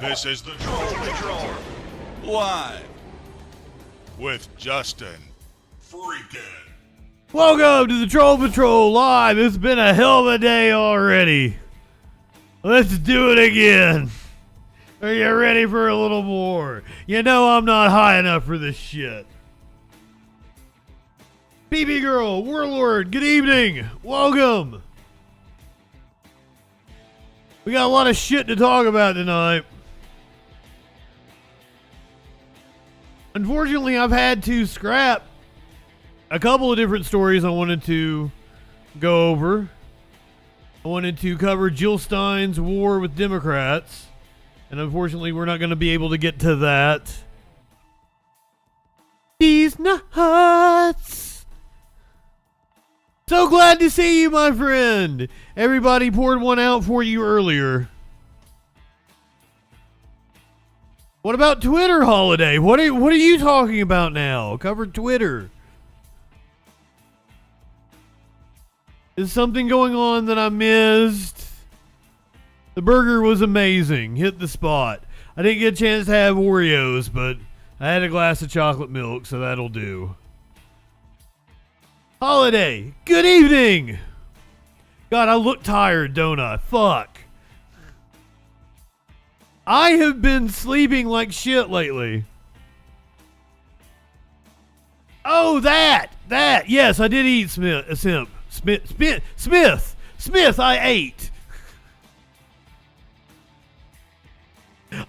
This is the Troll Patrol, live with Justin Freakin. Welcome to the Troll Patrol Live. It's been a hell of a day already. Let's do it again. Are you ready for a little more? You know I'm not high enough for this shit. BB Girl, Warlord, good evening. Welcome. We got a lot of shit to talk about tonight. Unfortunately, I've had to scrap a couple of different stories I wanted to go over. I wanted to cover Jill Stein's war with Democrats, and unfortunately, we're not going to be able to get to that. These nuts. So glad to see you, my friend. Everybody poured one out for you earlier. What about Twitter holiday? What are you talking about now? Cover Twitter. Is something going on that I missed? The burger was amazing. Hit the spot. I didn't get a chance to have Oreos, but I had a glass of chocolate milk, so that'll do. Holiday, good evening. God, I look tired, don't I? Fuck. I have been sleeping like shit lately. Oh, that. Yes, I did eat Smith, I ate.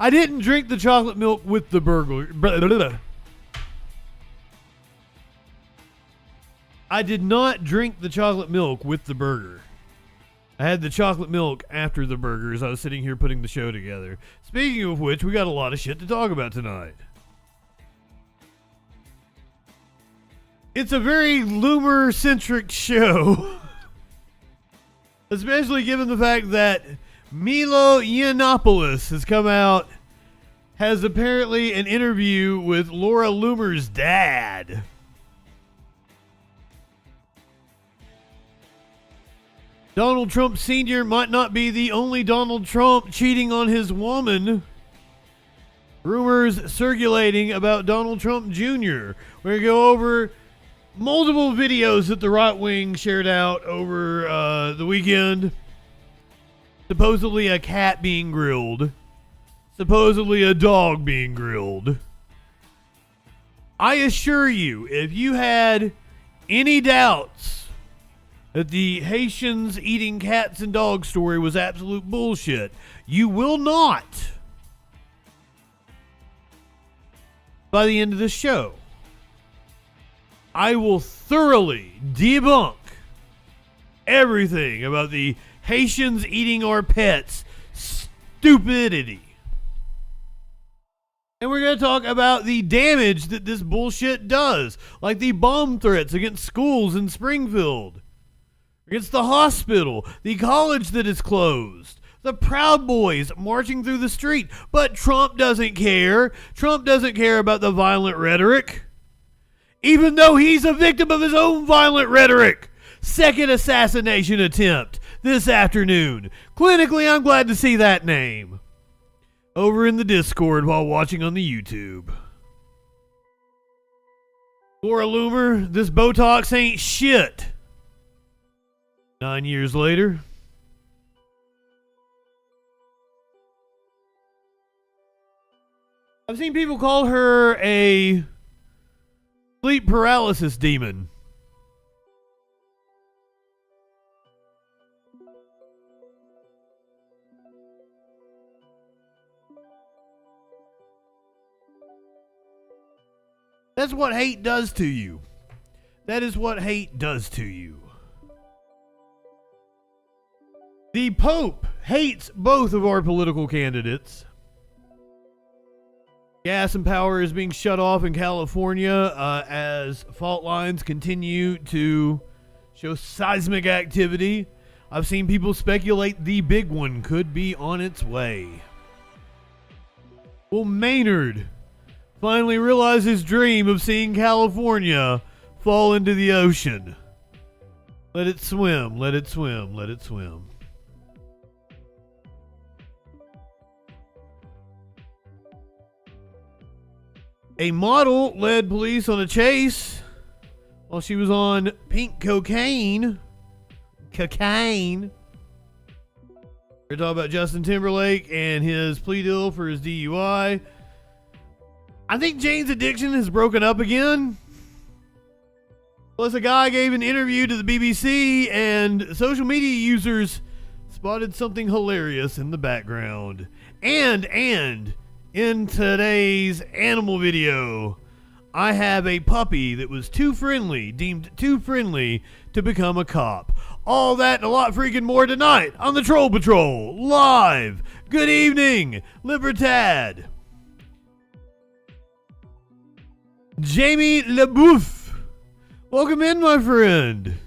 I didn't drink the chocolate milk with the burger. I did not drink the chocolate milk with the burger. I had the chocolate milk after the burger as I was sitting here putting the show together. Speaking of which, we got a lot of shit to talk about tonight. It's a very Loomer-centric show. Especially given the fact that Milo Yiannopoulos has come out, has apparently an interview with Laura Loomer's dad. Donald Trump Sr. might not be the only Donald Trump cheating on his woman. Rumors circulating about Donald Trump Jr. We're going to go over multiple videos that the right wing shared out over the weekend. Supposedly a cat being grilled. Supposedly a dog being grilled. I assure you, if you had any doubts that the Haitians eating cats and dogs story was absolute bullshit, you will not by the end of this show. I will thoroughly debunk everything about the Haitians eating our pets stupidity. And we're going to talk about the damage that this bullshit does, like the bomb threats against schools in Springfield, against the hospital, the college that is closed, the Proud Boys marching through the street. But Trump doesn't care. Trump doesn't care about the violent rhetoric, even though he's a victim of his own violent rhetoric. Second assassination attempt this afternoon. Clinically, I'm glad to see that name over in the Discord while watching on the YouTube. Laura Loomer, this Botox ain't shit. 9 years later. I've seen people call her a sleep paralysis demon. That's what hate does to you. That is what hate does to you. The Pope hates both of our political candidates. Gas and power is being shut off in California as fault lines continue to show seismic activity. I've seen people speculate the big one could be on its way. Will Maynard finally realize his dream of seeing California fall into the ocean? Let it swim, let it swim, let it swim. A model led police on a chase while she was on pink cocaine. Cocaine. We're talking about Justin Timberlake and his plea deal for his DUI. I think Jane's addiction has broken up again. Plus, a guy gave an interview to the BBC, and social media users spotted something hilarious in the background. And in today's animal video, I have a puppy that was deemed too friendly to become a cop. All that and a lot freaking more tonight on the Troll Patrol, live. Good evening, Libertad. Jamie LeBouf, welcome in, my friend.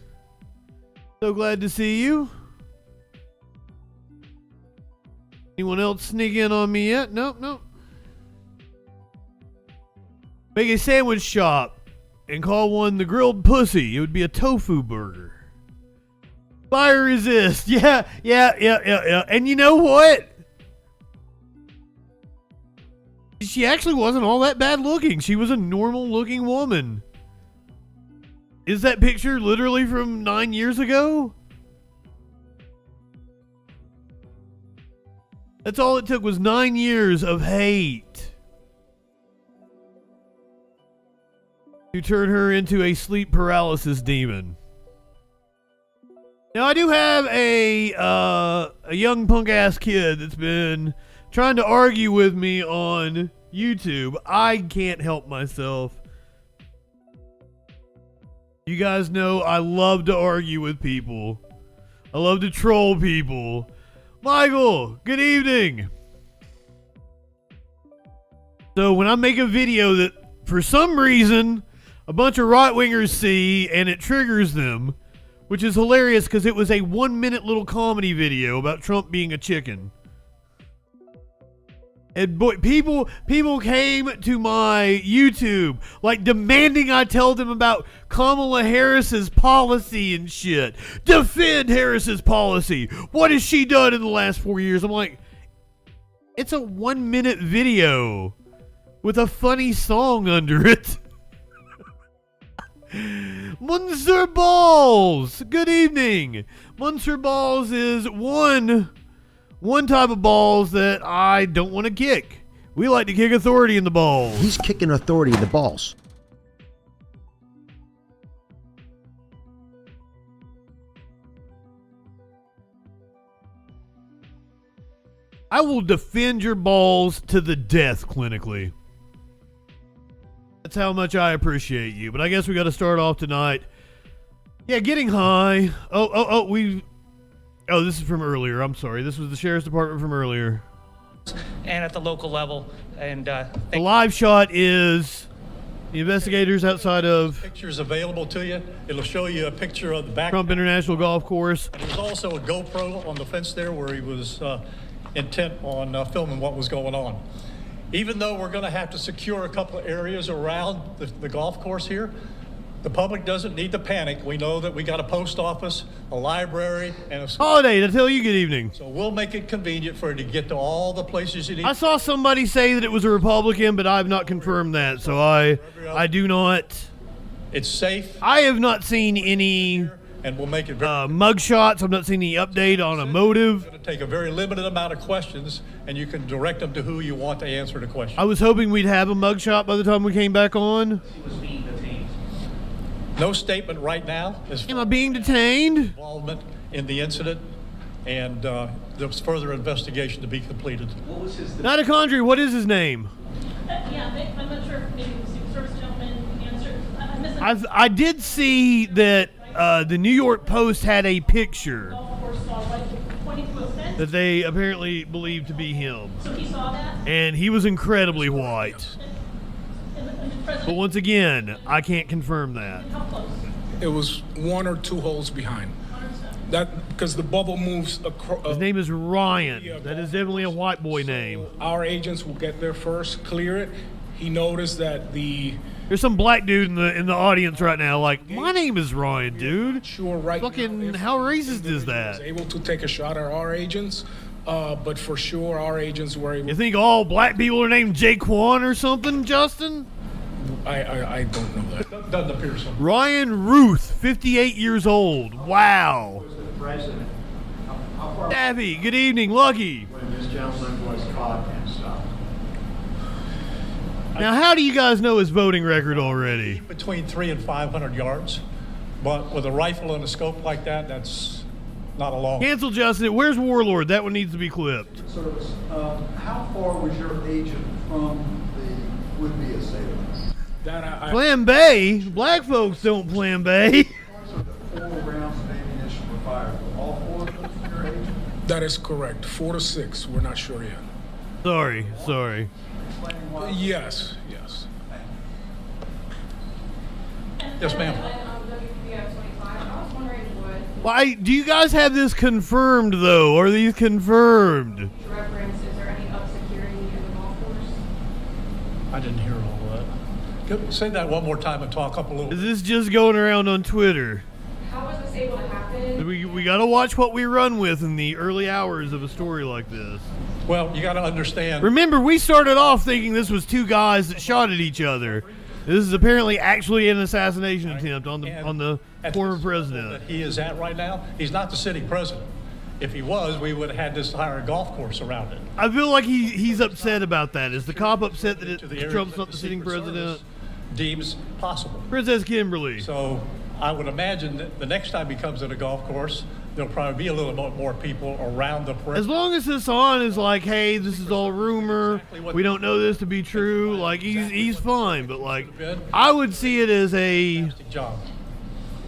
So glad to see you. Anyone else sneak in on me yet? Nope. Make a sandwich shop and call one the grilled pussy. It would be a tofu burger. Fire resist. Yeah. And you know what? She actually wasn't all that bad looking. She was a normal looking woman. Is that picture literally from 9 years ago? That's all it took, was 9 years of hate to turn her into a sleep paralysis demon. Now, I do have a young punk ass kid that's been trying to argue with me on YouTube. I can't help myself. You guys know I love to argue with people. I love to troll people. Michael, good evening. So when I make a video that for some reason a bunch of right-wingers see and it triggers them, which is hilarious because it was a 1 minute little comedy video about Trump being a chicken. And boy, people came to my YouTube like demanding I tell them about Kamala Harris's policy and shit. Defend Harris's policy. What has she done in the last 4 years? I'm like, it's a 1 minute video with a funny song under it. Munster Balls, good evening. Munster Balls is one type of balls that I don't want to kick. We like to kick authority in the balls. He's kicking authority in the balls. I will defend your balls to the death clinically. That's how much I appreciate you. But I guess we got to start off tonight. Yeah, getting high. Oh, this is from earlier. I'm sorry. This was the sheriff's department from earlier. And at the local level. And the live shot is the investigators outside of pictures available to you. It'll show you a picture of the back. Trump International Golf Course. There's also a GoPro on the fence there where he was intent on filming what was going on. Even though we're going to have to secure a couple of areas around the golf course here, the public doesn't need to panic. We know that we got a post office, a library, and a school. Holiday to tell you good evening. So we'll make it convenient for you to get to all the places you need. I saw somebody say that it was a Republican, but I have not confirmed that, so I do not. It's safe. I have not seen any and we'll make it very mug shots. I've not seen any update on a motive. It's going to take a very limited amount of questions, and you can direct them to who you want to answer the question. I was hoping we'd have a mug shot by the time we came back on. No statement right now. Am I being detained? Involvement in the incident, and there's further investigation to be completed. What was his? Mitochondria, what is his name? Yeah, I'm not sure if maybe the Secret Service gentleman answered. I did see that the New York Post had a picture that they apparently believed to be him. So he saw that? And he was incredibly white. But once again, I can't confirm that. How close? It was 1 or 2 holes behind. That because the bubble moves across. His name is Ryan. That is definitely a white boy name. Our agents will get there first, clear it. He noticed that There's some black dude in the audience right now like, my name is Ryan, dude. Sure, right. Fucking how racist is that? Was able to take a shot at our agents, but for sure our agents were able. You think all black people are named Jaquan or something, Justin? I don't know that. Doesn't appear so. Ryan Ruth, 58 years old. Wow. Abby, good evening. Lucky. When this gentleman was caught and stopped. Now, how do you guys know his voting record already? Between 300 and 500 yards, but with a rifle and a scope like that, that's not a long. Cancel, Justin. Where's Warlord? That one needs to be clipped. Service, how far was your agent from the would-be assailant? That I Flambe? Black folks don't flambe. So the 4 rounds of ammunition were fired. Were all 4 of them from your agent? that is correct. 4 to 6. We're not sure yet. Sorry. Explaining why. Yes. Yes, ma'am. Why do you guys have this confirmed though? Are these confirmed? Is there any up security in the golf course? I didn't hear all that. Say that one more time and talk up a little. Is this just going around on Twitter? How was this able to happen? We gotta watch what we run with in the early hours of a story like this. Well, you got to understand. Remember, we started off thinking this was 2 guys that shot at each other. This is apparently actually an assassination attempt on the At former this level president. that he is at right now, he's not the sitting president. If he was, we would have had this entire golf course around it. I feel like he's upset about that. Is the cop upset that To the areas Trump's that not the sitting Secret president? Service deems possible. Princess Kimberly. So I would imagine that the next time he comes to the golf course, there'll probably be a little bit more people around the As perimeter. long as Hassan is like, hey, this is all rumor, we don't know this to be true, like he's fine. But like, I would see it as a Job.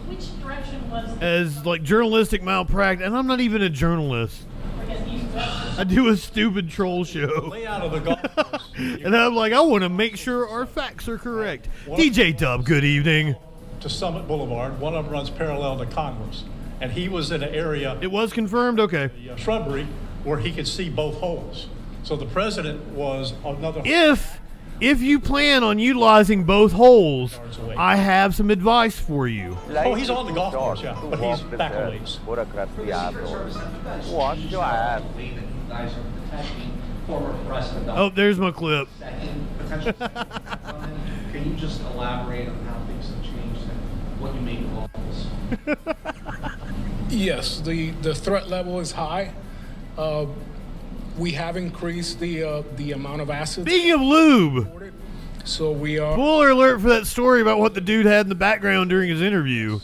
Which direction was it? as like journalistic malpractice, and I'm not even a journalist. I guess east-west. I do a stupid troll show. Layout of the golf course. And I'm like, I want to make sure our facts are correct. DJ Dub, good evening. To Summit Boulevard, one of them runs parallel to Congress. And he was in an area, It was confirmed? Okay. the shrubbery, where he could see both holes. So the president was another. If you plan on utilizing both holes, I have some advice for you. Oh, he's on the golf course, yeah, but he's back a ways. Oh, there's my clip. Can you just elaborate on how things have changed and what you make of all this? Yes, the threat level is high. We have increased the amount of assets. Speaking of lube, So we are. spoiler alert for that story about what the dude had in the background during his interview.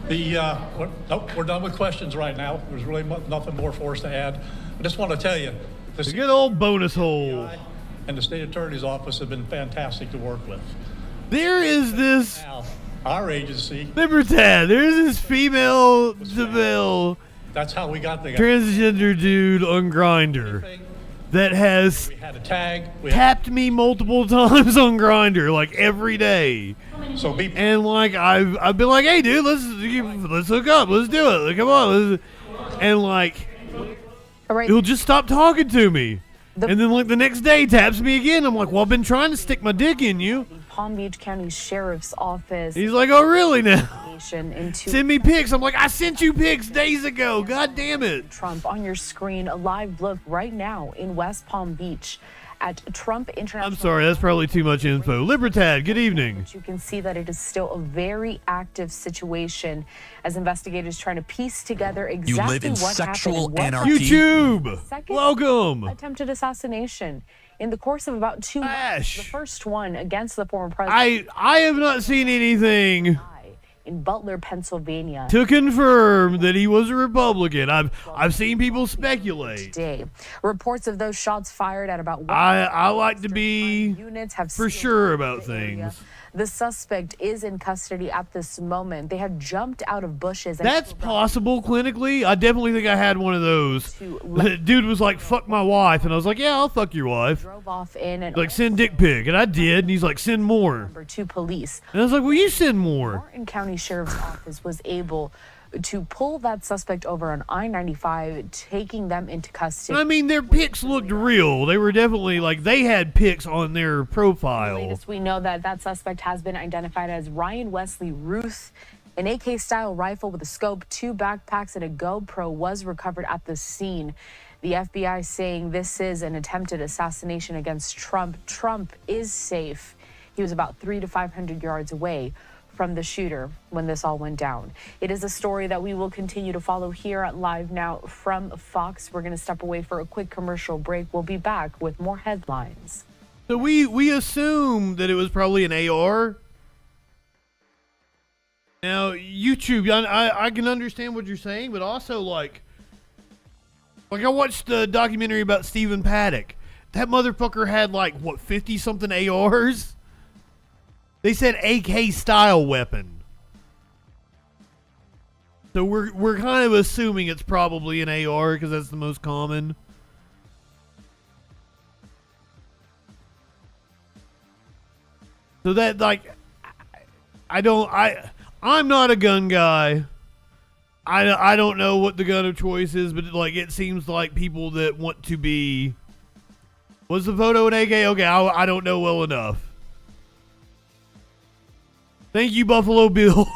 We're done with questions right now. There's really nothing more for us to add. I just want to tell you, The good old bonus hole. FBI and the state attorney's office have been fantastic to work with. There is this Now, our agency, Libertad. There's this female to male that's how we got the guy. transgender dude on Grindr that has We had a tag. tapped me multiple times on Grindr, like every day. So be And like I've been like, hey dude, let's hook up, let's do it, like, come on, and like he'll just stop talking to me, and then like the next day taps me again. I'm like, well, I've been trying to stick my dick in you. Palm Beach County Sheriff's Office. He's like, oh really now? Into Send me pics. I'm like, I sent you pics days ago. God damn it. Trump on your screen, a live look right now in West Palm Beach at Trump International. I'm sorry, that's probably too much info. Libertad, good evening. You can see that it is still a very active situation as investigators trying to piece together exactly what happened. YouTube, Second welcome. attempted assassination in the course of about 2 months. The first one against the former president. I have not seen anything in Butler, Pennsylvania. to confirm that he was a Republican. I've seen people speculate. Today, reports of those shots fired at about. I like to be units have for sure about things. The suspect is in custody at this moment. They have jumped out of bushes. That's possible clinically. I definitely think I had one of those. The dude was like, fuck my wife. And I was like, yeah, I'll fuck your wife. Drove off in and Like, send dick pic. And I did. And he's like, send more. to police. And I was like, well, you send more. Martin County Sheriff's Office was able to pull that suspect over on I-95, taking them into custody. I mean, their pics looked real. They were definitely like, they had pics on their profile. Latest, we know that that suspect has been identified as Ryan Wesley Ruth. An AK-style rifle with a scope, 2 backpacks, and a GoPro was recovered at the scene. The FBI saying this is an attempted assassination against Trump. Trump is safe. He was about 300 to 500 yards away from the shooter when this all went down. It is a story that we will continue to follow here at Live Now from Fox. We're going to step away for a quick commercial break. We'll be back with more headlines. So we assume that it was probably an AR. Now, YouTube, I can understand what you're saying, but also, like I watched the documentary about Stephen Paddock. That motherfucker had, 50-something ARs? They said AK-style weapon. So we're kind of assuming it's probably an AR, because that's the most common. So that, I'm not a gun guy. I don't know what the gun of choice is, but it seems like people that want to be. Was the photo an AK? Okay, I don't know well enough. Thank you, Buffalo Bill.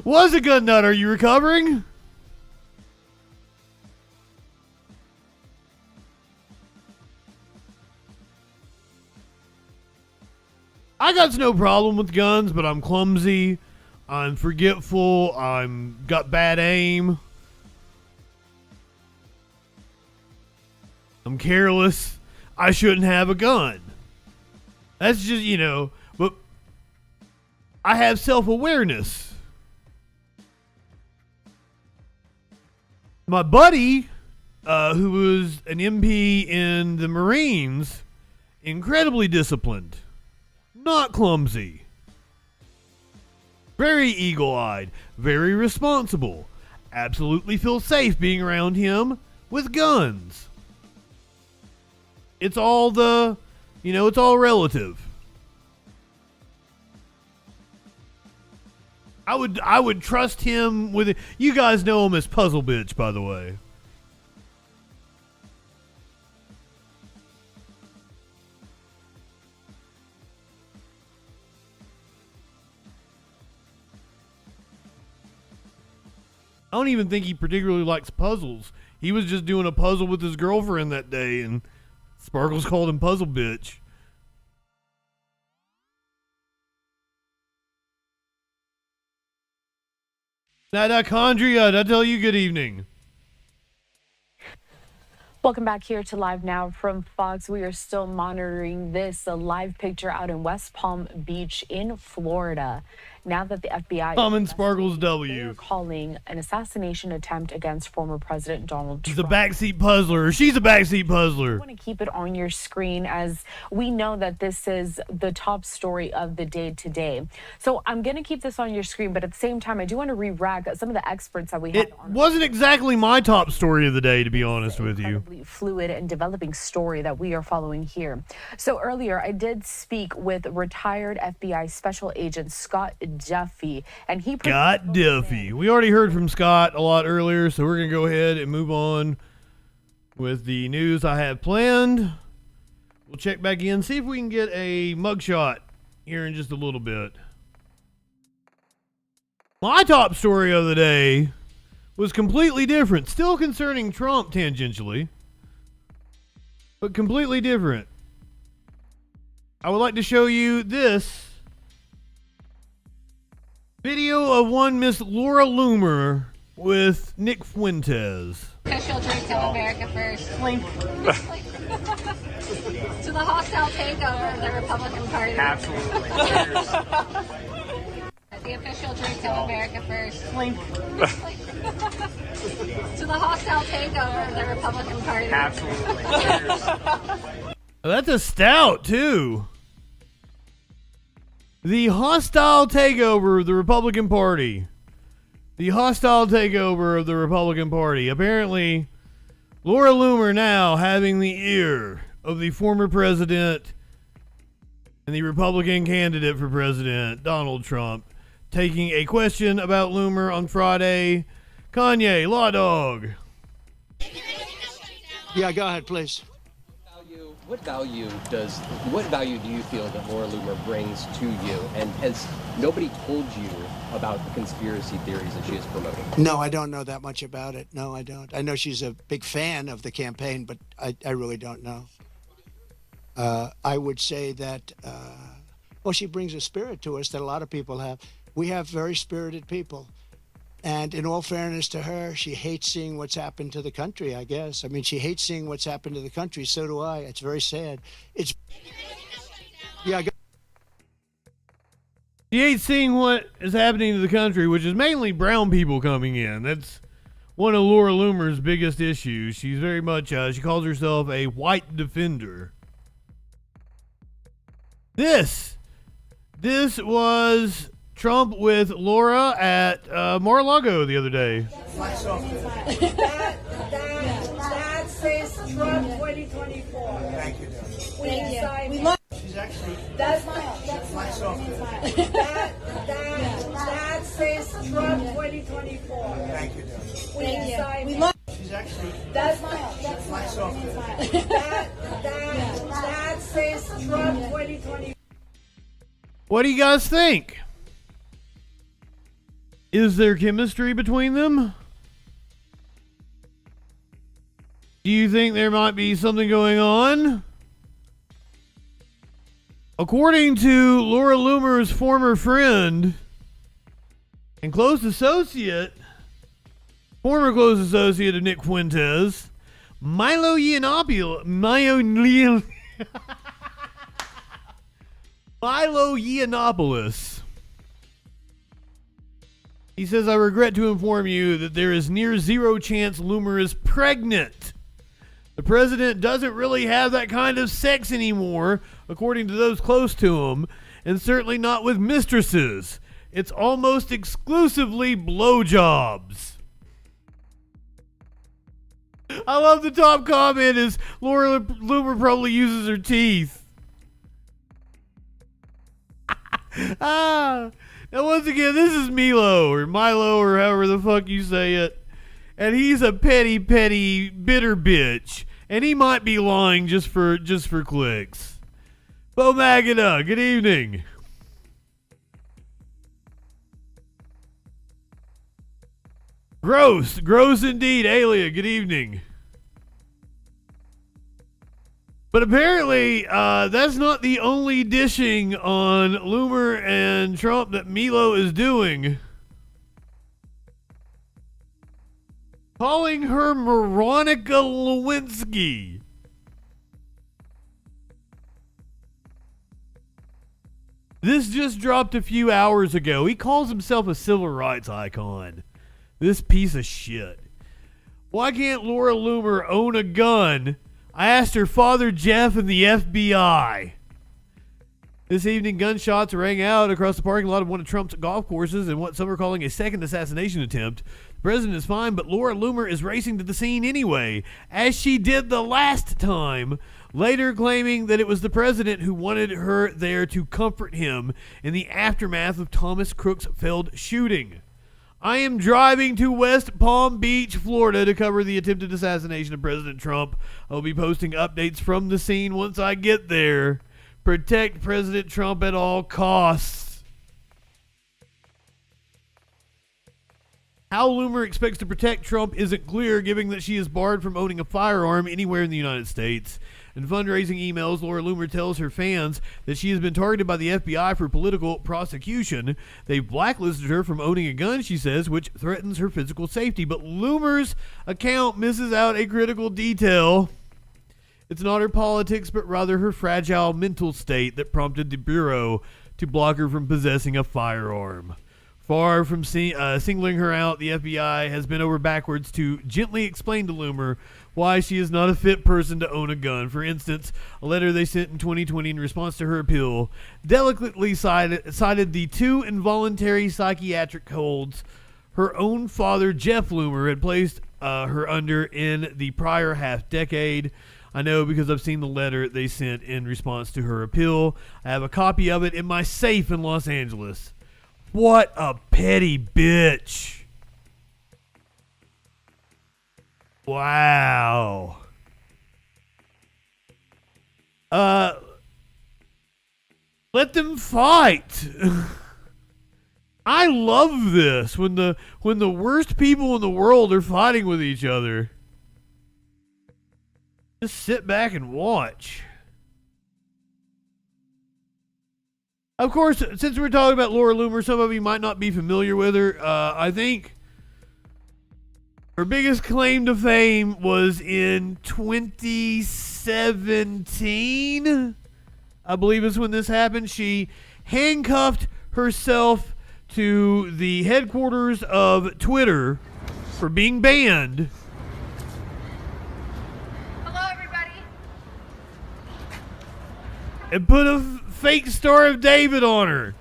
Was a gun nut? Are you recovering? I got no problem with guns, but I'm clumsy, I'm forgetful, got bad aim, I'm careless, I shouldn't have a gun. That's just, but I have self-awareness. My buddy, who was an MP in the Marines, incredibly disciplined. Not clumsy. Very eagle-eyed. Very responsible. Absolutely feel safe being around him with guns. It's all it's all relative. I would trust him with it. You guys know him as Puzzle Bitch, by the way. I don't even think he particularly likes puzzles. He was just doing a puzzle with his girlfriend that day, and Sparkles called him Puzzle Bitch. Condria, I tell you good evening. Welcome back here to Live Now from Fox. We are still monitoring this, a live picture out in West Palm Beach in Florida. Now that the FBI Common Sparkles W. calling an assassination attempt against former President Donald Trump. He's a backseat puzzler. She's a backseat puzzler. I want to keep it on your screen as we know that this is the top story of the day today. So I'm going to keep this on your screen, but at the same time, I do want to re-rack some of the experts that we had on. It wasn't exactly my top story of the day, to be honest with you. Fluid and developing story that we are following here. So earlier, I did speak with retired FBI Special Agent Scott Duffy, and he Scott Duffy. We already heard from Scott a lot earlier, so we're gonna go ahead and move on with the news I have planned. We'll check back in, see if we can get a mugshot here in just a little bit. My top story of the day was completely different, still concerning Trump tangentially, but completely different. I would like to show you this video of one Miss Laura Loomer with Nick Fuentes. Official drink of America first. To the hostile takeover of the Republican Party. Absolutely. The official drink of America first. To the hostile takeover of the Republican Party. Absolutely. That's a stout, too. The hostile takeover of the Republican Party. The hostile takeover of the Republican Party. Apparently, Laura Loomer now having the ear of the former president and the Republican candidate for president, Donald Trump, taking a question about Loomer on Friday. Kanye, Law Dog. Yeah, go ahead, please. What value do you feel that Laura Loomer brings to you? And has nobody told you about the conspiracy theories that she is promoting? No, I don't know that much about it. No, I don't. I know she's a big fan of the campaign, but I really don't know. I would say that, well, she brings a spirit to us that a lot of people have. We have very spirited people. And in all fairness to her, she hates seeing what's happened to the country, I guess. I mean, she hates seeing what's happened to the country. So do I. It's very sad. It's, yeah. She hates seeing what is happening to the country, which is mainly brown people coming in. That's one of Laura Loomer's biggest issues. She's very much, she calls herself a white defender. This was Trump with Laura at Mar-a-Lago the other day. That says Trump 2024. Thank you. We love. She's actually. That says Trump 2024. Thank you. We love. She's actually. That says Trump 2024. What do you guys think? Is there chemistry between them? Do you think there might be something going on? According to Laura Loomer's former friend and former close associate of Nick Fuentes, Milo Yiannopoulos. He says, I regret to inform you that there is near zero chance Loomer is pregnant. The president doesn't really have that kind of sex anymore, according to those close to him, and certainly not with mistresses. It's almost exclusively blowjobs. I love the top comment is Laura Loomer probably uses her teeth. Now, once again, this is Milo or however the fuck you say it. And he's a petty, bitter bitch. And he might be lying just for clicks. Bo Magada, good evening. Gross indeed, Alia, good evening. But apparently, that's not the only dishing on Loomer and Trump that Milo is doing. Calling her Veronica Lewinsky. This just dropped a few hours ago. He calls himself a civil rights icon. This piece of shit. Why can't Laura Loomer own a gun? I asked her father Jeff and the FBI. This evening, gunshots rang out across the parking lot of one of Trump's golf courses in what some are calling a second assassination attempt. The president is fine, but Laura Loomer is racing to the scene anyway, as she did the last time, later claiming that it was the president who wanted her there to comfort him in the aftermath of Thomas Crook's failed shooting. I am driving to West Palm Beach, Florida to cover the attempted assassination of President Trump. I'll be posting updates from the scene once I get there. Protect President Trump at all costs. How Loomer expects to protect Trump isn't clear, given that she is barred from owning a firearm anywhere in the United States. In fundraising emails, Laura Loomer tells her fans that she has been targeted by the FBI for political prosecution. They've blacklisted her from owning a gun, she says, which threatens her physical safety. But Loomer's account misses out a critical detail. It's not her politics, but rather her fragile mental state that prompted the Bureau to block her from possessing a firearm. Far from singling her out, the FBI has bent over backwards to gently explain to Loomer why she is not a fit person to own a gun. For instance, a letter they sent in 2020 in response to her appeal delicately cited the 2 involuntary psychiatric holds her own father, Jeff Loomer, had placed her under in the prior half-decade. I know because I've seen the letter they sent in response to her appeal. I have a copy of it in my safe in Los Angeles. What a petty bitch. Wow. Let them fight. I love this when the worst people in the world are fighting with each other. Just sit back and watch. Of course, since we're talking about Laura Loomer, some of you might not be familiar with her. I think her biggest claim to fame was in 2017. I believe is when this happened. She handcuffed herself to the headquarters of Twitter for being banned. Hello, everybody. And put a fake Star of David on her.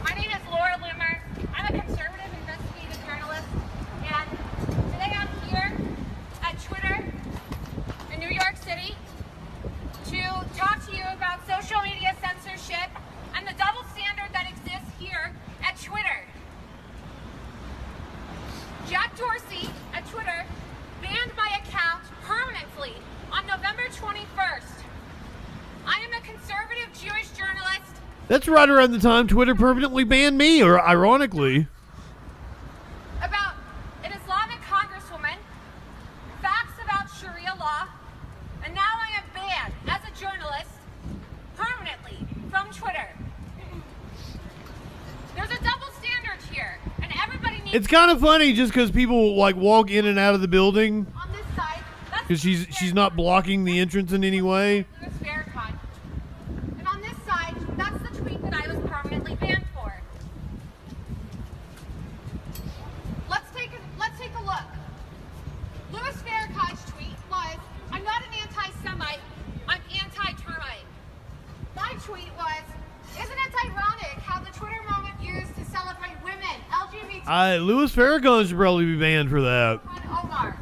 My name is Laura Loomer. I'm a conservative investigative journalist, and today I'm here at Twitter in New York City to talk to you about social media censorship and the double standard that exists here at Twitter. Jack Dorsey at Twitter banned my account permanently on November 21st. I am a conservative Jewish journalist. That's right around the time Twitter permanently banned me, or ironically. About an Islamic congresswoman, facts about Sharia law, and now I am banned as a journalist permanently from Twitter. There's a double standard here, and everybody needs. It's kind of funny just because people like walk in and out of the building on this side. because she's not blocking the entrance in any way. Louis Farrakhan. And on this side, that's the tweet that I was permanently banned for. Let's take a look. Louis Farrakhan's tweet was, "I'm not an anti-Semite, I'm anti-termite." My tweet was, "Isn't it ironic how the Twitter moment used to celebrate women, LGBT?" Louis Farrakhan should probably be banned for that. Omar.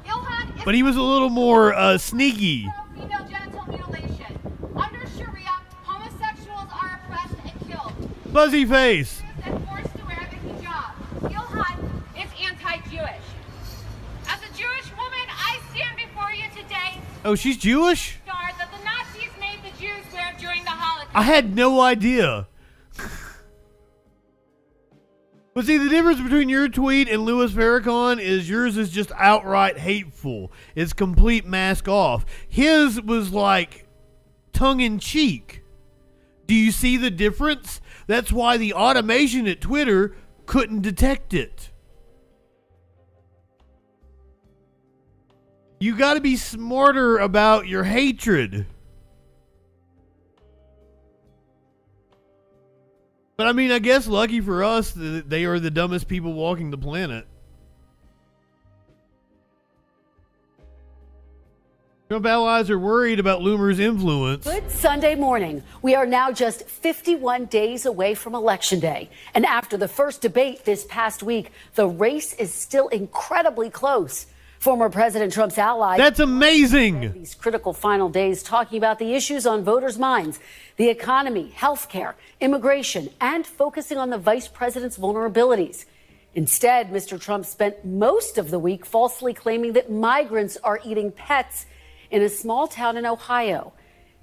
Ilhan is But he was a little more sneaky. female genital mutilation. Under Sharia, homosexuals are oppressed and killed. Fuzzy face. And forced to wear the hijab. Ilhan is anti-Jewish. As a Jewish woman, I stand before you today. Oh, she's Jewish? Star that the Nazis made the Jews wear during the Holocaust. I had no idea. But see, the difference between your tweet and Louis Farrakhan is yours is just outright hateful. It's complete mask off. His was like tongue-in-cheek. Do you see the difference? That's why the automation at Twitter couldn't detect it. You got to be smarter about your hatred. But I mean, I guess lucky for us that they are the dumbest people walking the planet. Trump allies are worried about Loomer's influence. Good Sunday morning. We are now just 51 days away from Election Day. And after the first debate this past week, the race is still incredibly close. Former President Trump's ally. That's amazing. These critical final days talking about the issues on voters' minds, the economy, healthcare, immigration, and focusing on the vice president's vulnerabilities. Instead, Mr. Trump spent most of the week falsely claiming that migrants are eating pets in a small town in Ohio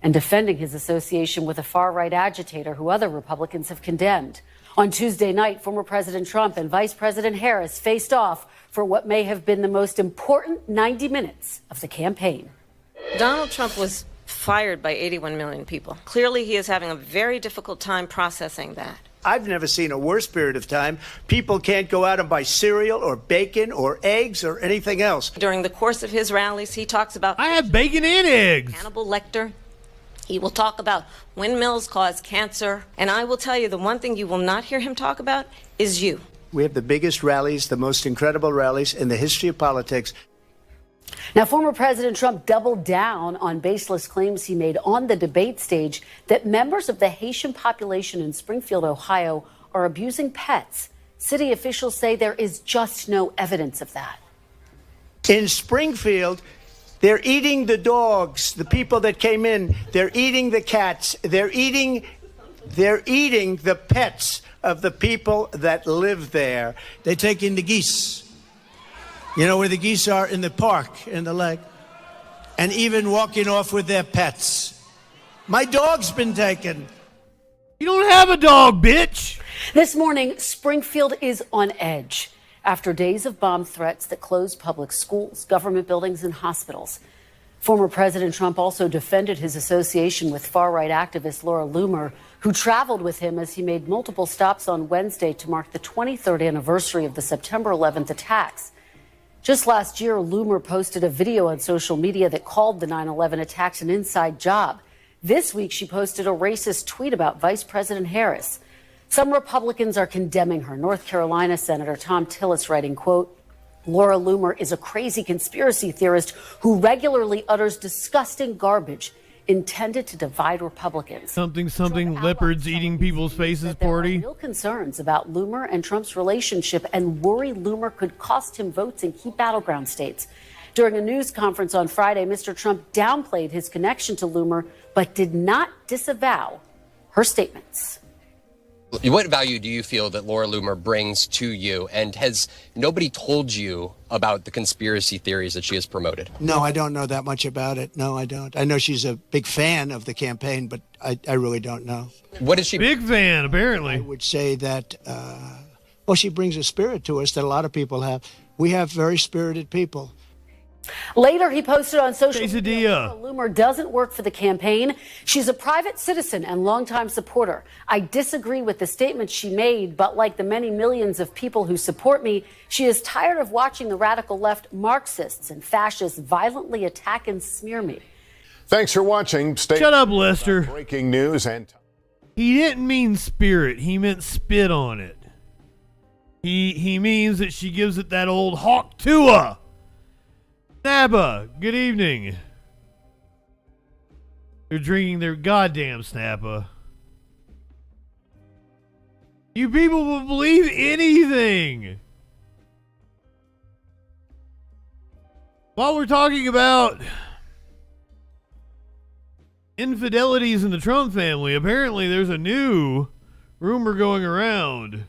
and defending his association with a far-right agitator who other Republicans have condemned. On Tuesday night, former President Trump and Vice President Harris faced off for what may have been the most important 90 minutes of the campaign. Donald Trump was fired by 81 million people. Clearly, he is having a very difficult time processing that. I've never seen a worse period of time. People can't go out and buy cereal or bacon or eggs or anything else. During the course of his rallies, he talks about I have bacon and eggs. Hannibal Lecter. He will talk about windmills cause cancer. And I will tell you, the one thing you will not hear him talk about is you. We have the biggest rallies, the most incredible rallies in the history of politics. Now, former President Trump doubled down on baseless claims he made on the debate stage that members of the Haitian population in Springfield, Ohio, are abusing pets. City officials say there is just no evidence of that. In Springfield, they're eating the dogs, the people that came in. They're eating the cats. They're eating the pets of the people that live there. They take in the geese. You know where the geese are? In the park, in the lake. and even walking off with their pets. My dog's been taken. You don't have a dog, bitch. This morning, Springfield is on edge after days of bomb threats that closed public schools, government buildings, and hospitals. Former President Trump also defended his association with far-right activist Laura Loomer, who traveled with him as he made multiple stops on Wednesday to mark the 23rd anniversary of the September 11th attacks. Just last year, Loomer posted a video on social media that called the 9/11 attacks an inside job. This week, she posted a racist tweet about Vice President Harris. Some Republicans are condemning her. North Carolina Senator Tom Tillis writing, quote, Laura Loomer is a crazy conspiracy theorist who regularly utters disgusting garbage intended to divide Republicans. Something leopards eating people's faces party. Real concerns about Loomer and Trump's relationship and worry Loomer could cost him votes in key battleground states. During a news conference on Friday, Mr. Trump downplayed his connection to Loomer, but did not disavow her statements. What value do you feel that Laura Loomer brings to you? And has nobody told you about the conspiracy theories that she has promoted? No, I don't know that much about it. No, I don't. I know she's a big fan of the campaign, but I really don't know. What is she? Big fan, apparently. I would say that, well, she brings a spirit to us that a lot of people have. We have very spirited people. Later, he posted on social media, Laura Loomer doesn't work for the campaign. She's a private citizen and longtime supporter. I disagree with the statements she made, but like the many millions of people who support me, she is tired of watching the radical left Marxists and fascists violently attack and smear me. Thanks for watching. Shut up, Lester. Breaking news and... He didn't mean spirit. He meant spit on it. He means that she gives it that old hawk to Snappa, good evening. They're drinking their goddamn Snappa. You people will believe anything. While we're talking about infidelities in the Trump family, apparently there's a new rumor going around.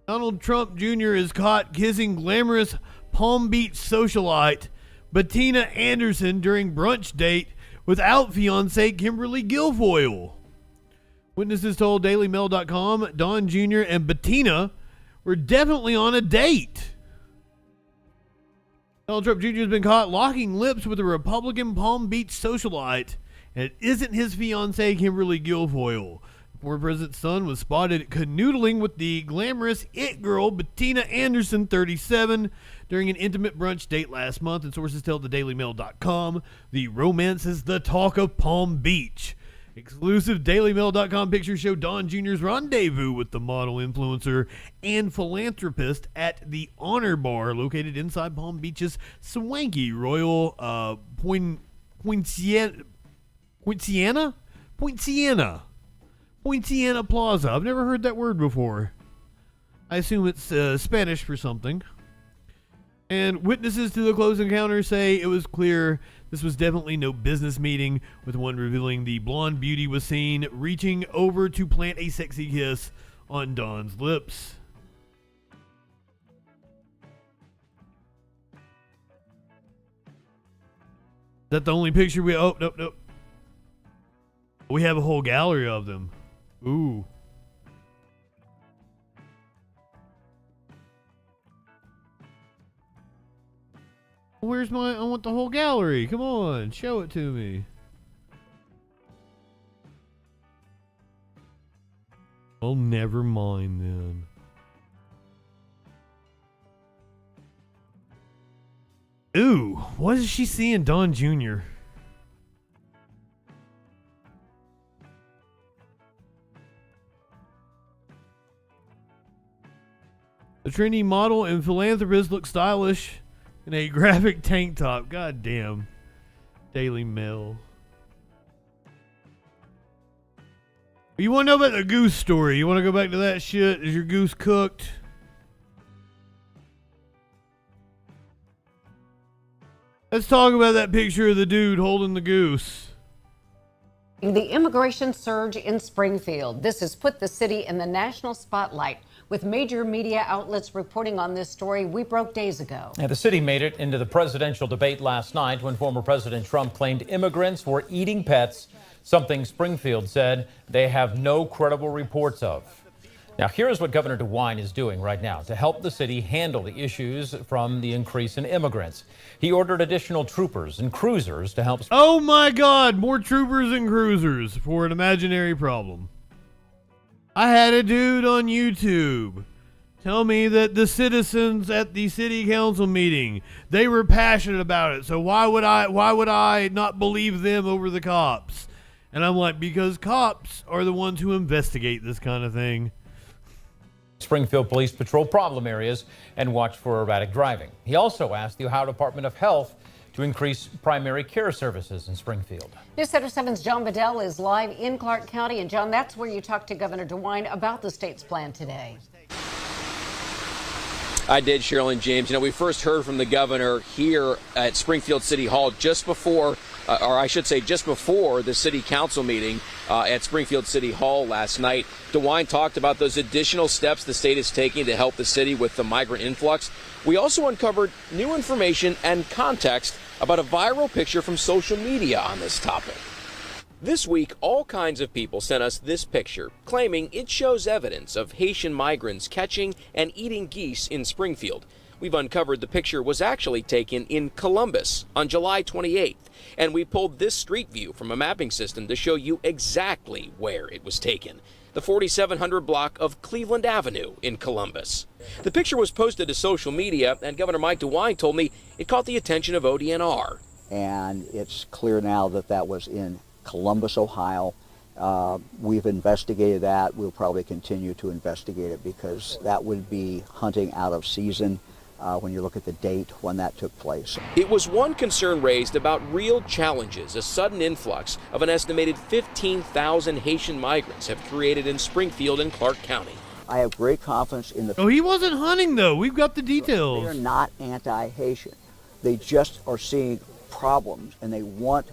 Donald Trump Jr. is caught kissing glamorous Palm Beach socialite Bettina Anderson during brunch date without fiancée Kimberly Guilfoyle. Witnesses told DailyMail.com Don Jr. and Bettina were definitely on a date. Donald Trump Jr. has been caught locking lips with a Republican Palm Beach socialite, and it isn't his fiancée Kimberly Guilfoyle. The former president's son was spotted canoodling with the glamorous it girl Bettina Anderson, 37, during an intimate brunch date last month, and sources tell the DailyMail.com the romance is the talk of Palm Beach. Exclusive DailyMail.com pictures show Don Jr.'s rendezvous with the model, influencer, and philanthropist at the Honor Bar located inside Palm Beach's swanky Royal Poinciana Plaza. I've never heard that word before. I assume it's Spanish for something. And witnesses to the close encounter say it was clear this was definitely no business meeting, with one revealing the blonde beauty was seen reaching over to plant a sexy kiss on Don's lips. Is that the only picture we... Oh, nope. We have a whole gallery of them. Ooh. Where's my... I want the whole gallery. Come on, show it to me. Oh, never mind then. Ooh, what is she seeing Don Jr.? The trendy model and philanthropist look stylish in a graphic tank top. God damn. Daily Mail. You want to know about the goose story? You want to go back to that shit? Is your goose cooked? Let's talk about that picture of the dude holding the goose. The immigration surge in Springfield. This has put the city in the national spotlight with major media outlets reporting on this story we broke days ago. The city made it into the presidential debate last night when former President Trump claimed immigrants were eating pets, something Springfield said they have no credible reports of. Now, here's what Governor DeWine is doing right now to help the city handle the issues from the increase in immigrants. He ordered additional troopers and cruisers to help. Oh my God, more troopers and cruisers for an imaginary problem. I had a dude on YouTube tell me that the citizens at the city council meeting, they were passionate about it. So why would I not believe them over the cops? And I'm like, because cops are the ones who investigate this kind of thing. Springfield Police patrol problem areas and watch for erratic driving. He also asked the Ohio Department of Health to increase primary care services in Springfield. News Center 7's John Bedell is live in Clark County. And John, that's where you talked to Governor DeWine about the state's plan today. I did, Cheryl and James. We first heard from the governor here at Springfield City Hall just before the city council meeting at Springfield City Hall last night. DeWine talked about those additional steps the state is taking to help the city with the migrant influx. We also uncovered new information and context about a viral picture from social media on this topic. This week, all kinds of people sent us this picture, claiming it shows evidence of Haitian migrants catching and eating geese in Springfield. We've uncovered the picture was actually taken in Columbus on July 28th, and we pulled this street view from a mapping system to show you exactly where it was taken. The 4700 block of Cleveland Avenue in Columbus. The picture was posted to social media, and Governor Mike DeWine told me it caught the attention of ODNR. And it's clear now that that was in Columbus, Ohio. We've investigated that. We'll probably continue to investigate it because that would be hunting out of season when you look at the date when that took place. It was one concern raised about real challenges a sudden influx of an estimated 15,000 Haitian migrants have created in Springfield and Clark County. I have great confidence in the... Oh, he wasn't hunting, though. We've got the details. They're not anti-Haitian. They just are seeing problems, and they want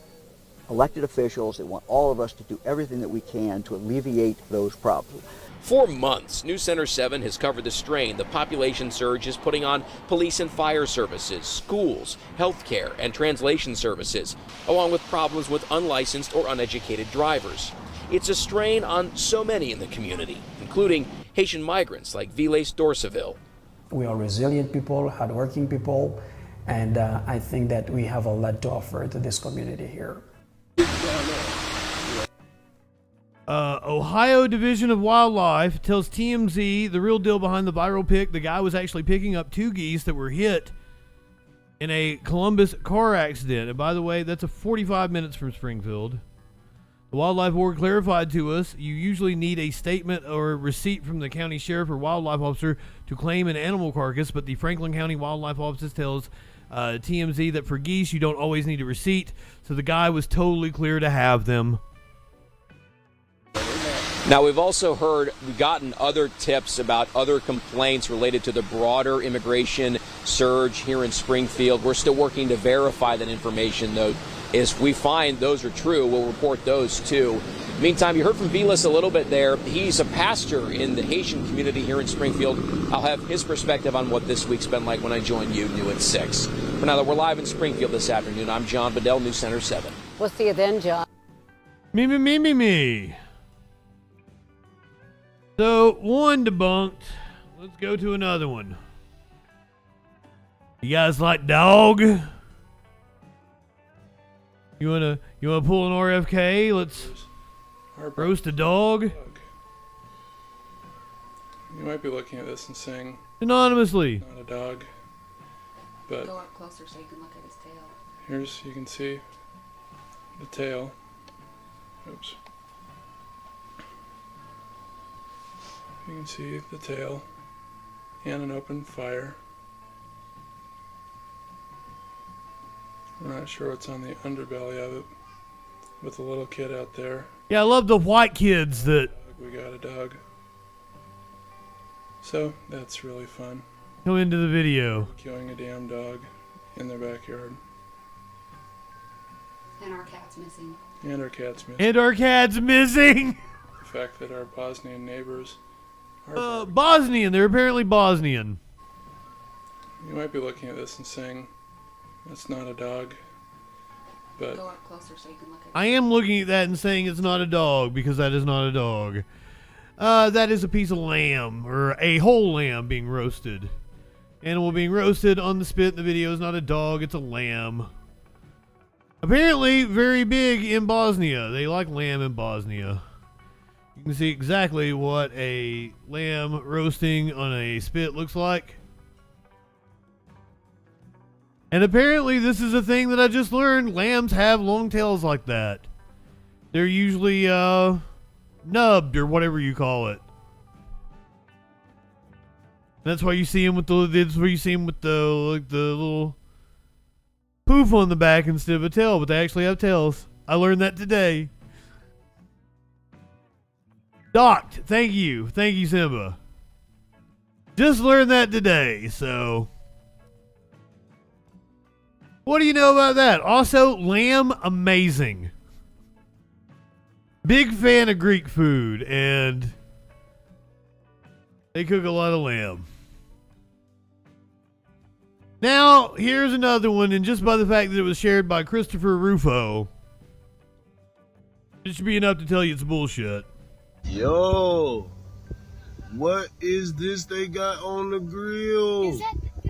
elected officials, they want all of us to do everything that we can to alleviate those problems. For months, News Center 7 has covered the strain the population surge is putting on police and fire services, schools, healthcare, and translation services, along with problems with unlicensed or uneducated drivers. It's a strain on so many in the community, including Haitian migrants like Viles Dorseville. We are resilient people, hardworking people, and I think that we have a lot to offer to this community here. Ohio Division of Wildlife tells TMZ the real deal behind the viral pic. The guy was actually picking up 2 geese that were hit in a Columbus car accident. And by the way, that's 45 minutes from Springfield. The Wildlife Board clarified to us you usually need a statement or a receipt from the county sheriff or wildlife officer to claim an animal carcass, but the Franklin County Wildlife Office tells TMZ that for geese you don't always need a receipt, so the guy was totally clear to have them. Now, we've gotten other tips about other complaints related to the broader immigration surge here in Springfield. We're still working to verify that information, though. If we find those are true, we'll report those too. Meantime, you heard from Vilas a little bit there. He's a pastor in the Haitian community here in Springfield. I'll have his perspective on what this week's been like when I join you new at 6. For now, though, we're live in Springfield this afternoon. I'm John Bedell, News Center 7. We'll see you then, John. Me. So, one debunked. Let's go to another one. You guys like dog? You wanna pull an RFK? Let's roast a dog. You might be looking at this and saying anonymously. Not a dog. But go up closer so you can look at his tail. You can see the tail. Oops. You can see the tail and an open fire. I'm not sure what's on the underbelly of it with a little kid out there. Yeah, I love the white kids that... We got a dog. So, that's really fun. Go into the video. Killing a damn dog in their backyard. And our cat's missing. And our cat's missing. The fact that our Bosnian neighbors Bosnian. They're apparently Bosnian. You might be looking at this and saying, that's not a dog. But Go up closer so you can look at it. I am looking at that and saying it's not a dog because that is not a dog. That is a piece of lamb, or a whole lamb being roasted. Animal being roasted on the spit in the video is not a dog, it's a lamb. Apparently very big in Bosnia. They like lamb in Bosnia. You can see exactly what a lamb roasting on a spit looks like. And apparently this is a thing that I just learned. Lambs have long tails like that. They're usually nubbed or whatever you call it. That's why you see them with the. That's where you see them with the little poof on the back instead of a tail, but they actually have tails. I learned that today. Docked. Thank you, Simba. Just learned that today. So, what do you know about that? Also, lamb, amazing. Big fan of Greek food, and they cook a lot of lamb. Now, here's another one, and just by the fact that it was shared by Christopher Rufo, it should be enough to tell you it's bullshit. Yo, what is this they got on the grill?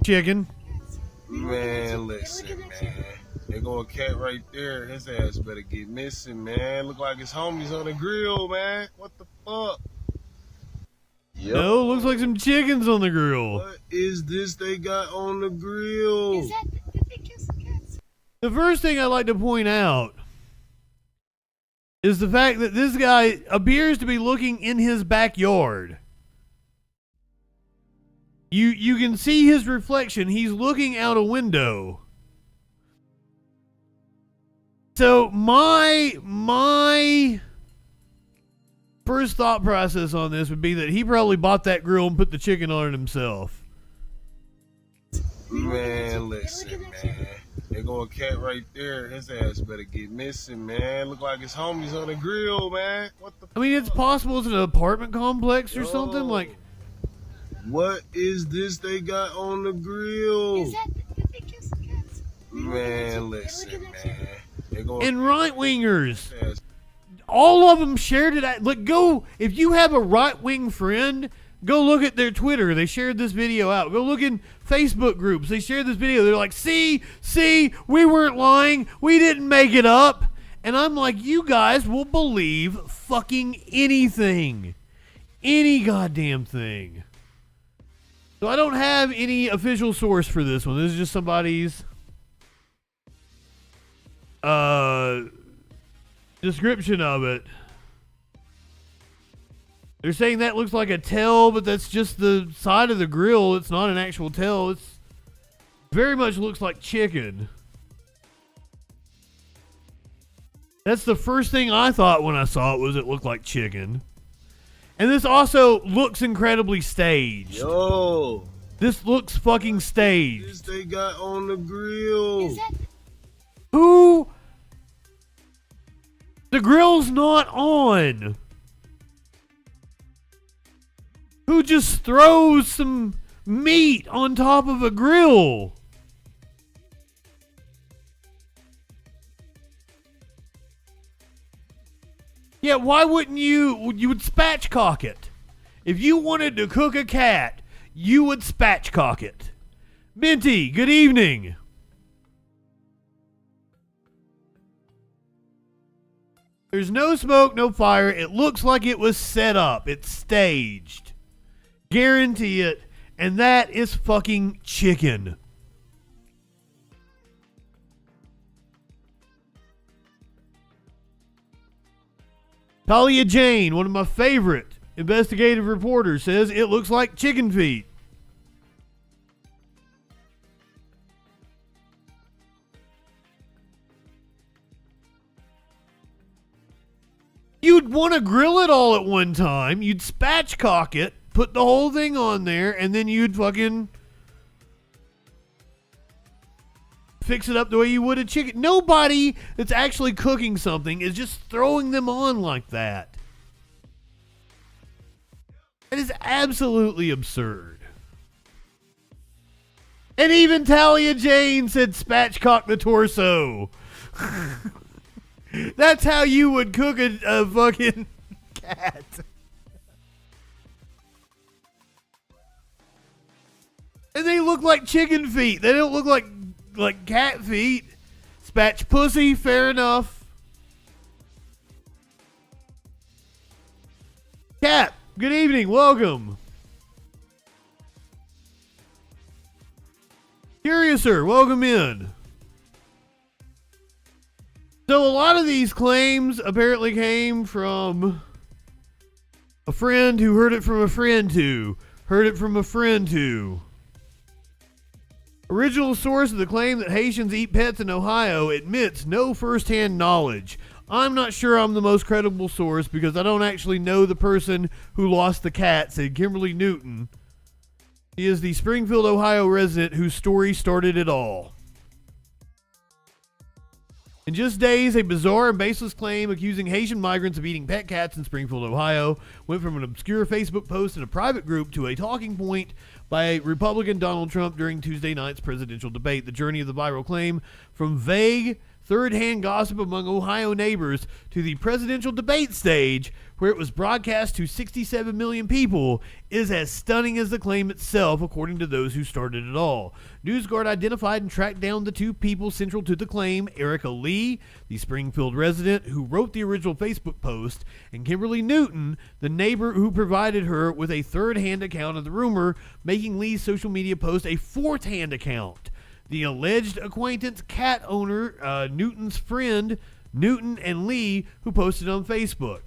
Chicken. Man, listen, man. There go a cat right there. His ass better get missing, man. Look like his homies on the grill, man. What the fuck? Yo. No, looks like some chickens on the grill. What is this they got on the grill? The first thing I'd like to point out is the fact that this guy appears to be looking in his backyard. You can see his reflection. He's looking out a window. So my first thought process on this would be that he probably bought that grill and put the chicken on it himself. Man, listen, man. There go a cat right there. His ass better get missing, man. Look like his homies on the grill, man. What the I mean, it's possible it's an apartment complex or something. Like, what is this they got on the grill? Man, listen, man. and right-wingers. All of them shared it. Look, go, if you have a right-wing friend, go look at their Twitter. They shared this video out. Go look in Facebook groups. They shared this video. They're like, see, we weren't lying. We didn't make it up. And I'm like, you guys will believe fucking anything. Any goddamn thing. So I don't have any official source for this one. This is just somebody's description of it. They're saying that looks like a tail, but that's just the side of the grill. It's not an actual tail. It's very much looks like chicken. That's the first thing I thought when I saw it, was it looked like chicken. And this also looks incredibly staged. Yo. This looks fucking staged. This they got on the grill. Who? The grill's not on. Who just throws some meat on top of a grill? Yeah, why wouldn't you would spatchcock it. If you wanted to cook a cat, you would spatchcock it. Minty, good evening. There's no smoke, no fire. It looks like it was set up. It's staged. Guarantee it. And that is fucking chicken. Talia Jane, one of my favorite investigative reporters, says it looks like chicken feet. You'd want to grill it all at one time. You'd spatchcock it, put the whole thing on there, and then you'd fucking fix it up the way you would a chicken. Nobody that's actually cooking something is just throwing them on like that. That is absolutely absurd. And even Talia Jane said spatchcock the torso. That's how you would cook a fucking cat. And they look like chicken feet. They don't look like cat feet. Spatch pussy, fair enough. Cap, good evening, welcome. Curiouser, welcome in. So a lot of these claims apparently came from a friend who heard it from a friend who heard it from a friend who. Original source of the claim that Haitians eat pets in Ohio admits no first-hand knowledge. I'm not sure I'm the most credible source because I don't actually know the person who lost the cat, said Kimberly Newton. She is the Springfield, Ohio resident whose story started it all. In just days, a bizarre and baseless claim accusing Haitian migrants of eating pet cats in Springfield, Ohio, went from an obscure Facebook post in a private group to a talking point by Republican Donald Trump during Tuesday night's presidential debate. The journey of the viral claim, from vague, third-hand gossip among Ohio neighbors to the presidential debate stage, where it was broadcast to 67 million people, is as stunning as the claim itself, according to those who started it all. NewsGuard identified and tracked down the two people central to the claim, Erica Lee, the Springfield resident who wrote the original Facebook post, and Kimberly Newton, the neighbor who provided her with a third-hand account of the rumor, making Lee's social media post a fourth-hand account. The alleged acquaintance cat owner, Newton's friend, Newton and Lee, who posted on Facebook.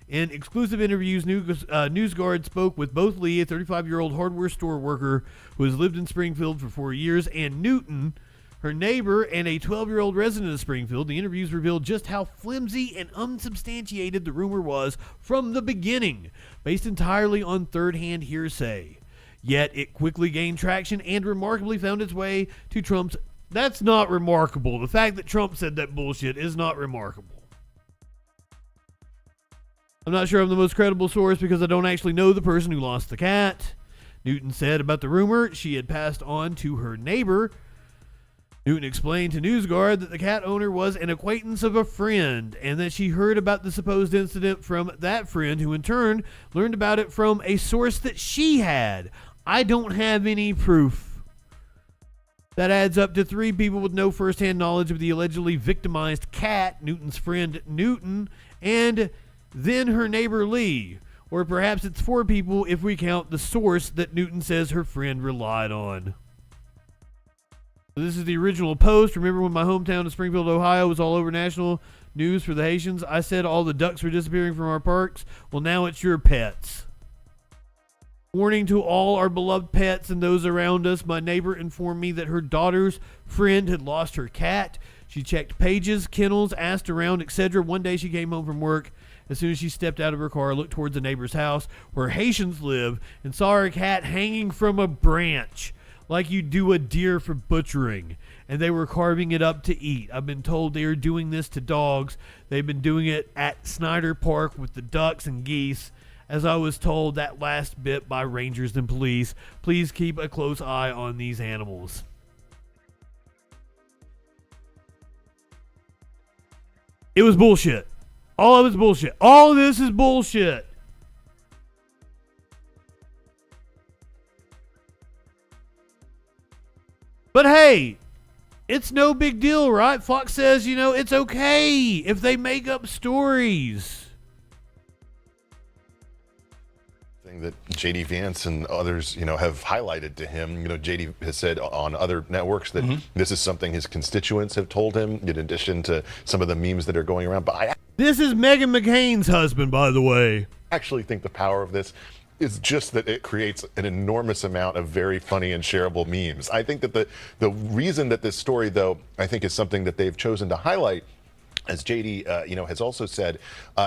In exclusive interviews, NewsGuard spoke with both Lee, a 35-year-old hardware store worker who has lived in Springfield for 4 years, and Newton, her neighbor and a 12-year-old resident of Springfield. The interviews revealed just how flimsy and unsubstantiated the rumor was from the beginning, based entirely on third-hand hearsay. Yet it quickly gained traction and remarkably found its way to Trump's... That's not remarkable. The fact that Trump said that bullshit is not remarkable. I'm not sure I'm the most credible source because I don't actually know the person who lost the cat. Newton said about the rumor she had passed on to her neighbor. Newton explained to NewsGuard that the cat owner was an acquaintance of a friend and that she heard about the supposed incident from that friend, who in turn learned about it from a source that she had. I don't have any proof. That adds up to 3 people with no first-hand knowledge of the allegedly victimized cat, Newton's friend Newton, and then her neighbor Lee. Or perhaps it's 4 people if we count the source that Newton says her friend relied on. So this is the original post. Remember when my hometown of Springfield, Ohio was all over national news for the Haitians? I said all the ducks were disappearing from our parks. Well, now it's your pets. Warning to all our beloved pets and those around us. My neighbor informed me that her daughter's friend had lost her cat. She checked pages, kennels, asked around, etc. One day she came home from work. As soon as she stepped out of her car, looked towards the neighbor's house where Haitians live and saw her cat hanging from a branch like you do a deer for butchering, and they were carving it up to eat. I've been told they are doing this to dogs. They've been doing it at Snyder Park with the ducks and geese, as I was told that last bit by rangers and police. Please keep a close eye on these animals. It was bullshit. All of it's bullshit. All of this is bullshit. But hey, it's no big deal, right? Fox says, it's okay if they make up stories. That JD Vance and others, have highlighted to him. JD has said on other networks that this is something his constituents have told him, in addition to some of the memes that are going around. But this is Meghan McCain's husband, by the way. I actually think the power of this is just that it creates an enormous amount of very funny and shareable memes. I think that the reason that this story, though, I think is something that they've chosen to highlight, as JD, has also said,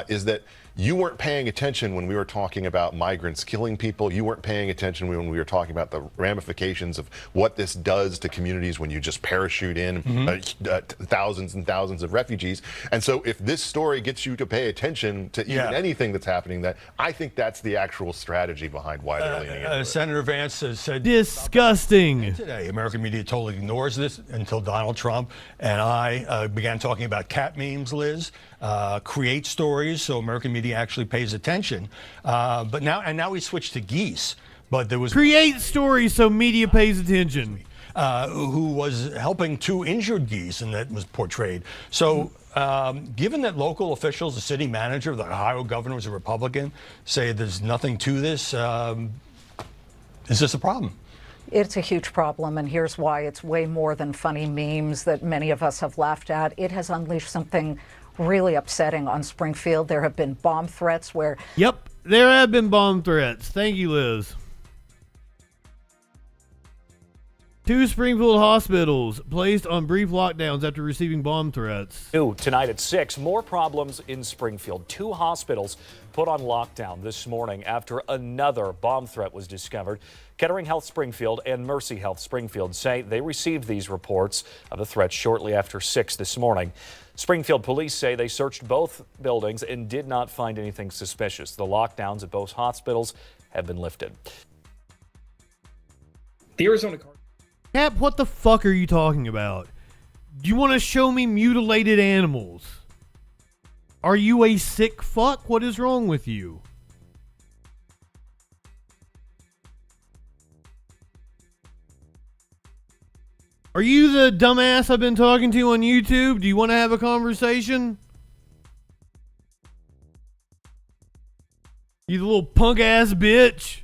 is that you weren't paying attention when we were talking about migrants killing people. You weren't paying attention when we were talking about the ramifications of what this does to communities when you just parachute in thousands and thousands of refugees. And so if this story gets you to pay attention to even anything that's happening, that I think that's the actual strategy behind why they're leaning into it. Senator Vance has said disgusting. Today, American media totally ignores this until Donald Trump and I began talking about cat memes, Liz. Create stories so American media actually pays attention. But now we switched to geese. But there was create stories so media pays attention. Who was helping two injured geese, and that was portrayed. So, given that local officials, the city manager, the Ohio governor was a Republican, say there's nothing to this, is this a problem? It's a huge problem, and here's why. It's way more than funny memes that many of us have laughed at. It has unleashed something really upsetting on Springfield. There have been bomb threats where... Yep, there have been bomb threats. Thank you, Liz. 2 Springfield hospitals placed on brief lockdowns after receiving bomb threats. Tonight at 6, more problems in Springfield. 2 hospitals put on lockdown this morning after another bomb threat was discovered. Kettering Health Springfield and Mercy Health Springfield say they received these reports of the threat shortly after 6 this morning. Springfield police say they searched both buildings and did not find anything suspicious. The lockdowns at both hospitals have been lifted. The Arizona Cap, what the fuck are you talking about? Do you want to show me mutilated animals? Are you a sick fuck? What is wrong with you? Are you the dumbass I've been talking to on YouTube? Do you want to have a conversation? You the little punk ass bitch.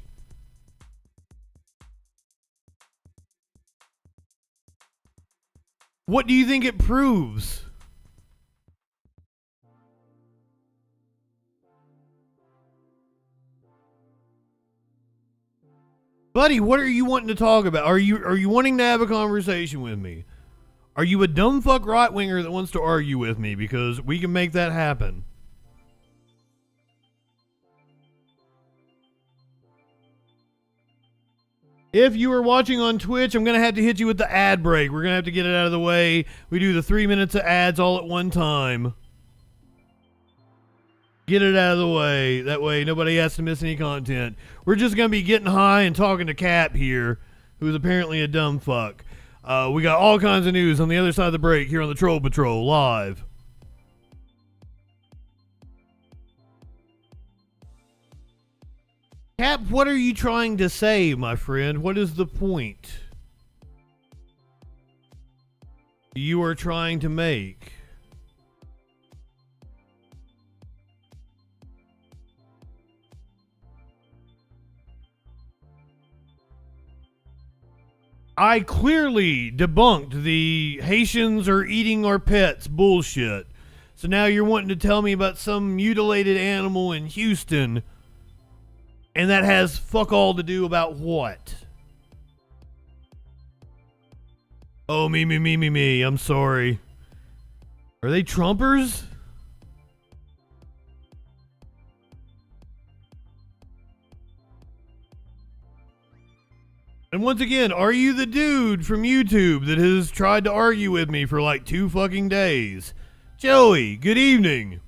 What do you think it proves? Buddy, what are you wanting to talk about? Are you wanting to have a conversation with me? Are you a dumb fuck right winger that wants to argue with me? Because we can make that happen. If you are watching on Twitch, I'm going to have to hit you with the ad break. We're going to have to get it out of the way. We do the 3 minutes of ads all at one time. Get it out of the way. That way nobody has to miss any content. We're just going to be getting high and talking to Cap here, who's apparently a dumb fuck. We got all kinds of news on the other side of the break here on the Troll Patrol live. Cap, what are you trying to say, my friend? What is the point you are trying to make? I clearly debunked the Haitians are eating our pets bullshit. So now you're wanting to tell me about some mutilated animal in Houston, and that has fuck all to do about what? Oh, me. I'm sorry. Are they Trumpers? And once again, are you the dude from YouTube that has tried to argue with me for like 2 fucking days? Joey, good evening.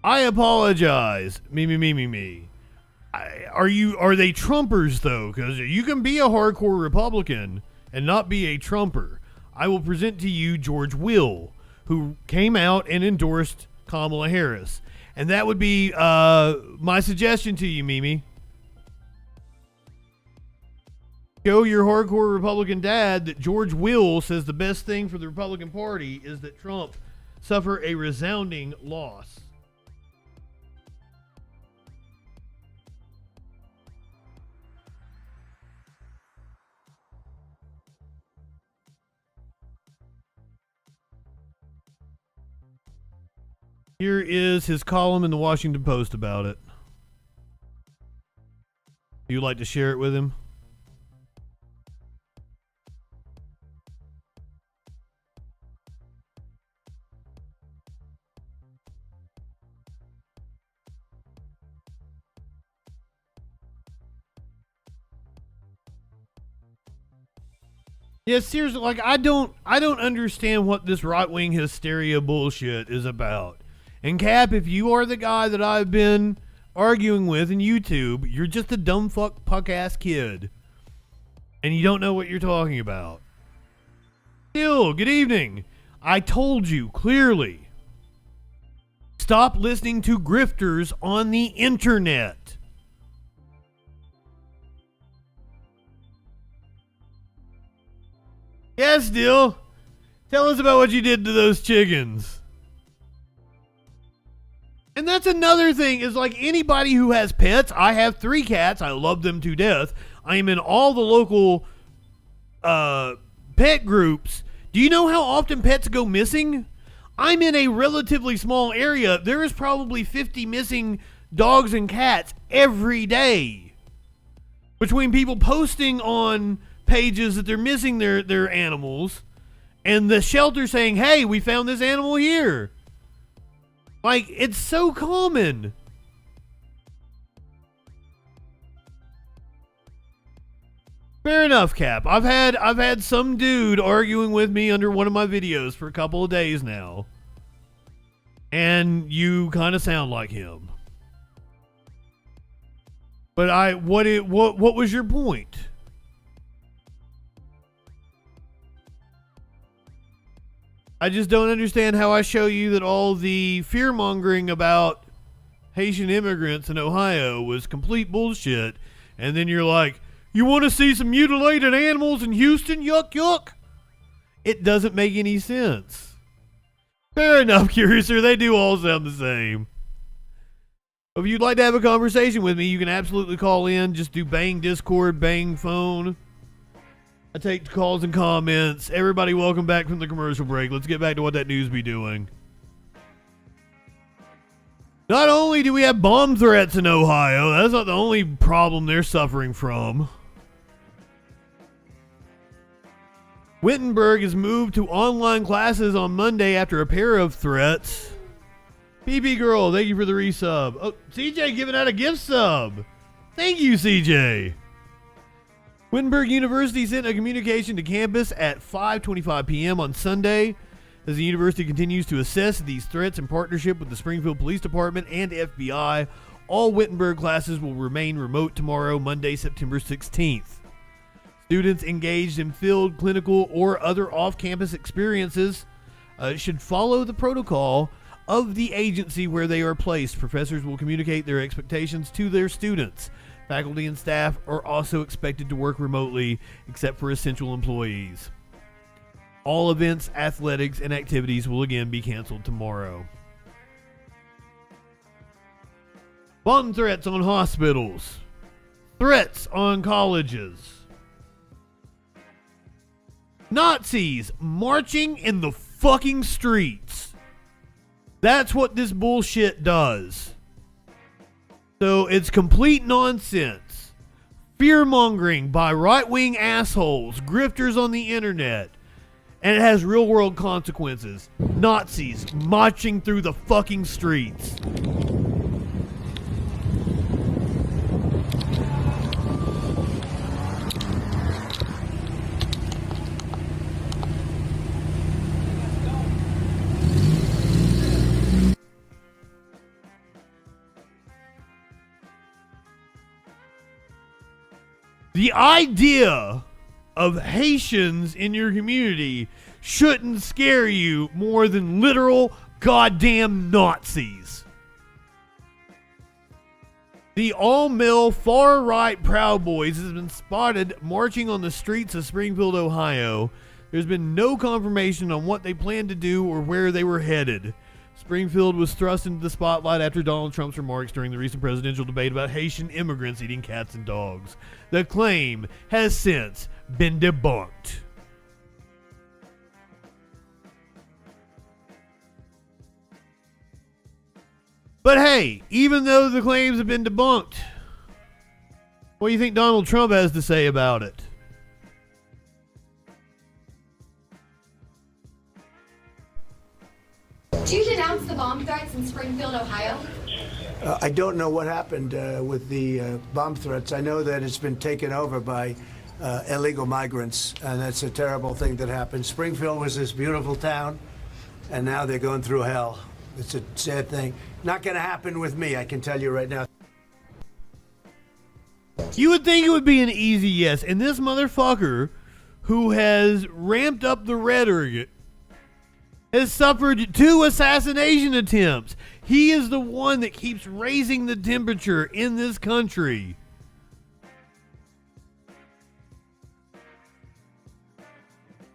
I apologize. Me. Are they Trumpers though? Because you can be a hardcore Republican and not be a Trumper. I will present to you George Will, who came out and endorsed Kamala Harris. And that would be my suggestion to you, Mimi. Show your hardcore Republican dad that George Will says the best thing for the Republican Party is that Trump suffer a resounding loss. Here is his column in the Washington Post about it. You'd like to share it with him? Yeah, seriously, like I don't understand what this right-wing hysteria bullshit is about. And Cap, if you are the guy that I've been arguing with in YouTube, you're just a dumb puck ass kid. And you don't know what you're talking about. Still, good evening. I told you clearly. Stop listening to grifters on the internet. Yes, Dill. Tell us about what you did to those chickens. And that's another thing, is like anybody who has pets. I have 3 cats. I love them to death. I am in all the local pet groups. Do you know how often pets go missing? I'm in a relatively small area. There is probably 50 missing dogs and cats every day. Between people posting on pages that they're missing their animals and the shelter saying, hey, we found this animal here. Like, it's so common. Fair enough, Cap. I've had some dude arguing with me under one of my videos for a couple of days now. And you kind of sound like him. But what was your point? I just don't understand how I show you that all the fear-mongering about Haitian immigrants in Ohio was complete bullshit, and then you're like, you want to see some mutilated animals in Houston? Yuck, yuck. It doesn't make any sense. Fair enough, Curiouser. They do all sound the same. If you'd like to have a conversation with me, you can absolutely call in. Just do bang Discord, bang phone. I take calls and comments. Everybody, welcome back from the commercial break. Let's get back to what that news be doing. Not only do we have bomb threats in Ohio, that's not the only problem they're suffering from. Wittenberg has moved to online classes on Monday after a pair of threats. PP Girl, thank you for the resub. Oh, CJ giving out a gift sub. Thank you, CJ. Wittenberg University sent a communication to campus at 5:25 p.m. on Sunday as the university continues to assess these threats in partnership with the Springfield Police Department and FBI. All Wittenberg classes will remain remote tomorrow, Monday, September 16th. Students engaged in field, clinical, or other off-campus experiences should follow the protocol of the agency where they are placed. Professors will communicate their expectations to their students. Faculty and staff are also expected to work remotely, except for essential employees. All events, athletics, and activities will again be canceled tomorrow. Bomb threats on hospitals. Threats on colleges. Nazis marching in the fucking streets. That's what this bullshit does. So it's complete nonsense. Fear-mongering by right-wing assholes, grifters on the internet. And it has real-world consequences. Nazis marching through the fucking streets. The idea of Haitians in your community shouldn't scare you more than literal goddamn Nazis. The all-male far-right Proud Boys has been spotted marching on the streets of Springfield, Ohio. There's been no confirmation on what they plan to do or where they were headed. Springfield was thrust into the spotlight after Donald Trump's remarks during the recent presidential debate about Haitian immigrants eating cats and dogs. The claim has since been debunked. But hey, even though the claims have been debunked, what do you think Donald Trump has to say about it? Do you denounce the bomb threats in Springfield, Ohio? I don't know what happened with the bomb threats. I know that it's been taken over by illegal migrants, and that's a terrible thing that happened. Springfield was this beautiful town, and now they're going through hell. It's a sad thing. Not going to happen with me, I can tell you right now. You would think it would be an easy yes, and this motherfucker who has ramped up the rhetoric has suffered 2 assassination attempts. He is the one that keeps raising the temperature in this country.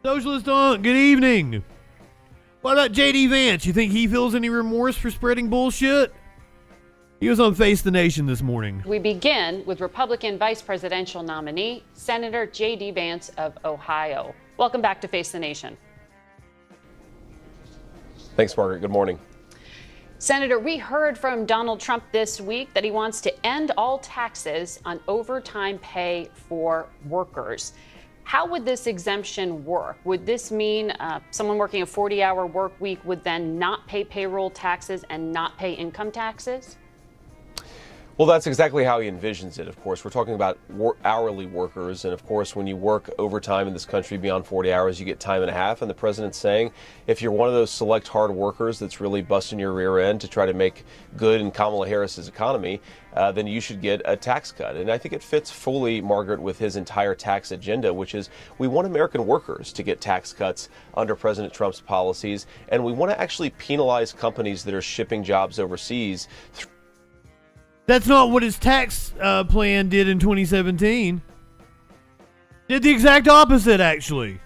Socialist Aunt, good evening. What about J.D. Vance? You think he feels any remorse for spreading bullshit? He was on Face the Nation this morning. We begin with Republican vice presidential nominee, Senator J.D. Vance of Ohio. Welcome back to Face the Nation. Thanks, Margaret. Good morning. Senator, we heard from Donald Trump this week that he wants to end all taxes on overtime pay for workers. How would this exemption work? Would this mean someone working a 40-hour work week would then not pay payroll taxes and not pay income taxes? Well, that's exactly how he envisions it, of course. We're talking about hourly workers, and of course, when you work overtime in this country beyond 40 hours, you get time and a half, and the president's saying if you're one of those select hard workers that's really busting your rear end to try to make good in Kamala Harris's economy, then you should get a tax cut. And I think it fits fully, Margaret, with his entire tax agenda, which is we want American workers to get tax cuts under President Trump's policies, and we want to actually penalize companies that are shipping jobs overseas. That's not what his tax plan did in 2017. Did the exact opposite, actually.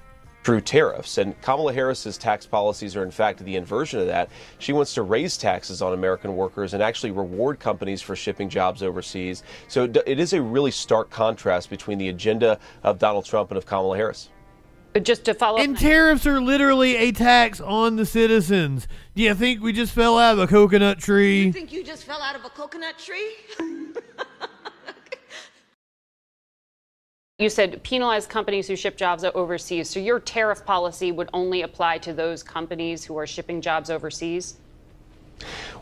Through tariffs. And Kamala Harris's tax policies are, in fact, the inversion of that. She wants to raise taxes on American workers and actually reward companies for shipping jobs overseas. So it is a really stark contrast between the agenda of Donald Trump and of Kamala Harris. But just to follow up. And tariffs are literally a tax on the citizens. Do you think we just fell out of a coconut tree? You think you just fell out of a coconut tree? You said penalize companies who ship jobs overseas. So your tariff policy would only apply to those companies who are shipping jobs overseas?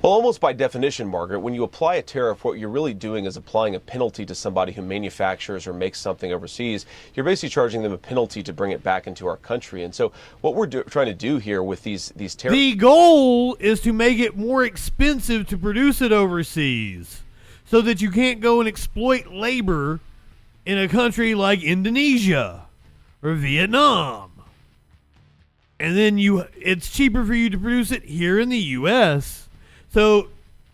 Well, almost by definition, Margaret, when you apply a tariff, what you're really doing is applying a penalty to somebody who manufactures or makes something overseas. You're basically charging them a penalty to bring it back into our country. And so what we're trying to do here with these tariffs... The goal is to make it more expensive to produce it overseas so that you can't go and exploit labor in a country like Indonesia or Vietnam. And then it's cheaper for you to produce it here in the U.S., so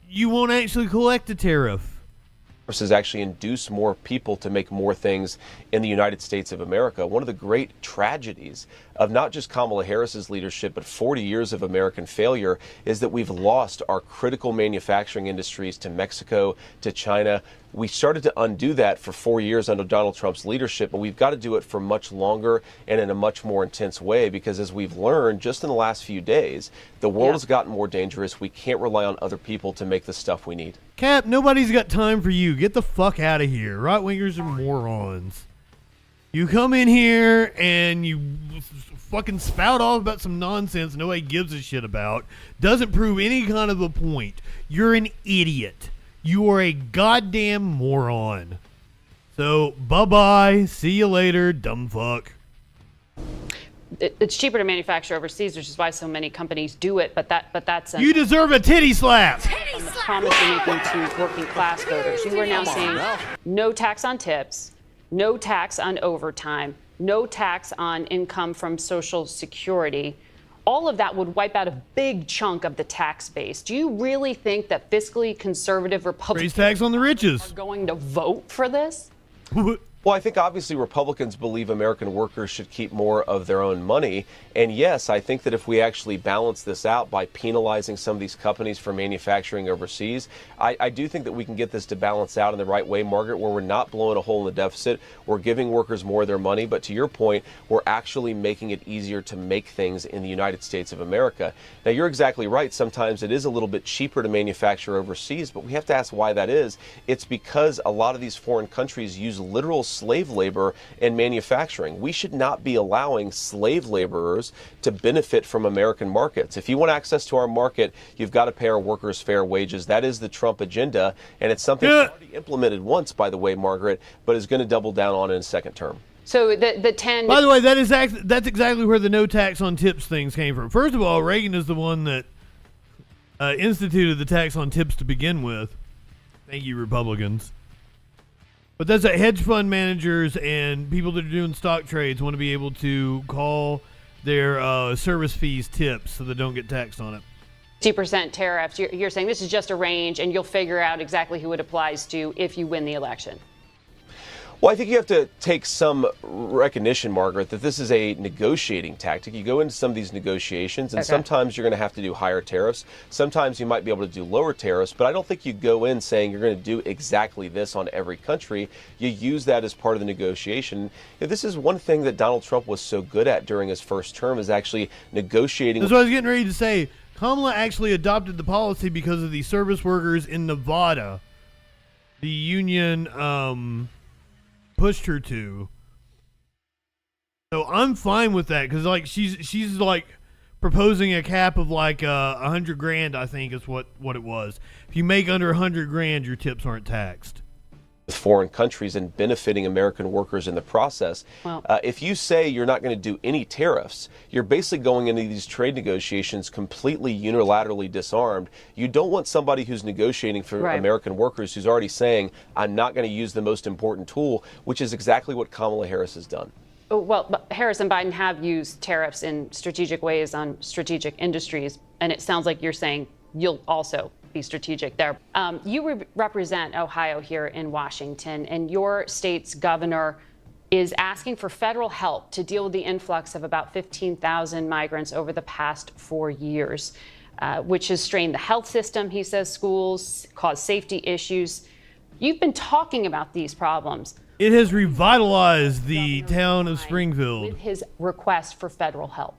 you won't actually collect a tariff. Is actually induce more people to make more things in the United States of America. One of the great tragedies of not just Kamala Harris's leadership, but 40 years of American failure is that we've lost our critical manufacturing industries to Mexico, to China. We started to undo that for 4 years under Donald Trump's leadership, but we've got to do it for much longer and in a much more intense way, because as we've learned just in the last few days, the world has gotten more dangerous. We can't rely on other people to make the stuff we need. Cap, nobody's got time for you. Get the fuck out of here. Right-wingers are morons. You come in here and you fucking spout off about some nonsense nobody gives a shit about. Doesn't prove any kind of a point. You're an idiot. You are a goddamn moron. So, bye-bye. See you later, dumb fuck. It's cheaper to manufacture overseas, which is why so many companies do it. But that's you deserve a titty slap. From the promise you're making to working class voters. You are now saying no tax on tips, no tax on overtime, no tax on income from Social Security. All of that would wipe out a big chunk of the tax base. Do you really think that fiscally conservative Republicans raise tax on the riches are going to vote for this? Well, I think obviously Republicans believe American workers should keep more of their own money. And yes, I think that if we actually balance this out by penalizing some of these companies for manufacturing overseas, I do think that we can get this to balance out in the right way, Margaret, where we're not blowing a hole in the deficit. We're giving workers more of their money. But to your point, we're actually making it easier to make things in the United States of America. Now, you're exactly right. Sometimes it is a little bit cheaper to manufacture overseas, but we have to ask why that is. It's because a lot of these foreign countries use literal slave labor in manufacturing. We should not be allowing slave laborers to benefit from American markets. If you want access to our market, you've got to pay our workers fair wages. That is the Trump agenda, and it's something that's already implemented once, by the way, Margaret, but is going to double down on in a second term. So the 10. By the way, that's exactly where the no tax on tips things came from. First of all, Reagan is the one that instituted the tax on tips to begin with. Thank you, Republicans. But that's that hedge fund managers and people that are doing stock trades want to be able to call their service fees tips so they don't get taxed on it. 50% tariffs. You're saying this is just a range, and you'll figure out exactly who it applies to if you win the election. Well, I think you have to take some recognition, Margaret, that this is a negotiating tactic. You go into some of these negotiations, and sometimes you're going to have to do higher tariffs. Sometimes you might be able to do lower tariffs, but I don't think you go in saying you're going to do exactly this on every country. You use that as part of the negotiation. This is one thing that Donald Trump was so good at during his first term, is actually negotiating. That's what I was getting ready to say. Kamala actually adopted the policy because of the service workers in Nevada. The union pushed her to. So I'm fine with that because like she's like proposing a cap of like $100,000. I think is what it was. If you make under $100,000, your tips aren't taxed. With foreign countries and benefiting American workers in the process. Well, if you say you're not going to do any tariffs, you're basically going into these trade negotiations completely unilaterally disarmed. You don't want somebody who's negotiating for American workers who's already saying, I'm not going to use the most important tool, which is exactly what Kamala Harris has done. Well, but Harris and Biden have used tariffs in strategic ways on strategic industries, and it sounds like you're saying you'll also be strategic there. You represent Ohio here in Washington, and your state's governor is asking for federal help to deal with the influx of about 15,000 migrants over the past 4 years, which has strained the health system, he says, schools, caused safety issues. You've been talking about these problems. It has revitalized the town of Springfield. With his request for federal help.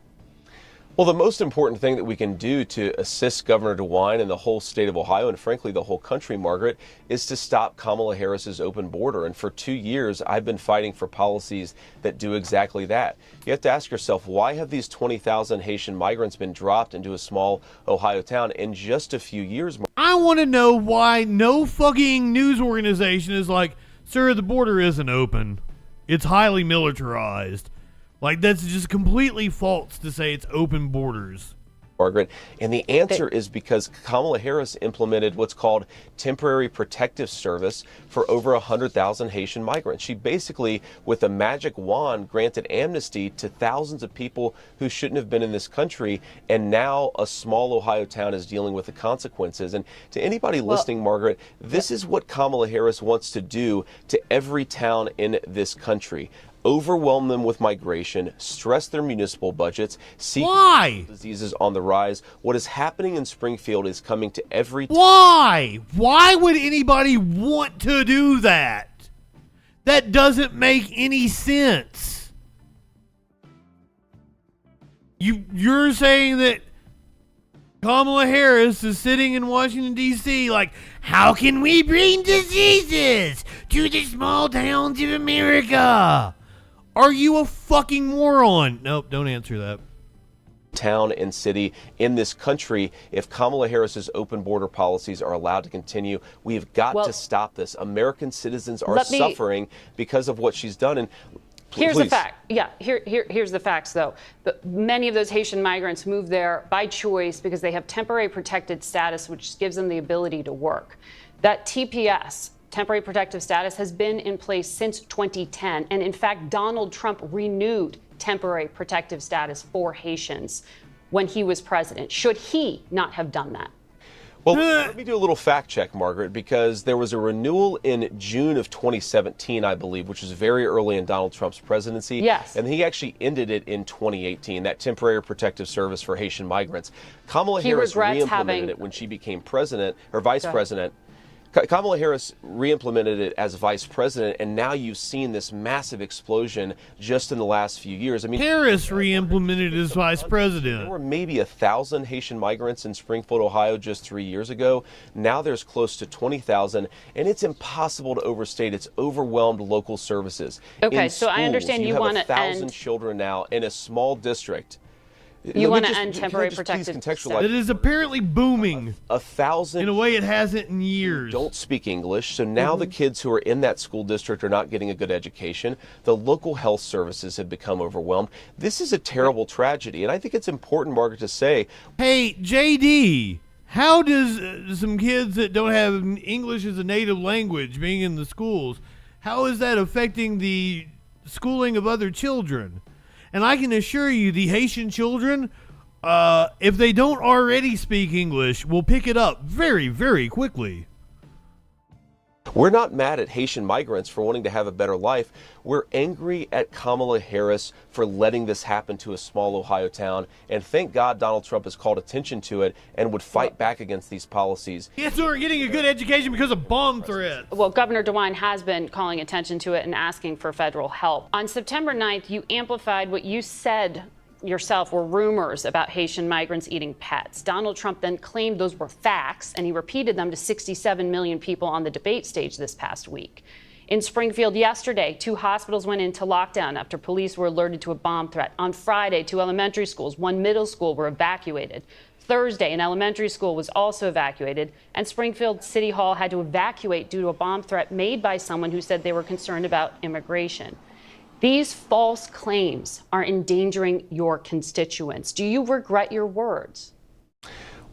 Well, the most important thing that we can do to assist Governor DeWine and the whole state of Ohio, and frankly the whole country, Margaret, is to stop Kamala Harris's open border. And for 2 years, I've been fighting for policies that do exactly that. You have to ask yourself, why have these 20,000 Haitian migrants been dropped into a small Ohio town in just a few years? I want to know why no fucking news organization is like, sir, the border isn't open. It's highly militarized. Like, that's just completely false to say it's open borders. Margaret, and the answer is because Kamala Harris implemented what's called temporary protective service for over 100,000 Haitian migrants. She basically, with a magic wand, granted amnesty to thousands of people who shouldn't have been in this country, and now a small Ohio town is dealing with the consequences. And to anybody listening, Margaret, this is what Kamala Harris wants to do to every town in this country. Overwhelm them with migration, stress their municipal budgets, see diseases on the rise. What is happening in Springfield is coming to every Why? Why would anybody want to do that? That doesn't make any sense. You're saying that Kamala Harris is sitting in Washington, D.C. like, how can we bring diseases to the small towns of America? Are you a fucking moron? Nope, don't answer that. Town and city in this country, if Kamala Harris's open border policies are allowed to continue, we have got to stop this. American citizens are suffering because of what she's done. And here's the fact. Yeah, here's the facts, though. Many of those Haitian migrants move there by choice because they have temporary protected status, which gives them the ability to work. That TPS, temporary protective status, has been in place since 2010. And in fact, Donald Trump renewed temporary protective status for Haitians when he was president. Should he not have done that? Well, let me do a little fact check, Margaret, because there was a renewal in June of 2017, I believe, which was very early in Donald Trump's presidency. Yes. And he actually ended it in 2018, that temporary protective service for Haitian migrants. Kamala Harris re-implemented it when she became president, or vice president. Kamala Harris re-implemented it as vice president, and now you've seen this massive explosion just in the last few years. I mean, Harris re-implemented it as vice president. There were maybe 1,000 Haitian migrants in Springfield, Ohio just 3 years ago. Now there's close to 20,000, and it's impossible to overstate. It's overwhelmed local services. Okay, in so I schools, understand you have want to 1,000 end children now in a small district. You want to end temporary protected status. It is apparently booming. 1,000 in a way it hasn't in years. Don't speak English, so now the kids who are in that school district are not getting a good education. The local health services have become overwhelmed. This is a terrible tragedy, and I think it's important, Margaret, to say, hey, JD, how does some kids that don't have English as a native language being in the schools, how is that affecting the schooling of other children? And I can assure you the Haitian children, if they don't already speak English, will pick it up very, very quickly. we're not mad at Haitian migrants for wanting to have a better life. We're angry at Kamala Harris for letting this happen to a small Ohio town. And thank God Donald Trump has called attention to it and would fight back against these policies. Yes, we're getting a good education because of bomb threats. Well, Governor DeWine has been calling attention to it and asking for federal help. On September 9th, you amplified what you said yourself were rumors about Haitian migrants eating pets. Donald Trump then claimed those were facts, and he repeated them to 67 million people on the debate stage this past week. In Springfield yesterday, 2 hospitals went into lockdown after police were alerted to a bomb threat. On Friday, 2 elementary schools, 1 middle school were evacuated. Thursday, an elementary school was also evacuated, and Springfield City Hall had to evacuate due to a bomb threat made by someone who said they were concerned about immigration. These false claims are endangering your constituents. Do you regret your words?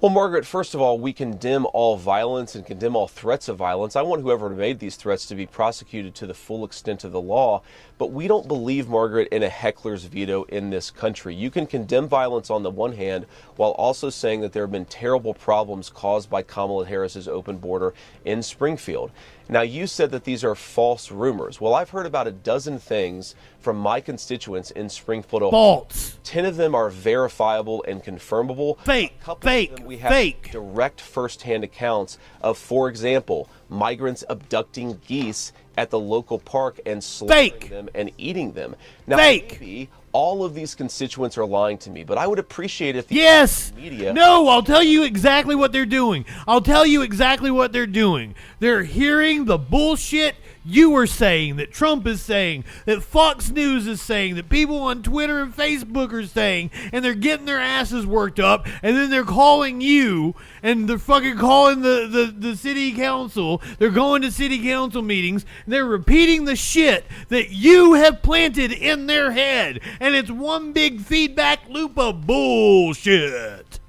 Well, Margaret, first of all, we condemn all violence and condemn all threats of violence. I want whoever made these threats to be prosecuted to the full extent of the law. But we don't believe, Margaret, in a heckler's veto in this country. You can condemn violence on the one hand while also saying that there have been terrible problems caused by Kamala Harris's open border in Springfield. Now, you said that these are false rumors. Well, I've heard about a dozen things from my constituents in Springfield, Ohio. False. 10 of them are verifiable and confirmable. Fake. We have direct firsthand accounts of, for example, migrants abducting geese at the local park and slaughtering them and eating them. Now, maybe all of these constituents are lying to me, but I would appreciate if the media... No, I'll tell you exactly what they're doing. I'll tell you exactly what they're doing. They're hearing the bullshit you were saying, that Trump is saying, that Fox News is saying, that people on Twitter and Facebook are saying, and they're getting their asses worked up, and then they're calling you, and they're fucking calling the city council. They're going to city council meetings, and they're repeating the shit that you have planted in their head, and it's one big feedback loop of bullshit.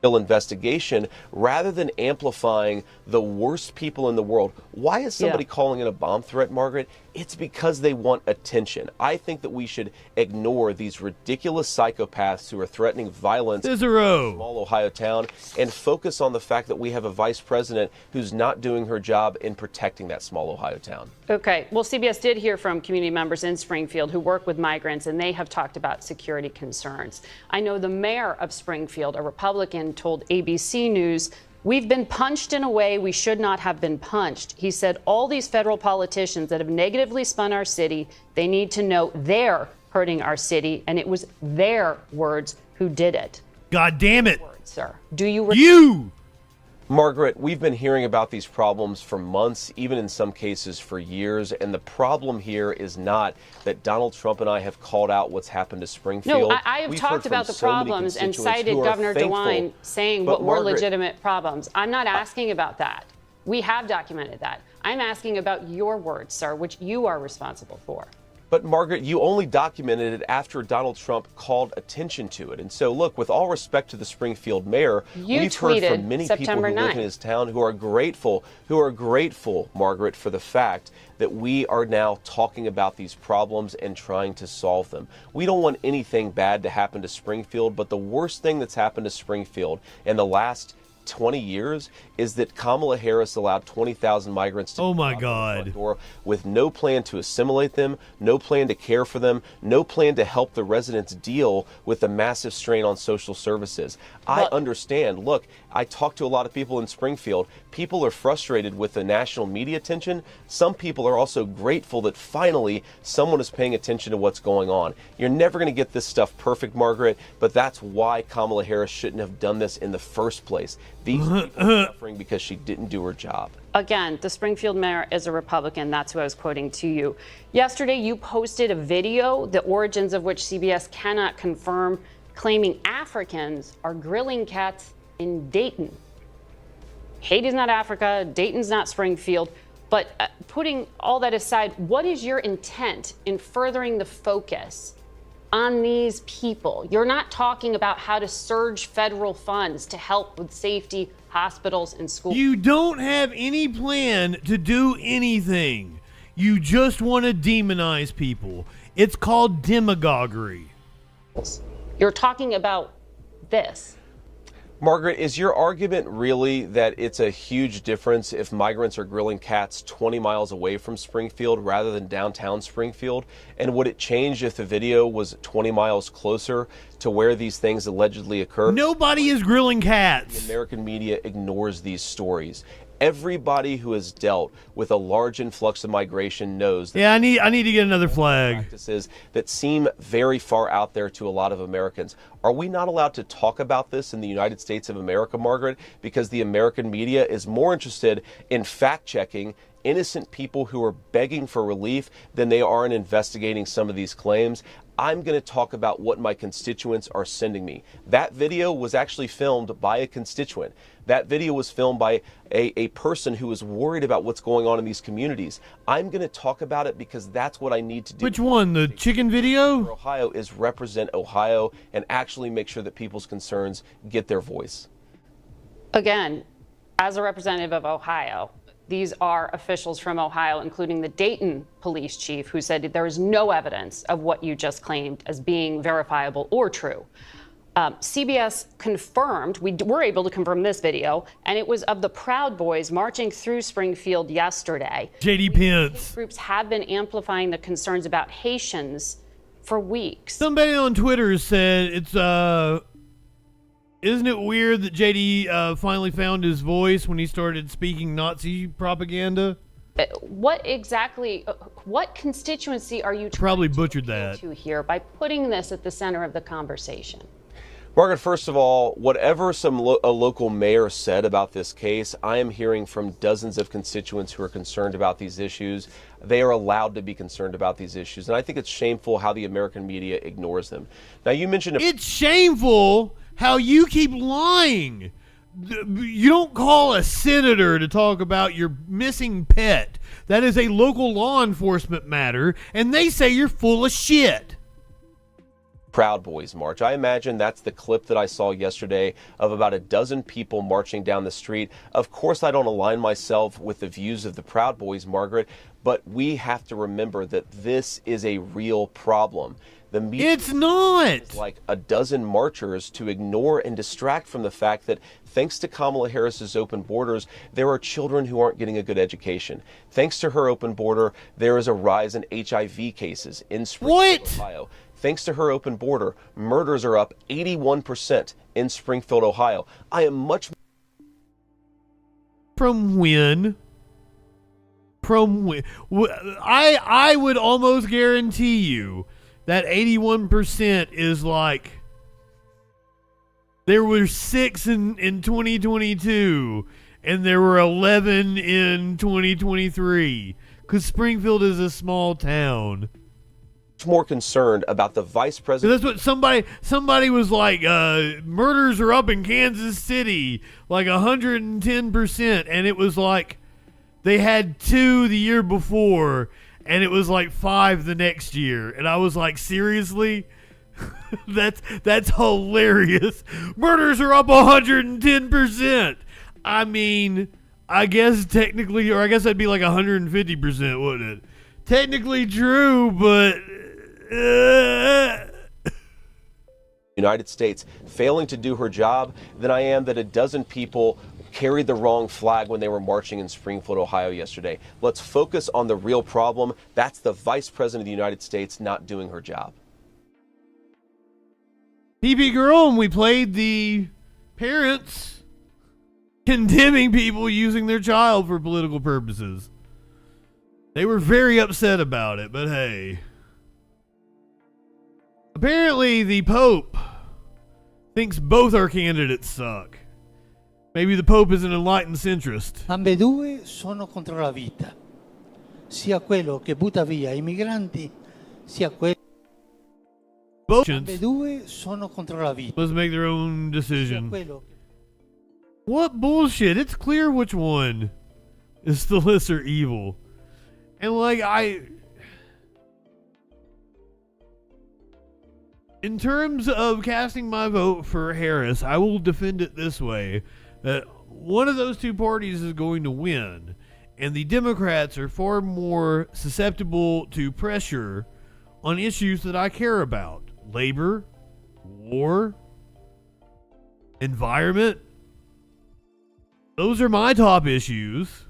Investigation rather than amplifying the worst people in the world. Why is somebody calling it a bomb threat, Margaret? It's because they want attention. I think that we should ignore these ridiculous psychopaths who are threatening violence in a small Ohio town and focus on the fact that we have a vice president who's not doing her job in protecting that small Ohio town. Okay. Well, CBS did hear from community members in Springfield who work with migrants, and they have talked about security concerns. I know the mayor of Springfield, a Republican, told ABC News, "We've been punched in a way we should not have been punched." He said all these federal politicians that have negatively spun our city, they need to know they're hurting our city, and it was their words who did it. God damn it. Words, sir. Do you... Margaret, we've been hearing about these problems for months, even in some cases for years, and the problem here is not that Donald Trump and I have called out what's happened to Springfield. No, I have talked about the problems and cited Governor DeWine saying what were legitimate problems. I'm not asking about that. We have documented that. I'm asking about your words, sir, which you are responsible for. But, Margaret, you only documented it after Donald Trump called attention to it. And so, look, with all respect to the Springfield mayor, we've heard from many people who live in his town who are grateful, Margaret, for the fact that we are now talking about these problems and trying to solve them. We don't want anything bad to happen to Springfield, but the worst thing that's happened to Springfield in the last 20 years is that Kamala Harris allowed 20,000 migrants to the door with no plan to assimilate them, no plan to care for them, no plan to help the residents deal with the massive strain on social services. I understand. Look, I talk to a lot of people in Springfield. People are frustrated with the national media attention. Some people are also grateful that finally someone is paying attention to what's going on. You're never going to get this stuff perfect, Margaret, but that's why Kamala Harris shouldn't have done this in the first place. These people are suffering because she didn't do her job. Again, the Springfield mayor is a Republican. That's who I was quoting to you. Yesterday, you posted a video, the origins of which CBS cannot confirm, claiming Africans are grilling cats in Dayton. Haiti's not Africa, Dayton's not Springfield. But putting all that aside, what is your intent in furthering the focus on these people? You're not talking about how to surge federal funds to help with safety, hospitals, and schools. You don't have any plan to do anything. You just want to demonize people. It's called demagoguery. You're talking about this. Margaret, is your argument really that it's a huge difference if migrants are grilling cats 20 miles away from Springfield rather than downtown Springfield? And would it change if the video was 20 miles closer to where these things allegedly occur? Nobody is grilling cats. The American media ignores these stories. Everybody who has dealt with a large influx of migration knows that I need to get another flag. Practices that seem very far out there to a lot of Americans. Are we not allowed to talk about this in the United States of America, Margaret? Because the American media is more interested in fact-checking innocent people who are begging for relief than they are in investigating some of these claims. I'm going to talk about what my constituents are sending me. That video was actually filmed by a constituent. That video was filmed by a person who is worried about what's going on in these communities. I'm going to talk about it because that's what I need to do. Which one? The chicken video? For Ohio is represent Ohio and actually make sure that people's concerns get their voice. Again, as a representative of Ohio, these are officials from Ohio, including the Dayton police chief, who said there is no evidence of what you just claimed as being verifiable or true. CBS confirmed, we were able to confirm this video, and it was of the Proud Boys marching through Springfield yesterday. JD Pence. Groups have been amplifying the concerns about Haitians for weeks. Somebody on Twitter said it's isn't it weird that JD finally found his voice when he started speaking Nazi propaganda? What exactly, what constituency are you probably butchered that to here by putting this at the center of the conversation? Margaret, first of all, whatever a local mayor said about this case, I am hearing from dozens of constituents who are concerned about these issues. They are allowed to be concerned about these issues, and I think it's shameful how the American media ignores them. Now, you mentioned it's shameful how you keep lying. You don't call a senator to talk about your missing pet. That is a local law enforcement matter, and they say you're full of shit. Proud Boys March. I imagine that's the clip that I saw yesterday of about a dozen people marching down the street. Of course, I don't align myself with the views of the Proud Boys, Margaret, but we have to remember that this is a real problem. The media it's not like a dozen marchers to ignore and distract from the fact that thanks to Kamala Harris's open borders, there are children who aren't getting a good education. Thanks to her open border, there is a rise in HIV cases in Springfield, Ohio. Thanks to her open border, murders are up 81% in Springfield, Ohio. I am much from when? From when? I would almost guarantee you that 81% is like there were 6 in 2022 and there were 11 in 2023 because Springfield is a small town. More concerned about the vice president. That's what somebody was like, murders are up in Kansas City like 110%, and it was like they had 2 the year before and it was like 5 the next year, and I was like, seriously? that's hilarious. Murders are up 110%. I mean, I guess technically, or I guess that'd be like 150%, wouldn't it? Technically true, but United States failing to do her job than I am that a dozen people carried the wrong flag when they were marching in Springfield, Ohio yesterday. Let's focus on the real problem. That's the Vice President of the United States not doing her job. PP Girl, and we played the parents condemning people using their child for political purposes. They were very upset about it, but hey. Apparently, the Pope thinks both our candidates suck. Maybe the Pope is an enlightened centrist. Ambedue sono contro la vita, sia quello che butta via i migranti, sia quello. Ambedue sono contro la vita. Let's make their own decision. Quello. What bullshit? It's clear which one is the lesser evil. And like in terms of casting my vote for Harris, I will defend it this way. That one of those two parties is going to win. And the Democrats are far more susceptible to pressure on issues that I care about. Labor, war, environment. Those are my top issues.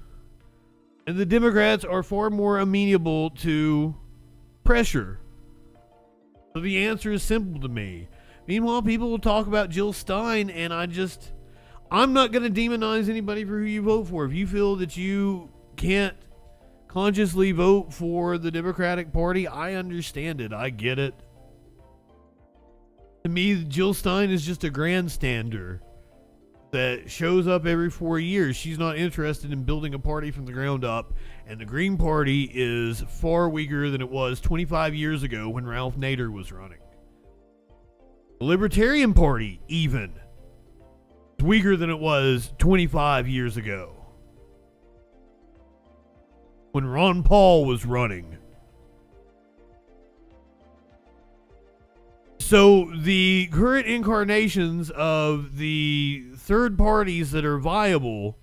And the Democrats are far more amenable to pressure. So the answer is simple to me. Meanwhile, people will talk about Jill Stein, and I'm not going to demonize anybody for who you vote for. If you feel that you can't consciously vote for the Democratic Party, I understand it. I get it. To me, Jill Stein is just a grandstander that shows up every 4 years. She's not interested in building a party from the ground up, and the Green Party is far weaker than it was 25 years ago when Ralph Nader was running. The Libertarian Party, even, is weaker than it was 25 years ago when Ron Paul was running. So the current incarnations of the third parties that are viable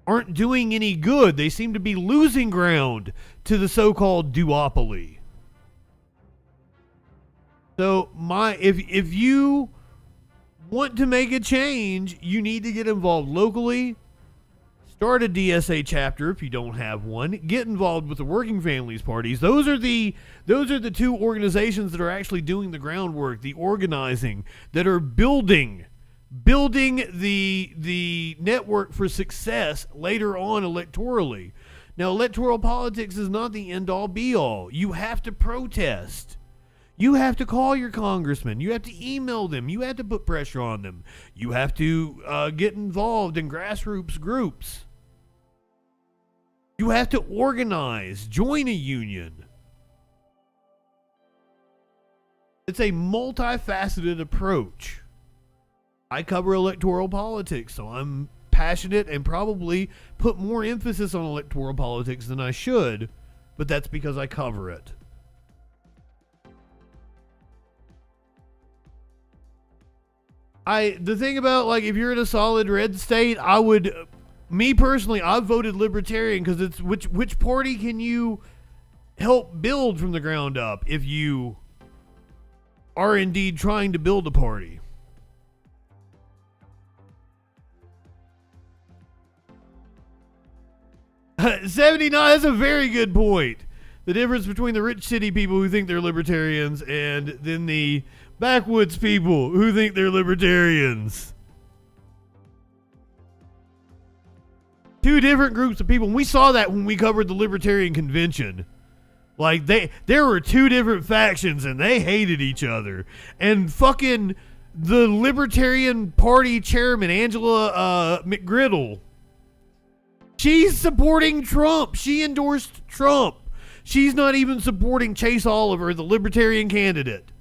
aren't doing any good. They seem to be losing ground to the so-called duopoly. So if you want to make a change, you need to get involved locally. Start a DSA chapter if you don't have one. Get involved with the Working Families Parties. Those are the two organizations that are actually doing the groundwork, the organizing, that are building the network for success later on electorally. Now, electoral politics is not the end-all be-all. You have to protest. You have to call your congressman. You have to email them. You have to put pressure on them. You have to get involved in grassroots groups. You have to organize, join a union. It's a multifaceted approach. I cover electoral politics, so I'm passionate and probably put more emphasis on electoral politics than I should, but that's because I cover it. The thing about, like, if you're in a solid red state, me personally, I've voted Libertarian because it's which party can you help build from the ground up if you are indeed trying to build a party. $79, that's a very good point. The difference between the rich city people who think they're libertarians and then the backwoods people who think they're libertarians. Two different groups of people. And we saw that when we covered the Libertarian Convention. Like, there were two different factions and they hated each other. And fucking the Libertarian Party chairman, Angela McGriddle, she's supporting Trump. She endorsed Trump. She's not even supporting Chase Oliver, the Libertarian candidate.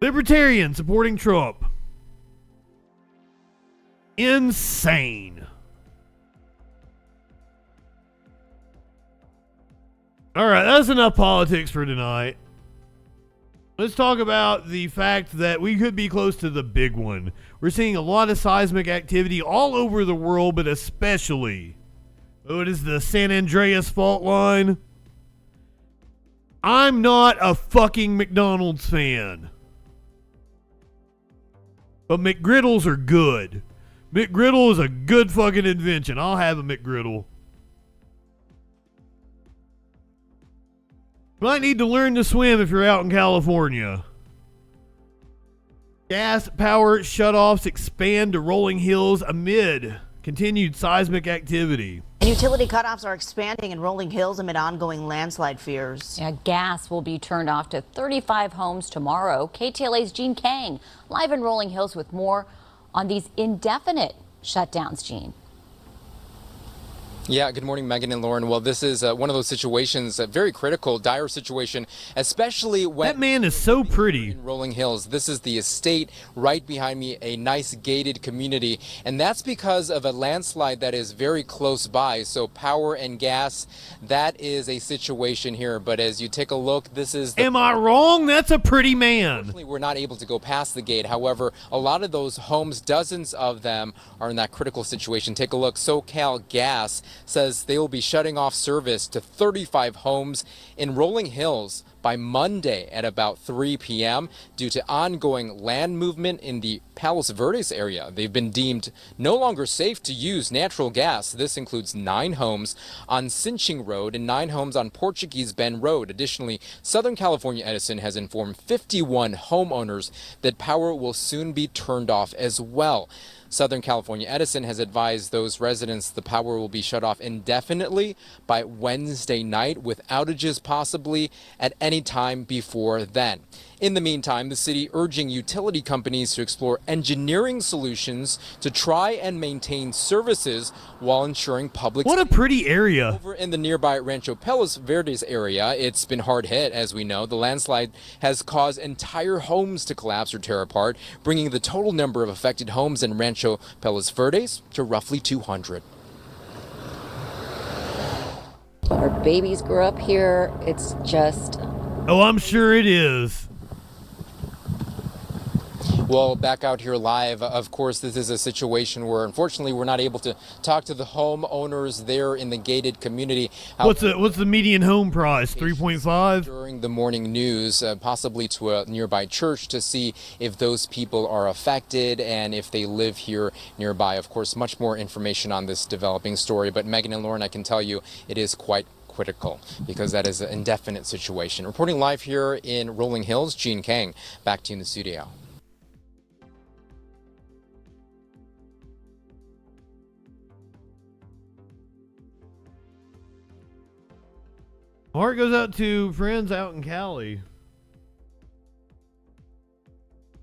Libertarian supporting Trump. Insane. All right, that's enough politics for tonight. Let's talk about the fact that we could be close to the big one. We're seeing a lot of seismic activity all over the world, but especially, it is the San Andreas fault line. I'm not a fucking McDonald's fan, but McGriddles are good. McGriddle is a good fucking invention. I'll have a McGriddle. Might need to learn to swim if you're out in California. Gas power shutoffs expand to rolling hills amid continued seismic activity. And utility cutoffs are expanding in rolling hills amid ongoing landslide fears. Yeah, gas will be turned off to 35 homes tomorrow. KTLA's Gene Kang live in Rolling Hills with more on these indefinite shutdowns, Gene. Yeah, good morning, Megan and Lauren. Well, this is one of those situations, a very critical, dire situation, especially when that man is so pretty. In Rolling Hills, this is the estate right behind me, a nice gated community, and that's because of a landslide that is very close by. So power and gas, that is a situation here. But as you take a look, this is. Am I wrong? That's a pretty man. Unfortunately, we're not able to go past the gate. However, a lot of those homes, dozens of them, are in that critical situation. Take a look. SoCal Gas says they will be shutting off service to 35 homes in Rolling Hills by Monday at about 3 p.m. due to ongoing land movement in the Palos Verdes area. They've been deemed no longer safe to use natural gas. This includes 9 homes on Cinching Road and 9 homes on Portuguese Bend Road. Additionally, Southern California Edison has informed 51 homeowners that power will soon be turned off as well. Southern California Edison has advised those residents the power will be shut off indefinitely by Wednesday night, with outages possibly at any time before then. In the meantime, the city urging utility companies to explore engineering solutions to try and maintain services while ensuring public. What a pretty area. Over in the nearby Rancho Palos Verdes area, it's been hard hit, as we know. The landslide has caused entire homes to collapse or tear apart, bringing the total number of affected homes in Rancho Palos Verdes to roughly 200. Our babies grew up here. It's just. Oh, I'm sure it is. Well, back out here live, of course, this is a situation where, unfortunately, we're not able to talk to the homeowners there in the gated community. What's the median home price? 3.5? During the morning news, possibly to a nearby church to see if those people are affected and if they live here nearby. Of course, much more information on this developing story. But Megan and Lauren, I can tell you it is quite critical because that is an indefinite situation. Reporting live here in Rolling Hills, Gene Kang, back to you in the studio. Heart goes out to friends out in Cali.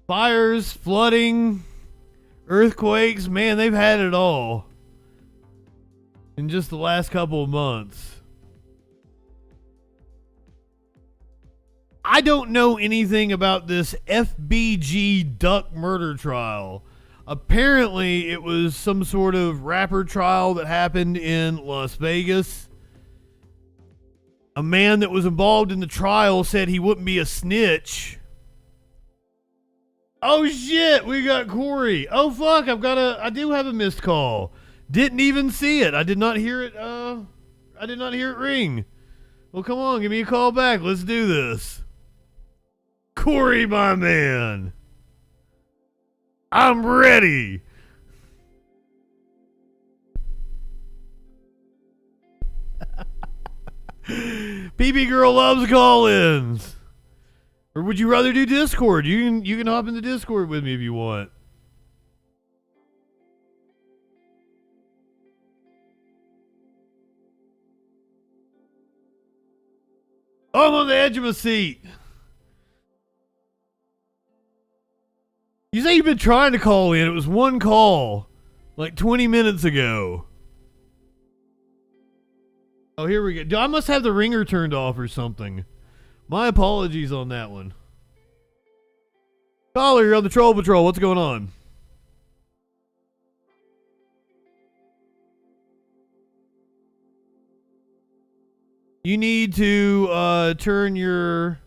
Fires, flooding, earthquakes, man, they've had it all in just the last couple of months. I don't know anything about this FBG duck murder trial. Apparently, it was some sort of rapper trial that happened in Las Vegas. A man that was involved in the trial said he wouldn't be a snitch. Oh shit, we got Corey. Oh fuck, I do have a missed call. Didn't even see it. I did not hear it ring. Well, come on, give me a call back. Let's do this. Corey, my man. I'm ready. PB Girl loves call-ins. Or would you rather do Discord? You can hop into Discord with me if you want. Oh, I'm on the edge of my seat. You say you've been trying to call in. It was one call like 20 minutes ago. Oh, here we go. I must have the ringer turned off or something. My apologies on that one. Caller, you're on the Troll Patrol. What's going on? You need to turn your...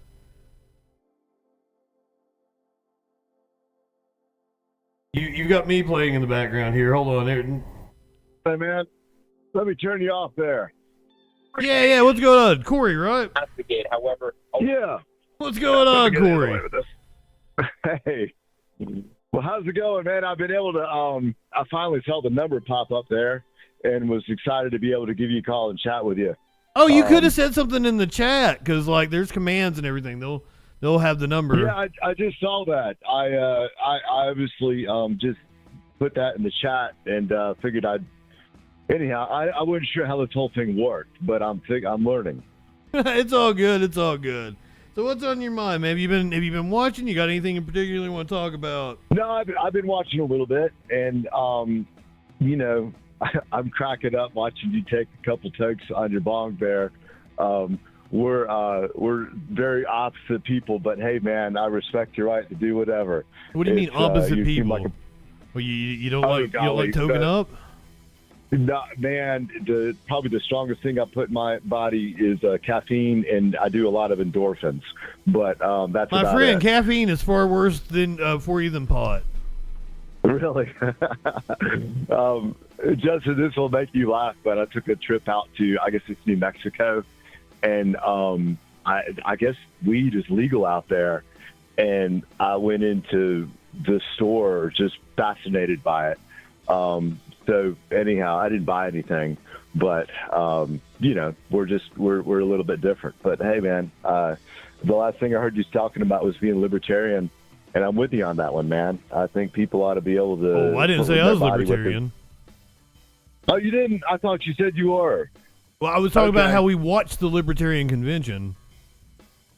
You've got me playing in the background here. Hold on. Hey, man. Let me turn you off there. Yeah. What's going on? Corey, right? However. Yeah. What's going on, Corey? Hey. Well, how's it going, man? I've been able to, I finally saw the number pop up there and was excited to be able to give you a call and chat with you. Oh, you could have said something in the chat because, like, there's commands and everything. They'll have the number. Yeah, I just saw that. I obviously just put that in the chat and figured I'd. Anyhow, I wasn't sure how this whole thing worked, but I'm learning. It's all good. It's all good. So what's on your mind, man? Have you been watching? You got anything in particular you want to talk about? No, I've been watching a little bit, and you know, I'm cracking up watching you take a couple takes on your bong bear. We're very opposite people, but hey, man, I respect your right to do whatever. What do you mean opposite you seem people? like Well, you don't like token up? No, man. Probably the strongest thing I put in my body is caffeine, and I do a lot of endorphins. But that's my about friend. it. Caffeine is far worse for you than pot. Really? Justin, this will make you laugh, but I took a trip out to, I guess it's New Mexico, and I guess weed is legal out there, and I went into the store just fascinated by it. So anyhow, I didn't buy anything, but we're a little bit different. But hey, man, the last thing I heard you talking about was being libertarian, and I'm with you on that one, man. I think people ought to be able to. Oh, I didn't say I was libertarian. Oh, you didn't? I thought you said you were. Well, I was talking about how we watched the Libertarian Convention.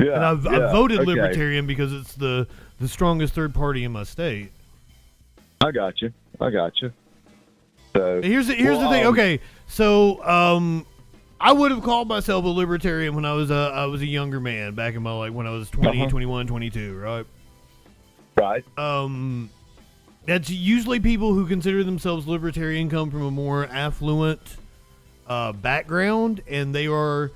Yeah, and I voted okay. Libertarian because it's the strongest third party in my state. I got you. So here's the thing. Okay, so I would have called myself a libertarian when I was a younger man back in my when I was 20, 21, 22, right? Right. That's usually people who consider themselves libertarian come from a more affluent background, and they are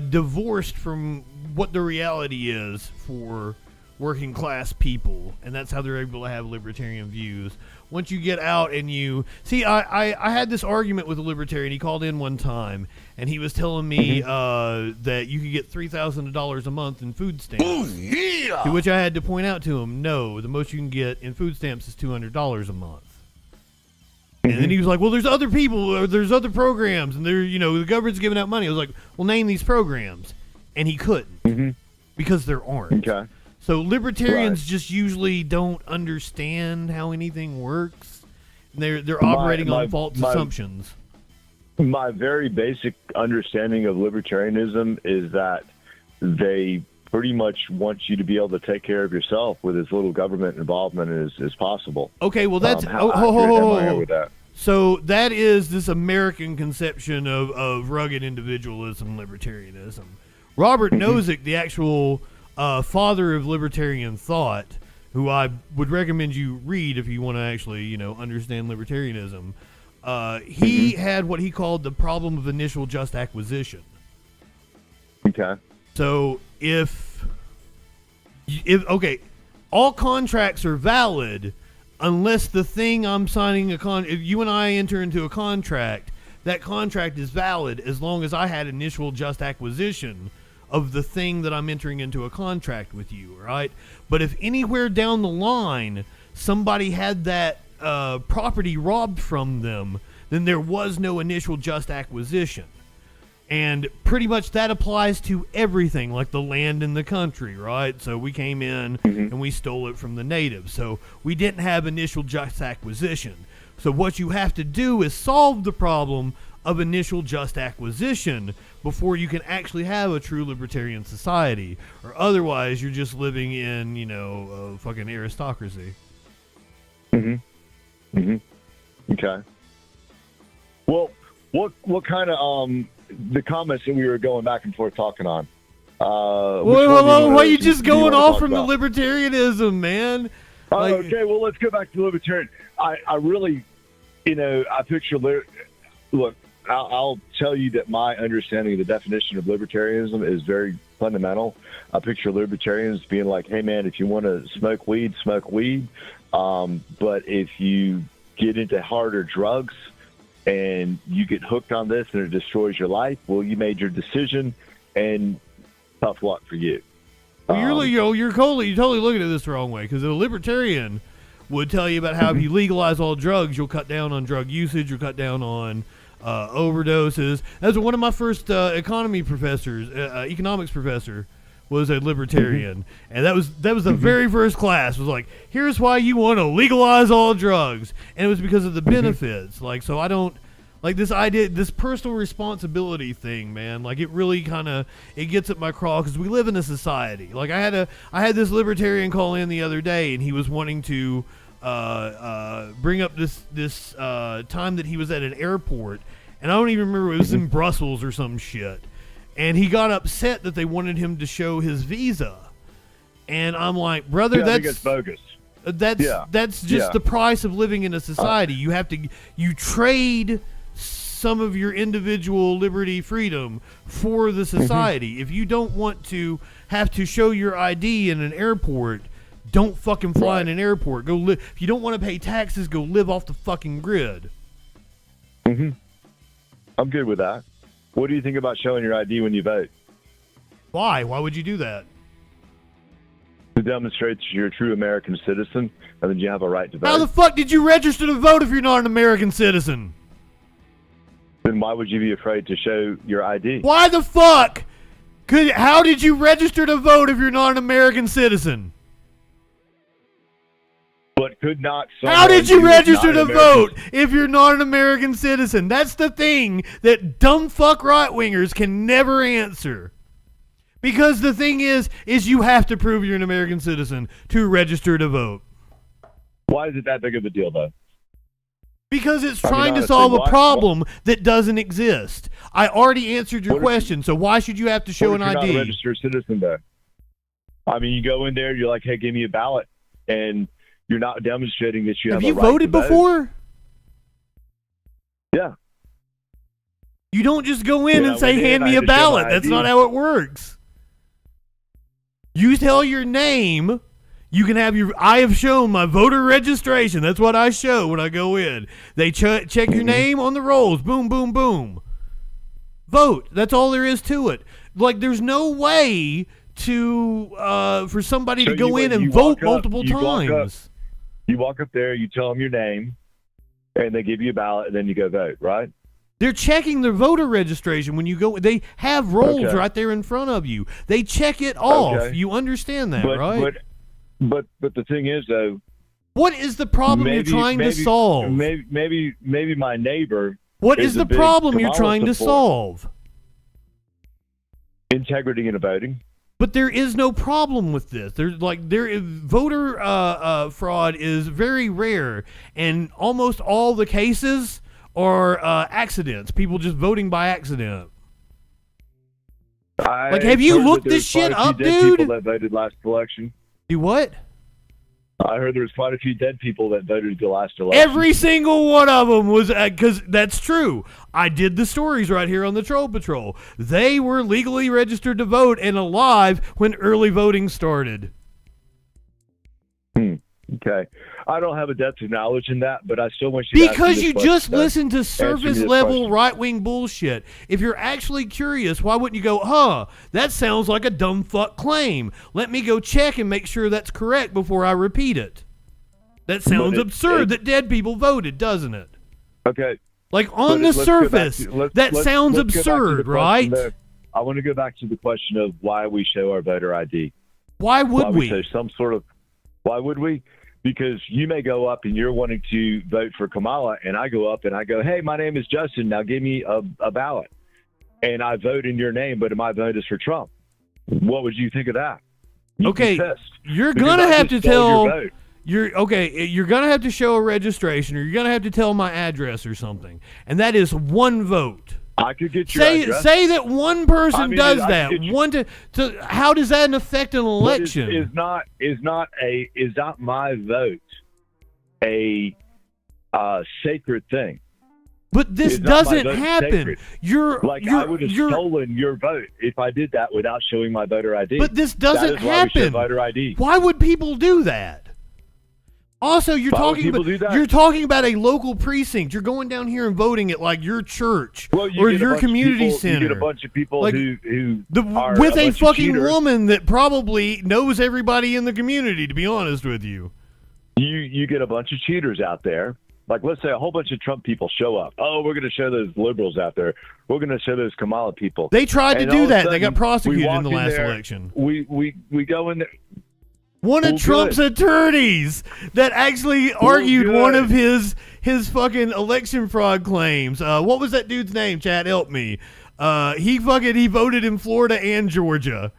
divorced from what the reality is for working class people, and that's how they're able to have libertarian views. Once you get out and you see, I had this argument with a libertarian. He called in one time, and he was telling me that you could get $3,000 a month in food stamps. Oh, yeah! To which I had to point out to him, no, the most you can get in food stamps is $200 a month. And then he was like, well, there's other people, or there's other programs, and the government's giving out money. I was like, well, name these programs. And he couldn't because there aren't. Okay. So libertarians just usually don't understand how anything works. They're operating on false assumptions. My very basic understanding of libertarianism is that they pretty much want you to be able to take care of yourself with as little government involvement as possible. Okay, well that's how accurate am I with that? So that is this American conception of rugged individualism and libertarianism. Robert Nozick, the actual father of libertarian thought, who I would recommend you read if you want to actually, understand libertarianism, he had what he called the problem of initial just acquisition. Okay. So if all contracts are valid unless the thing I'm signing if you and I enter into a contract, that contract is valid as long as I had initial just acquisition of the thing that I'm entering into a contract with you, right? But if anywhere down the line somebody had that property robbed from them, then there was no initial just acquisition. And pretty much that applies to everything, like the land in the country, right? So we came in and we stole it from the natives. So we didn't have initial just acquisition. So what you have to do is solve the problem of initial just acquisition before you can actually have a true libertarian society, or otherwise you're just living in a fucking aristocracy. Okay. Well, what kind of the comments that we were going back and forth talking on? Why are you just going off from the libertarianism, man? Okay, well, let's go back to libertarian. I really, I picture look. I'll tell you that my understanding of the definition of libertarianism is very fundamental. I picture libertarians being like, hey, man, if you want to smoke weed, smoke weed. But if you get into harder drugs and you get hooked on this and it destroys your life, well, you made your decision, and tough luck for you. Well, you're totally looking at this the wrong way, because a libertarian would tell you about how if you legalize all drugs, you'll cut down on drug usage, you'll cut down on overdoses. That's one of my first economics professor was a libertarian, and that was the very first class was like, here's why you want to legalize all drugs, and it was because of the benefits. So I don't like this idea, this personal responsibility thing, man. It really it gets at my craw, because we live in a society. I had this libertarian call in the other day, and he was wanting to bring up this time that he was at an airport, and I don't even remember, it was in Brussels or some shit, and he got upset that they wanted him to show his visa, and I'm like, brother, I think it's bogus. That's just the price of living in a society. You trade some of your individual liberty, freedom for the society. If you don't want to have to show your ID in an airport, don't fucking fly in an airport. Go live. If you don't want to pay taxes, go live off the fucking grid. I'm good with that. What do you think about showing your ID when you vote? Why? Why would you do that? To demonstrate that you're a true American citizen and that you have a right to vote. How the fuck did you register to vote if you're not an American citizen? Then why would you be afraid to show your ID? Why the fuck? How did you register to vote if you're not an American citizen? But could not. How did you register to vote if you're not an American citizen? That's the thing that dumb fuck right-wingers can never answer. Because the thing is you have to prove you're an American citizen to register to vote. Why is it that big of a deal, though? Because it's trying to solve a problem that doesn't exist. I already answered your question, so why should you have to show an ID? What if you're not a registered citizen, though? I mean, you go in there, you're like, hey, give me a ballot, and you're not demonstrating that you have a right to vote. Have you voted before? Yeah. You don't just go in and say, hand me a ballot. That's not how it works. You tell your name. You can have I have shown my voter registration. That's what I show when I go in. They check your name on the rolls. Boom, boom, boom. Vote. That's all there is to it. Like, there's no way to for somebody to go in and vote multiple times. You walk up there, you tell them your name, and they give you a ballot, and then you go vote, right? They're checking their voter registration when you go. They have rolls right there in front of you. They check it off. Okay. You understand that, right? But the thing is, though, what is the problem you're trying to solve? Maybe my neighbor. What is the problem you're trying to solve? Integrity in the voting. But there is no problem with this. Voter fraud is very rare, and almost all the cases are accidents. People just voting by accident. Have you looked this shit up, dude? People that voted last election. You what? I heard there was quite a few dead people that voted the last election. Every single one of them was, because that's true. I did the stories right here on the Troll Patrol. They were legally registered to vote and alive when early voting started. Okay. I don't have a depth of knowledge in that, but I still want you to Because you just listen to surface-level right-wing bullshit. If you're actually curious, why wouldn't you go, that sounds like a dumb fuck claim. Let me go check and make sure that's correct before I repeat it. That sounds absurd that dead people voted, doesn't it? Okay. Like, on the surface, that sounds absurd, right? I want to go back to the question of why we show our voter ID. Why would we? Why would we? Because you may go up and you're wanting to vote for Kamala, and I go up and I go, hey, my name is Justin. Now give me a ballot. And I vote in your name, but my vote is for Trump. What would you think of that? You're going to have to tell... You're going to have to show a registration, or you're going to have to tell my address or something. And that is one vote. I could get your address. Say that one person does that. How does that affect an election? Is not my vote a sacred thing? But this doesn't happen. I would have stolen your vote if I did that without showing my voter ID. But this doesn't happen. Why we show voter ID. Why would people do that? Also, you're talking about a local precinct. You're going down here and voting at like your church or your community center. You get a bunch of people who are with a fucking cheaters. woman that probably knows everybody in the community. To be honest with you, you get a bunch of cheaters out there. Like, let's say a whole bunch of Trump people show up. Oh, we're going to show those liberals out there. We're going to show those Kamala people. They tried to do that. They got prosecuted in the last election. We go in there. One of Trump's attorneys that actually argued one of his fucking election fraud claims. What was that dude's name? Chad, help me. He voted in Florida and Georgia,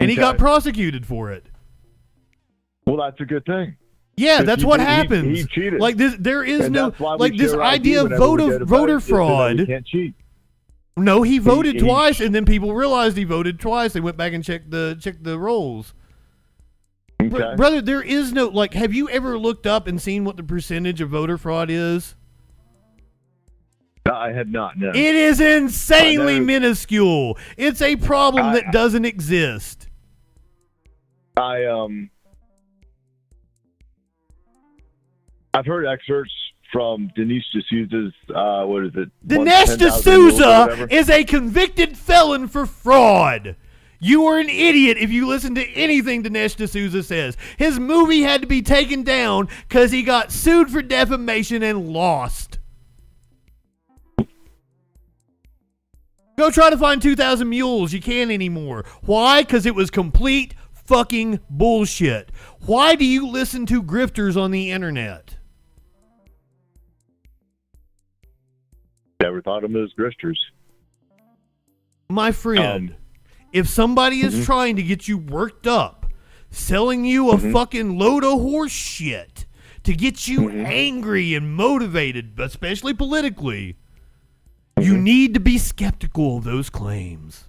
and he got prosecuted for it. Well, that's a good thing. Yeah, that's what happens. He cheated. Like this, there is And no that's why we like this share idea ID of whenever we go to voter vote, is so that fraud. we can't cheat. No, he voted he- twice, and then people realized he voted twice. They went back and checked the rolls. Okay. Brother, there is no like. Have you ever looked up and seen what the percentage of voter fraud is? No, I have not. No. It is insanely I know. minuscule. It's a problem that doesn't exist. I've heard excerpts from Dinesh D'Souza's, what is it? Dinesh 10,000 Mules or D'Souza whatever. is a convicted felon for fraud. You are an idiot if you listen to anything Dinesh D'Souza says. His movie had to be taken down because he got sued for defamation and lost. Go try to find 2,000 Mules. You can't anymore. Why? Because it was complete fucking bullshit. Why do you listen to grifters on the internet? Never thought of them as grifters. My friend, if somebody is trying to get you worked up, selling you a fucking load of horse shit to get you angry and motivated, especially politically, you need to be skeptical of those claims.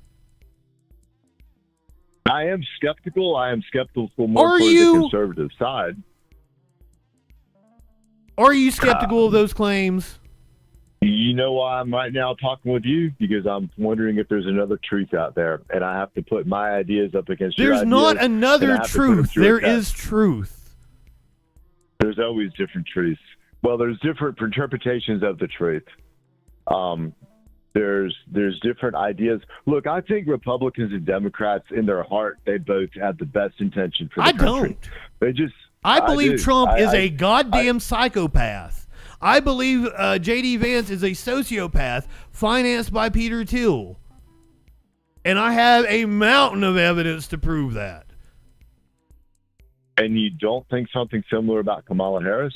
I am skeptical. I am skeptical more Are for you? the conservative side. Are you skeptical of those claims? You know why I'm right now talking with you? Because I'm wondering if there's another truth out there, and I have to put my ideas up against your There's ideas. not and I another have to put them truth. through a There test. is truth. There's always different truths. Well, there's different interpretations of the truth. There's different ideas. Look, I think Republicans and Democrats, in their heart, they both have the best intention for the country. don't. They just. I believe do. Trump is a I- goddamn psychopath. I believe J.D. Vance is a sociopath financed by Peter Thiel. And I have a mountain of evidence to prove that. And you don't think something similar about Kamala Harris?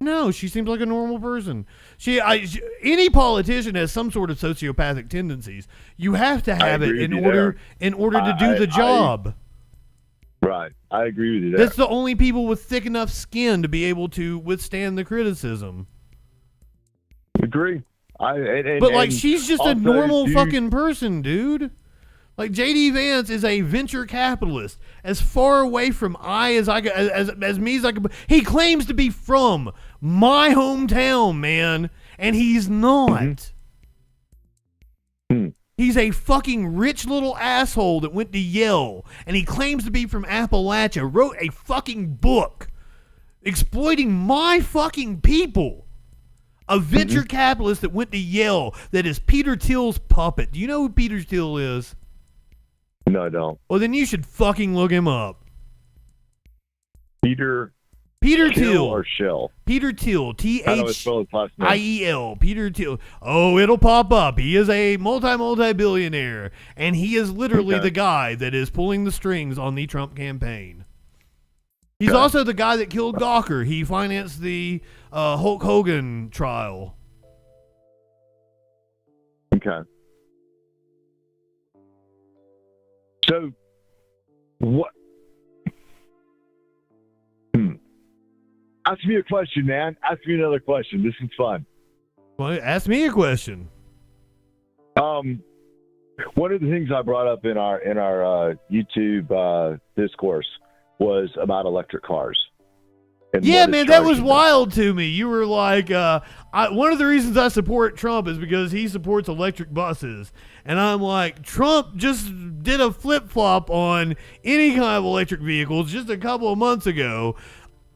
No, she seems like a normal person. Any politician has some sort of sociopathic tendencies. You have to have it agree in with you order to do the job. Right. I agree with you there. That's the only people with thick enough skin to be able to withstand the criticism. Agree. But like, she's just a also, normal do you- fucking person, dude. Like, J.D. Vance is a venture capitalist, as far away from as me as I can. He claims to be from my hometown, man, and he's not. He's a fucking rich little asshole that went to Yale, and he claims to be from Appalachia. Wrote a fucking book exploiting my fucking people. A venture capitalist that went to Yale that is Peter Thiel's puppet. Do you know who Peter Thiel is? No, I don't. Well, then you should fucking look him up. Peter Thiel. or Shell? Peter Thiel. How do I spell his last name? Thiel. Peter Thiel. Oh, it'll pop up. He is a multi-billionaire, and he is literally the guy that is pulling the strings on the Trump campaign. He's also the guy that killed Gawker. He financed the Hulk Hogan trial. Okay. So, what? Ask me a question, man. Ask me another question. This is fun. Well, ask me a question. One of the things I brought up in our YouTube discourse was about electric cars. And Yeah, what is man, that was charging them. wild to me. You were like, one of the reasons I support Trump is because he supports electric buses. And I'm like, Trump just did a flip-flop on any kind of electric vehicles just a couple of months ago.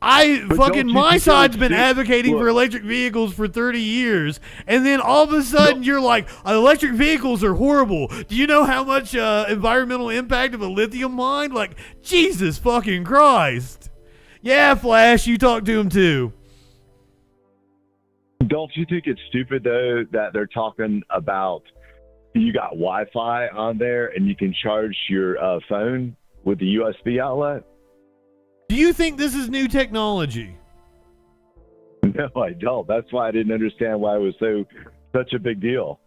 But don't you My think side's that been it's- advocating for look. electric vehicles for 30 years. And then all of a sudden you're like, electric vehicles are horrible. Do you know how much environmental impact of a lithium mine? Like, Jesus fucking Christ. Yeah, Flash, you talk to him too. Don't you think it's stupid, though, that they're talking about you got Wi-Fi on there and you can charge your phone with the USB outlet? Do you think this is new technology? No, I don't. That's why I didn't understand why it was such a big deal.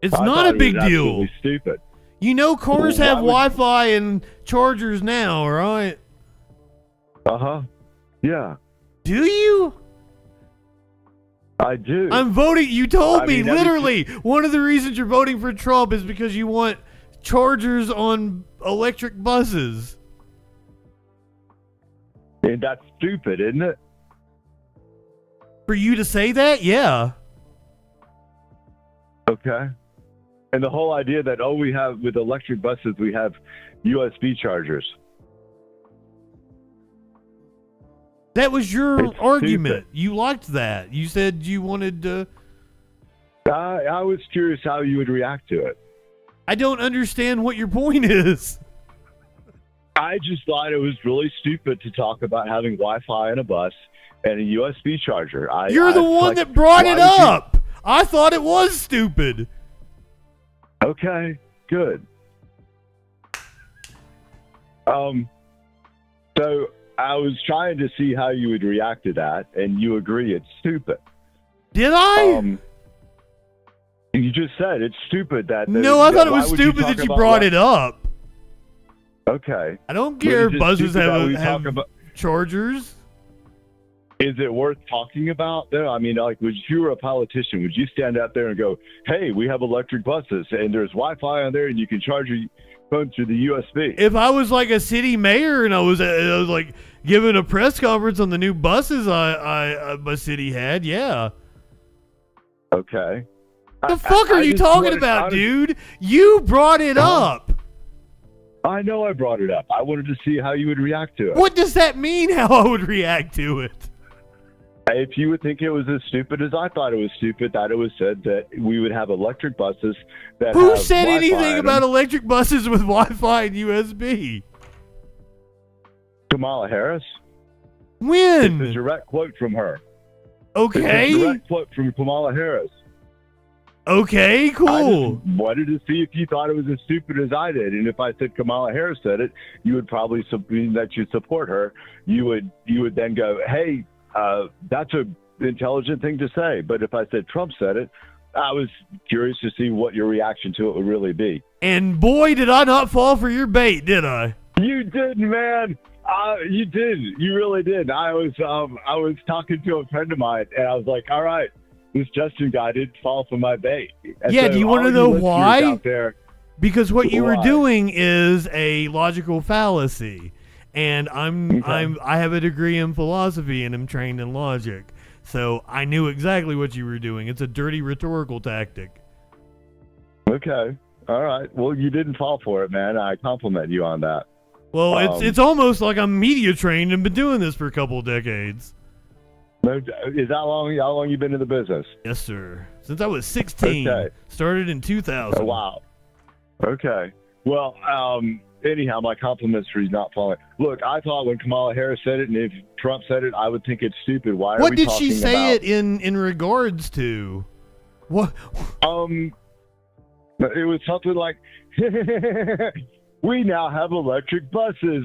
It's I not thought a it big was deal. absolutely stupid. You know, cars Well, have why would- Wi-Fi and chargers now, right? Yeah. Do you? I do. I'm voting. You told me, mean, literally, one of the reasons you're voting for Trump is because you want chargers on electric buses. And that's stupid, isn't it? For you to say that? Yeah. Okay. And the whole idea that, we have, with electric buses, we have USB chargers. That was your It's argument. stupid. You liked that. You said you wanted to... I was curious how you would react to it. I don't understand what your point is. I just thought it was really stupid to talk about having Wi-Fi in a bus and a USB charger. You're the one that brought it up. I thought it was stupid. Okay, good. So I was trying to see how you would react to that, and you agree it's stupid. Did I? You just said it's stupid that... No, I thought it was stupid that you brought it up. Okay. I don't care if buses have chargers. Is it worth talking about, though? I mean, like, if you were a politician, would you stand out there and go, hey, we have electric buses, and there's Wi-Fi on there, and you can charge your phone through the USB? If I was like a city mayor and I was like giving a press conference on the new buses my city had, yeah. Okay. The fuck are you talking about, dude? You brought it up. I know I brought it up. I wanted to see how you would react to it. What does that mean, how I would react to it? If you would think it was as stupid as I thought it was stupid, that it was said that we would have electric buses that Who have said Wi-Fi anything in about them. electric buses with Wi-Fi and USB? Kamala Harris? When? It's a direct quote from her. Okay. It's a direct quote from Kamala Harris. Okay, cool. I just wanted to see if you thought it was as stupid as I did, and if I said Kamala Harris said it, you would probably that you support her. You would then go, hey, that's an intelligent thing to say. But if I said Trump said it, I was curious to see what your reaction to it would really be. And boy, did I not fall for your bait, did I? You did, man. You did. You really did. I was talking to a friend of mine, and I was like, all right, this Justin guy did fall for my bait. And Yeah, so do you want to all know listeners why? out there, Because what you were Why? doing is a logical fallacy, and I have a degree in philosophy and I'm trained in logic, so I knew exactly what you were doing. It's a dirty rhetorical tactic. Okay. All right. Well, you didn't fall for it, man. I compliment you on that. Well, it's almost like I'm media trained and been doing this for a couple of decades. Is that long? How long you been in the business? Yes, sir. Since I was 16. Okay. Started in 2000. Oh, wow. Okay. Well, anyhow, my compliments for you not falling. Look, I thought when Kamala Harris said it, and if Trump said it, I would think it's stupid. Why are What we did talking she say about? it in regards to? What? It was something like, we now have electric buses.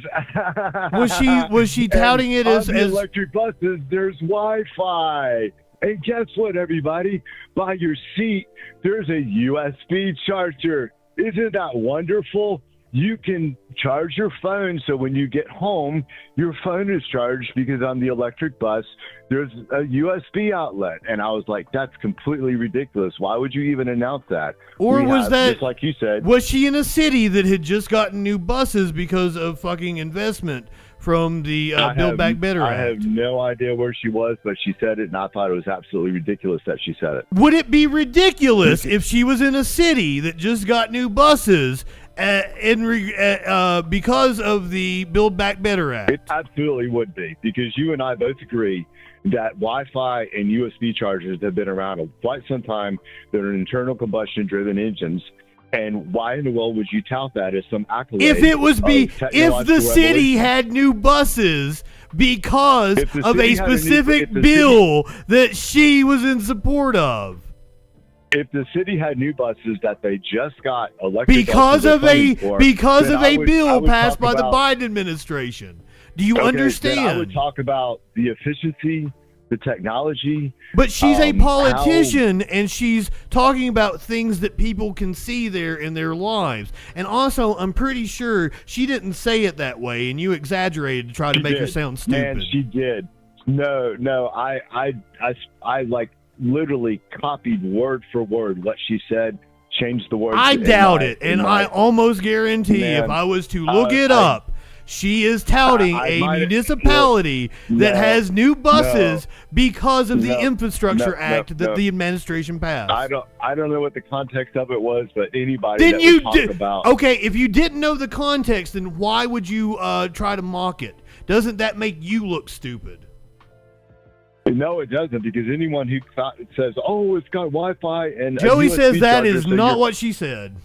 Was she touting it And as on the electric buses? There's Wi-Fi. And guess what, everybody? By your seat, there's a USB charger. Isn't that wonderful? You can charge your phone, so when you get home, your phone is charged, because on the electric bus, there's a USB outlet. And I was like, that's completely ridiculous. Why would you even announce that? Or was that, just like you said, was she in a city that had just gotten new buses because of fucking investment from the Build Back Better I Act? have no idea where she was, but she said it, and I thought it was absolutely ridiculous that she said it. Would it be ridiculous if she was in a city that just got new buses because of the Build Back Better Act? It absolutely would be, because you and I both agree that Wi-Fi and USB chargers have been around quite some time. They're internal combustion-driven engines. And why in the world would you tout that as some accolade? If it was if the city revolution? had new buses because If the of city a had a new- specific if the bill that she was in support of. If the city had new buses that they just got electric Because buses of they're a funding for, because then of I a would- I bill would passed talk by the about- Biden administration. Do you Okay, then I understand? would talk about the efficiency the technology. But she's a politician, and she's talking about things that people can see there in their lives. And also, I'm pretty sure she didn't say it that way, and you exaggerated to try to make her sound stupid. Man, she did. No, I like literally copied word for word what she said, changed the words. I doubt it, and I almost guarantee if I was to look it up, she is touting a municipality that has new buses because of the Infrastructure Act that the administration passed. I don't know what the context of it was, but anybody then you talk about. Okay, if you didn't know the context, then why would you try to mock it? Doesn't that make you look stupid? No, it doesn't, because anyone who says, "Oh, it's got Wi-Fi," and Joey says that is not what she said.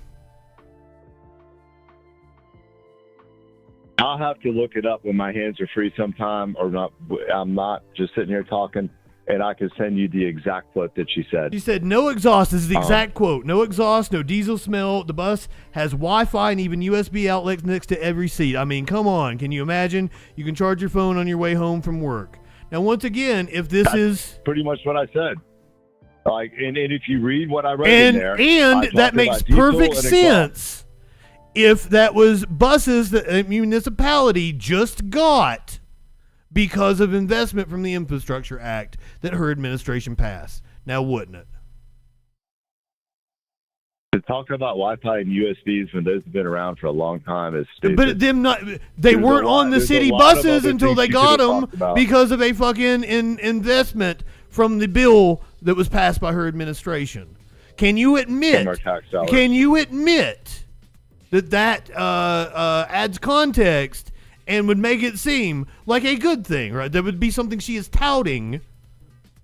I'll have to look it up when my hands are free sometime, or not. I'm not just sitting here talking, and I can send you the exact quote that she said. She said, "No exhaust." This is the exact quote. "No exhaust, no diesel smell. The bus has Wi-Fi and even USB outlets next to every seat." I mean, come on. Can you imagine? You can charge your phone on your way home from work. Now, once again, if this is pretty much what I said, like, and if you read what I wrote in there, and that makes perfect sense. If that was buses that a municipality just got because of investment from the Infrastructure Act that her administration passed, now wouldn't it? To talk about Wi-Fi and USBs when those have been around for a long time is stupid. But they weren't on the city buses until they got them because of a fucking investment from the bill that was passed by her administration. Can you admit? Can you admit that adds context and would make it seem like a good thing, right? That would be something she is touting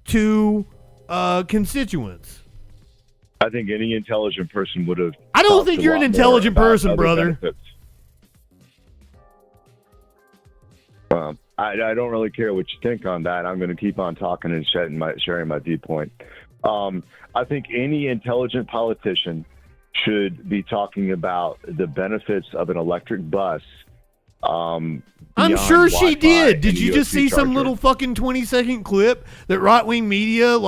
to constituents. I think any intelligent person would have. I don't think you're an intelligent person, brother. I don't really care what you think on that. I'm going to keep on talking and sharing my viewpoint. I think any intelligent politician should be talking about the benefits of an electric bus. I'm sure she did. Did you just see some little fucking 20-second clip that right-wing media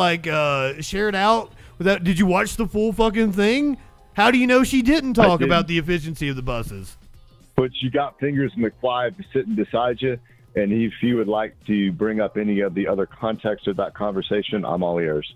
shared out? Did you watch the full fucking thing? How do you know she didn't talk about the efficiency of the buses? But you got Fingers McFly sitting beside you, and if you would like to bring up any of the other context of that conversation, I'm all ears.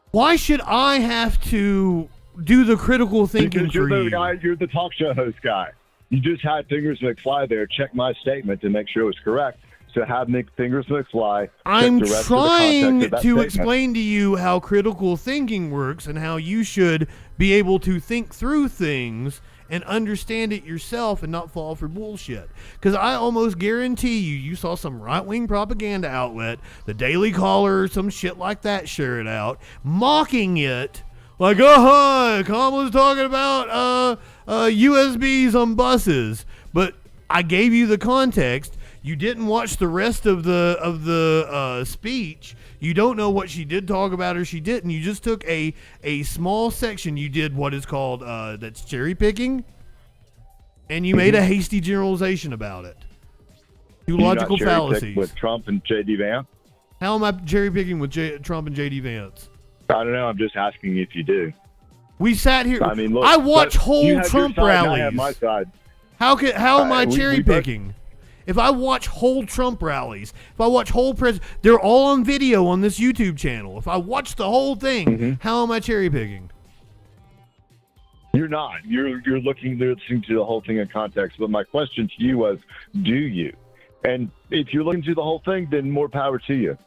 Why should I have to do the critical thinking because you're for the you? guy, you're the talk show host guy. You just had Fingers McFly there check my statement to make sure it was correct. So have Fingers McFly. I'm trying to explain to you how critical thinking works and how you should be able to think through things and understand it yourself and not fall for bullshit. Because I almost guarantee you saw some right-wing propaganda outlet, the Daily Caller or some shit like that, share it out, mocking it. Like, Kamala's talking about USBs on buses. But I gave you the context. You didn't watch the rest of the speech. You don't know what she did talk about or she didn't. You just took a small section. You did what is called that's cherry picking, and you made a hasty generalization about it. Two logical fallacies with Trump and J.D. Vance. How am I cherry picking with Trump and J.D. Vance? I don't know. I'm just asking if you do. We sat here. I mean, look, I watch whole Trump rallies. I have my side. How am I cherry picking? If I watch whole Trump rallies, if I watch whole they're all on video on this YouTube channel. If I watch the whole thing, how am I cherry picking? You're not. You're listening to the whole thing in context. But my question to you was, do you? And if you're looking to the whole thing, then more power to you.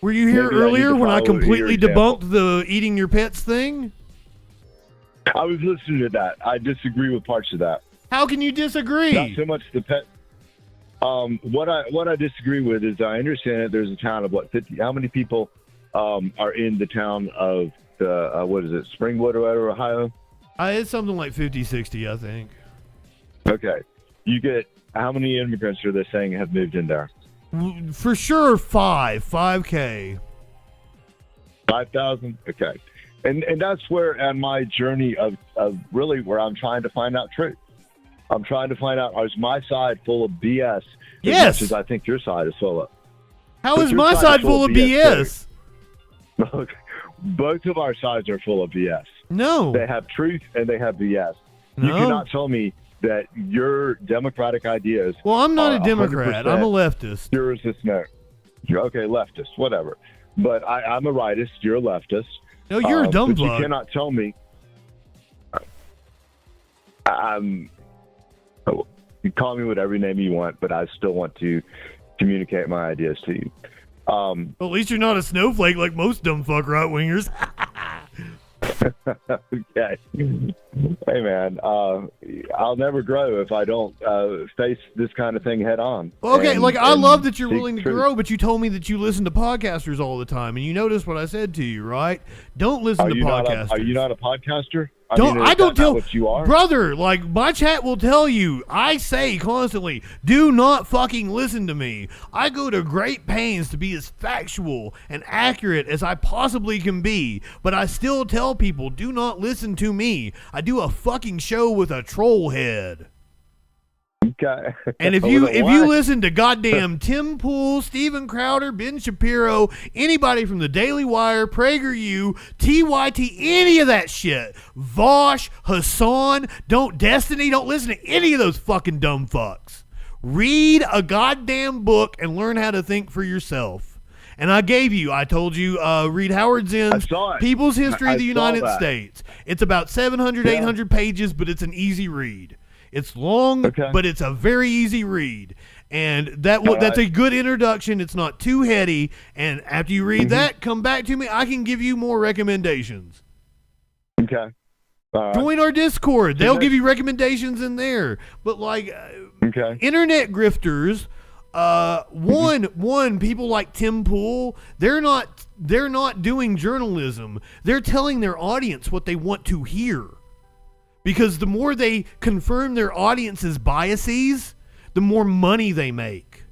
Were you here earlier when I completely debunked the eating your pets thing? I was listening to that. I disagree with parts of that. How can you disagree? Not so much the pet. What I disagree with is I understand that there's a town of 50. How many people are in the town of Springwood or whatever, Ohio? It's something like 50, 60, I think. Okay. You get how many immigrants are they saying have moved in there? For sure, 5K. 5,000. Okay. And that's where on my journey of really where I'm trying to find out truth. I'm trying to find out, is my side full of BS as much as I think your side is full of? How is my side full of BS? Look, both of our sides are full of BS. No. They have truth and they have BS. No. You cannot tell me that your democratic ideas. Well, I'm not are a Democrat. I'm a leftist. Yours is no. You're okay, leftist, whatever. But I'm a rightist. You're a leftist. No, you're a dumb but you fuck. cannot tell me. You call me whatever name you want, but I still want to communicate my ideas to you. Well, at least you're not a snowflake like most dumb fuck right wingers. Okay. Hey, man, I'll never grow if I don't face this kind of thing head on. Okay, and I love that you're seek willing to truth. grow, but you told me that you listen to podcasters all the time, and you noticed what I said to you, right? Don't listen to podcasters. Are you not a podcaster? I don't tell what you are, brother. Like my chat will tell you. I say constantly, do not fucking listen to me. I go to great pains to be as factual and accurate as I possibly can be, but I still tell people, do not listen to me. I do a fucking show with a troll head. Okay. And if you listen to goddamn Tim Pool, Steven Crowder, Ben Shapiro, anybody from the Daily Wire, PragerU, TYT, any of that shit, Vosh, Hassan, Destiny, don't listen to any of those fucking dumb fucks. Read a goddamn book and learn how to think for yourself. And I told you, read Howard Zinn's People's History of the United States. It's about 700, 800 pages, but it's an easy read. It's long, but it's a very easy read. And that's a good introduction. It's not too heady. And after you read that, come back to me. I can give you more recommendations. Okay. Join our Discord. They'll give you recommendations in there. But internet grifters, people like Tim Pool, they're not doing journalism. They're telling their audience what they want to hear. Because the more they confirm their audience's biases, the more money they make.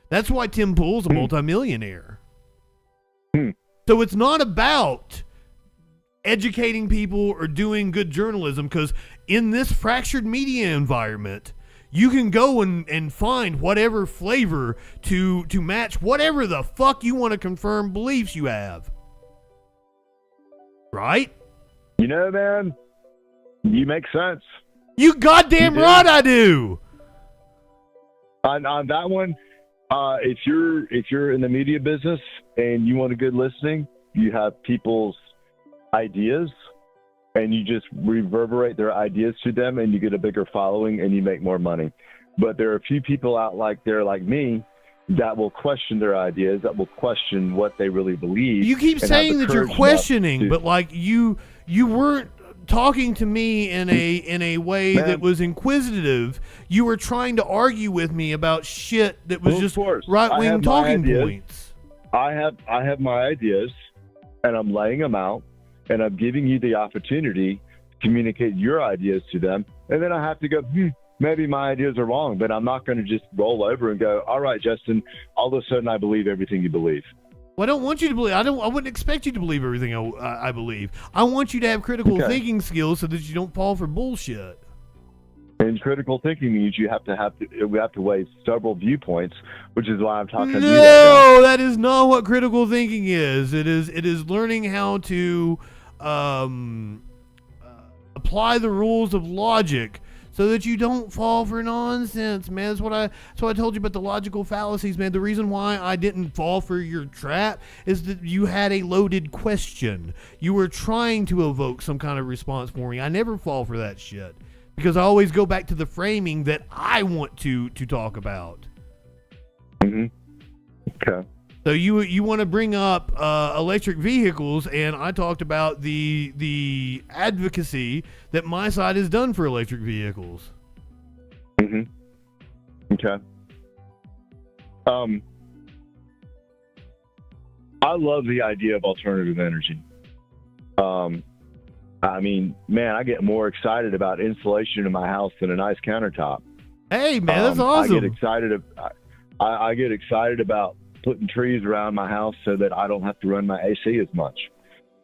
That's why Tim Pool's a multimillionaire. So it's not about educating people or doing good journalism, because in this fractured media environment, you can go and find whatever flavor to match whatever the fuck you want to confirm beliefs you have. Right? You know, man, you make sense. You goddamn right I do. On that one, if you're in the media business and you want a good listening, you have people's ideas and you just reverberate their ideas to them and you get a bigger following and you make more money. But there are a few people out there like me that will question their ideas, that will question what they really believe. You keep saying that you're questioning, but like you weren't talking to me in a way that was inquisitive. You were trying to argue with me about shit that was just right-wing talking points. I have my ideas, and I'm laying them out, and I'm giving you the opportunity to communicate your ideas to them, and then I have to go, maybe my ideas are wrong, but I'm not going to just roll over and go, all right, Justin, all of a sudden I believe everything you believe. Well, I don't want you to believe. I wouldn't expect you to believe everything I believe. I want you to have critical thinking skills so that you don't fall for bullshit. And critical thinking means we have to weigh several viewpoints, which is why I'm talking to you. No, that is not what critical thinking is. It is learning how to apply the rules of logic so that you don't fall for nonsense, man. That's what I told you about the logical fallacies, man. The reason why I didn't fall for your trap is that you had a loaded question. You were trying to evoke some kind of response for me. I never fall for that shit because I always go back to the framing that I want to talk about. Okay. So you want to bring up electric vehicles, and I talked about the advocacy that my side has done for electric vehicles. Okay. I love the idea of alternative energy. I mean, man, I get more excited about insulation in my house than a nice countertop. Hey, man, that's awesome. I get excited about putting trees around my house so that I don't have to run my AC as much.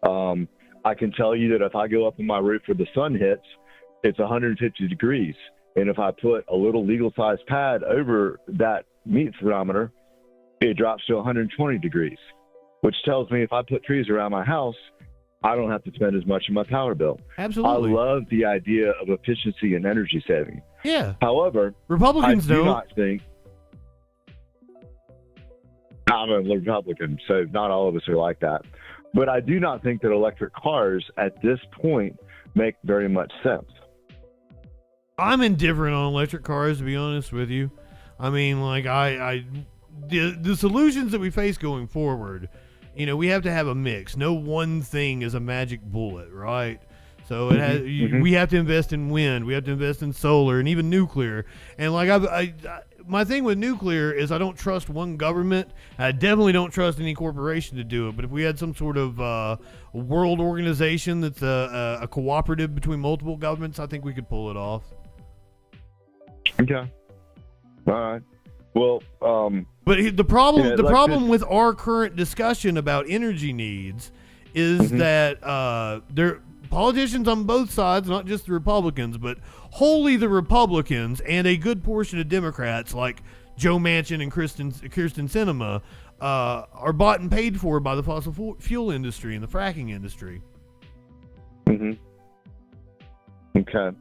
I can tell you that if I go up on my roof where the sun hits, it's 150 degrees. And if I put a little legal-sized pad over that meat thermometer, it drops to 120 degrees, which tells me if I put trees around my house, I don't have to spend as much in my power bill. Absolutely. I love the idea of efficiency and energy saving. Yeah. However, Republicans I do don't. not think. I'm a Republican, so not all of us are like that. But I do not think that electric cars at this point make very much sense. I'm indifferent on electric cars, to be honest with you. I mean, like, the solutions that we face going forward, you know, we have to have a mix. No one thing is a magic bullet, right? So it has. We have to invest in wind. We have to invest in solar and even nuclear. And like my thing with nuclear is I don't trust one government. I definitely don't trust any corporation to do it. But if we had some sort of world organization that's a cooperative between multiple governments, I think we could pull it off. Okay. All right. Well, but the problem, yeah, the like problem this- with our current discussion about energy needs is that there politicians on both sides, not just the Republicans, but wholly the Republicans and a good portion of Democrats like Joe Manchin and Kyrsten Sinema are bought and paid for by the fossil fuel industry and the fracking industry. Okay.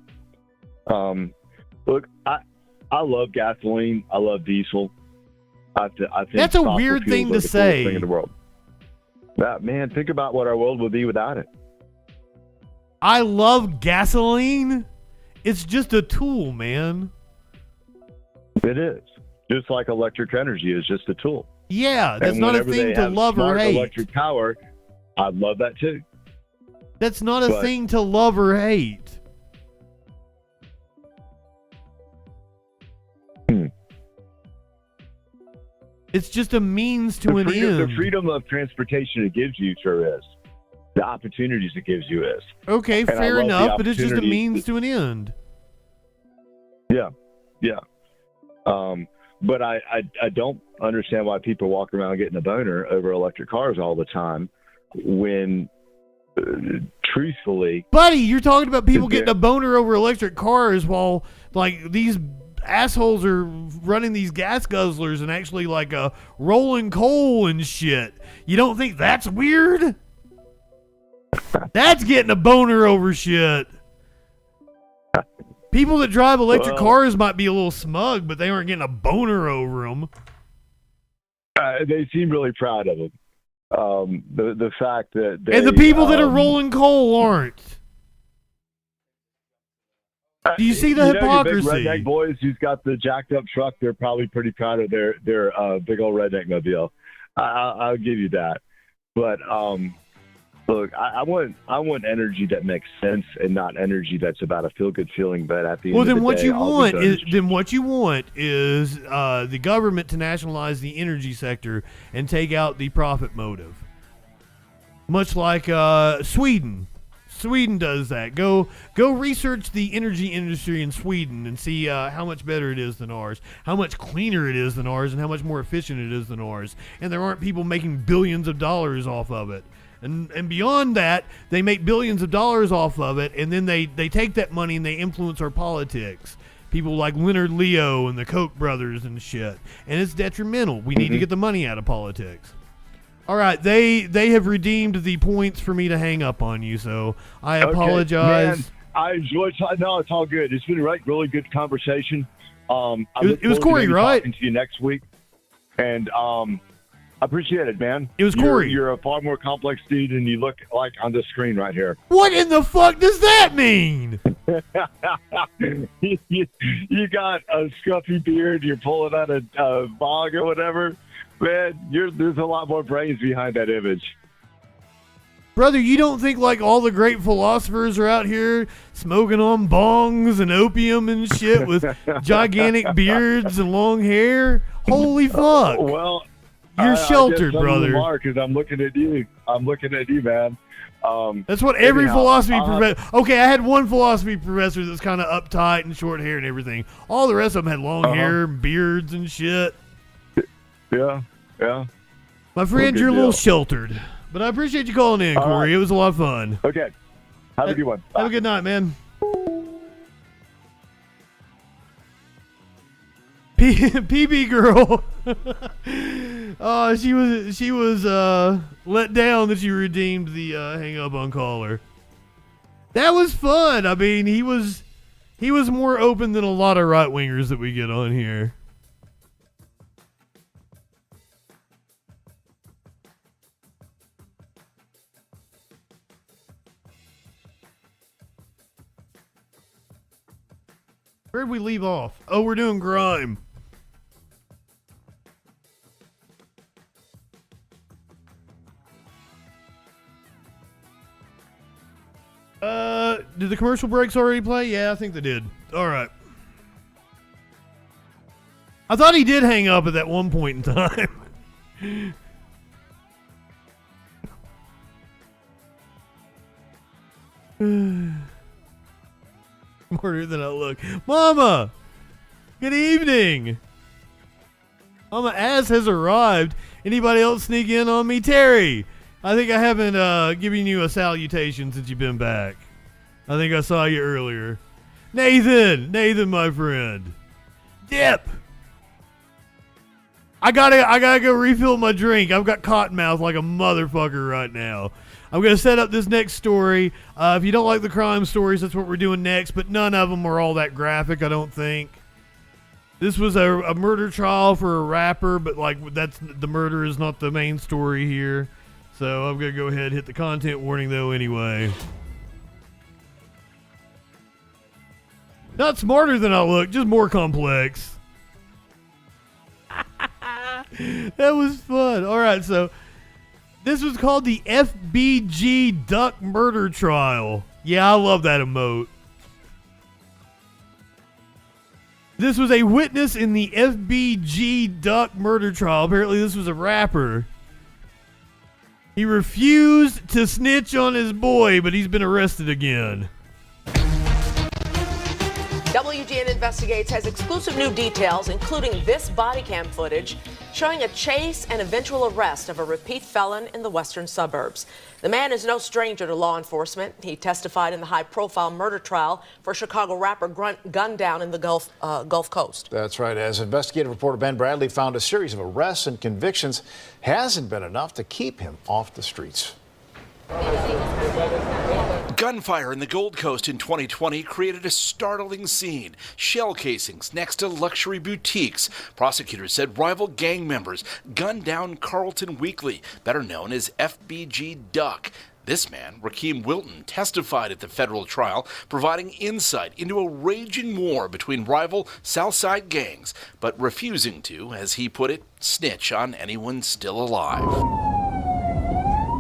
Look, I love gasoline. I love diesel. I think That's a fossil weird fuels thing are to the coolest say. thing in the world. Man, think about what our world would be without it. I love gasoline. It's just a tool, man. It is. Just like electric energy is just a tool. Yeah, that's And not a whenever thing they to have love or smart hate. electric power, I love that too. That's not a But- thing to love or hate. It's just a means to an end. The freedom of transportation it gives you sure is. The opportunities it gives you is. Okay, And I fair love the enough, but it's just a opportunities means to an end. Yeah, yeah. But I don't understand why people walk around getting a boner over electric cars all the time when, truthfully... Buddy, you're talking about people Yeah. getting a boner over electric cars while, like, these assholes are running these gas guzzlers and actually, like, rolling coal and shit. You don't think that's weird? That's getting a boner over shit. People that drive electric Well- cars might be a little smug, but they aren't getting a boner over them. They seem really proud of it. The fact that they, And the people that are rolling coal aren't. Do you see the you know, your hypocrisy? big redneck boys who's got the jacked up truck, they're probably pretty proud of their big old redneck mobile. I'll give you that. But look, I want energy that makes sense and not energy that's about a feel good feeling. But at the end Well, of then the what day, you all want we've done is the government to nationalize the energy sector and take out the profit motive. Much like Sweden. Sweden does that. Go research the energy industry in Sweden and see how much better it is than ours, how much cleaner it is than ours, and how much more efficient it is than ours. And there aren't people making billions of dollars off of it. And beyond that, they make billions of dollars off of it, and then they take that money and they influence our politics. People like Leonard Leo and the Koch brothers and shit. And it's detrimental. We need to get the money out of politics. All right, they have redeemed the points for me to hang up on you, so I apologize. Man, I enjoyed. No, it's all good. It's been a really good conversation. I It was look forward to Corey, maybe right? talking to you next week, and I appreciate it, man. It was Corey. You're a far more complex dude than you look like on the screen right here. What in the fuck does that mean? you got a scruffy beard. You're pulling out a bog or whatever. Man, there's a lot more brains behind that image. Brother, you don't think like all the great philosophers are out here smoking on bongs and opium and shit with gigantic beards and long hair? Holy fuck. Well, you're sheltered, brother. Because I'm looking at you. Man. That's what every anyhow, philosophy professor... Okay, I had one philosophy professor that's kind of uptight and short hair and everything. All the rest of them had long hair and beards and shit. Yeah. My friend, good you're a little deal. sheltered. But I appreciate you calling in, All Corey. right. It was a lot of fun. Okay. Have a good one. Have a good night, man. PB girl. Oh, she was let down that you redeemed the hang up on caller. That was fun. I mean, he was more open than a lot of right wingers that we get on here. Where'd we leave off? Oh, we're doing grime. Did the commercial breaks already play? Yeah, I think they did. All right. I thought he did hang up at that one point in time. Smarter than I look. Mama! Good evening! Mama Az has arrived. Anybody else sneak in on me? Terry! I think I haven't given you a salutation since you've been back. I think I saw you earlier. Nathan, my friend. Dip. I gotta go refill my drink. I've got cotton mouth like a motherfucker right now. I'm gonna set up this next story. If you don't like the crime stories, that's what we're doing next. But none of them are all that graphic, I don't think. This was a murder trial for a rapper, but like the murder is not the main story here. So I'm gonna go ahead and hit the content warning though anyway. Not smarter than I look, just more complex. That was fun. All right, so this was called the FBG Duck Murder Trial. Yeah, I love that emote. This was a witness in the FBG Duck Murder Trial. Apparently this was a rapper. He refused to snitch on his boy, but he's been arrested again. WGN Investigates has exclusive new details, including this body cam footage showing a chase and eventual arrest of a repeat felon in the western suburbs. The man is no stranger to law enforcement. He testified in the high-profile murder trial for Chicago rapper gunned down in the Gulf Coast. That's right. As investigative reporter Ben Bradley found, a series of arrests and convictions hasn't been enough to keep him off the streets. Gunfire in the Gold Coast in 2020 created a startling scene. Shell casings next to luxury boutiques. Prosecutors said rival gang members gunned down Carlton Weekly, better known as FBG Duck. This man, Rakeem Wilton, testified at the federal trial, providing insight into a raging war between rival Southside gangs, but refusing to, as he put it, snitch on anyone still alive.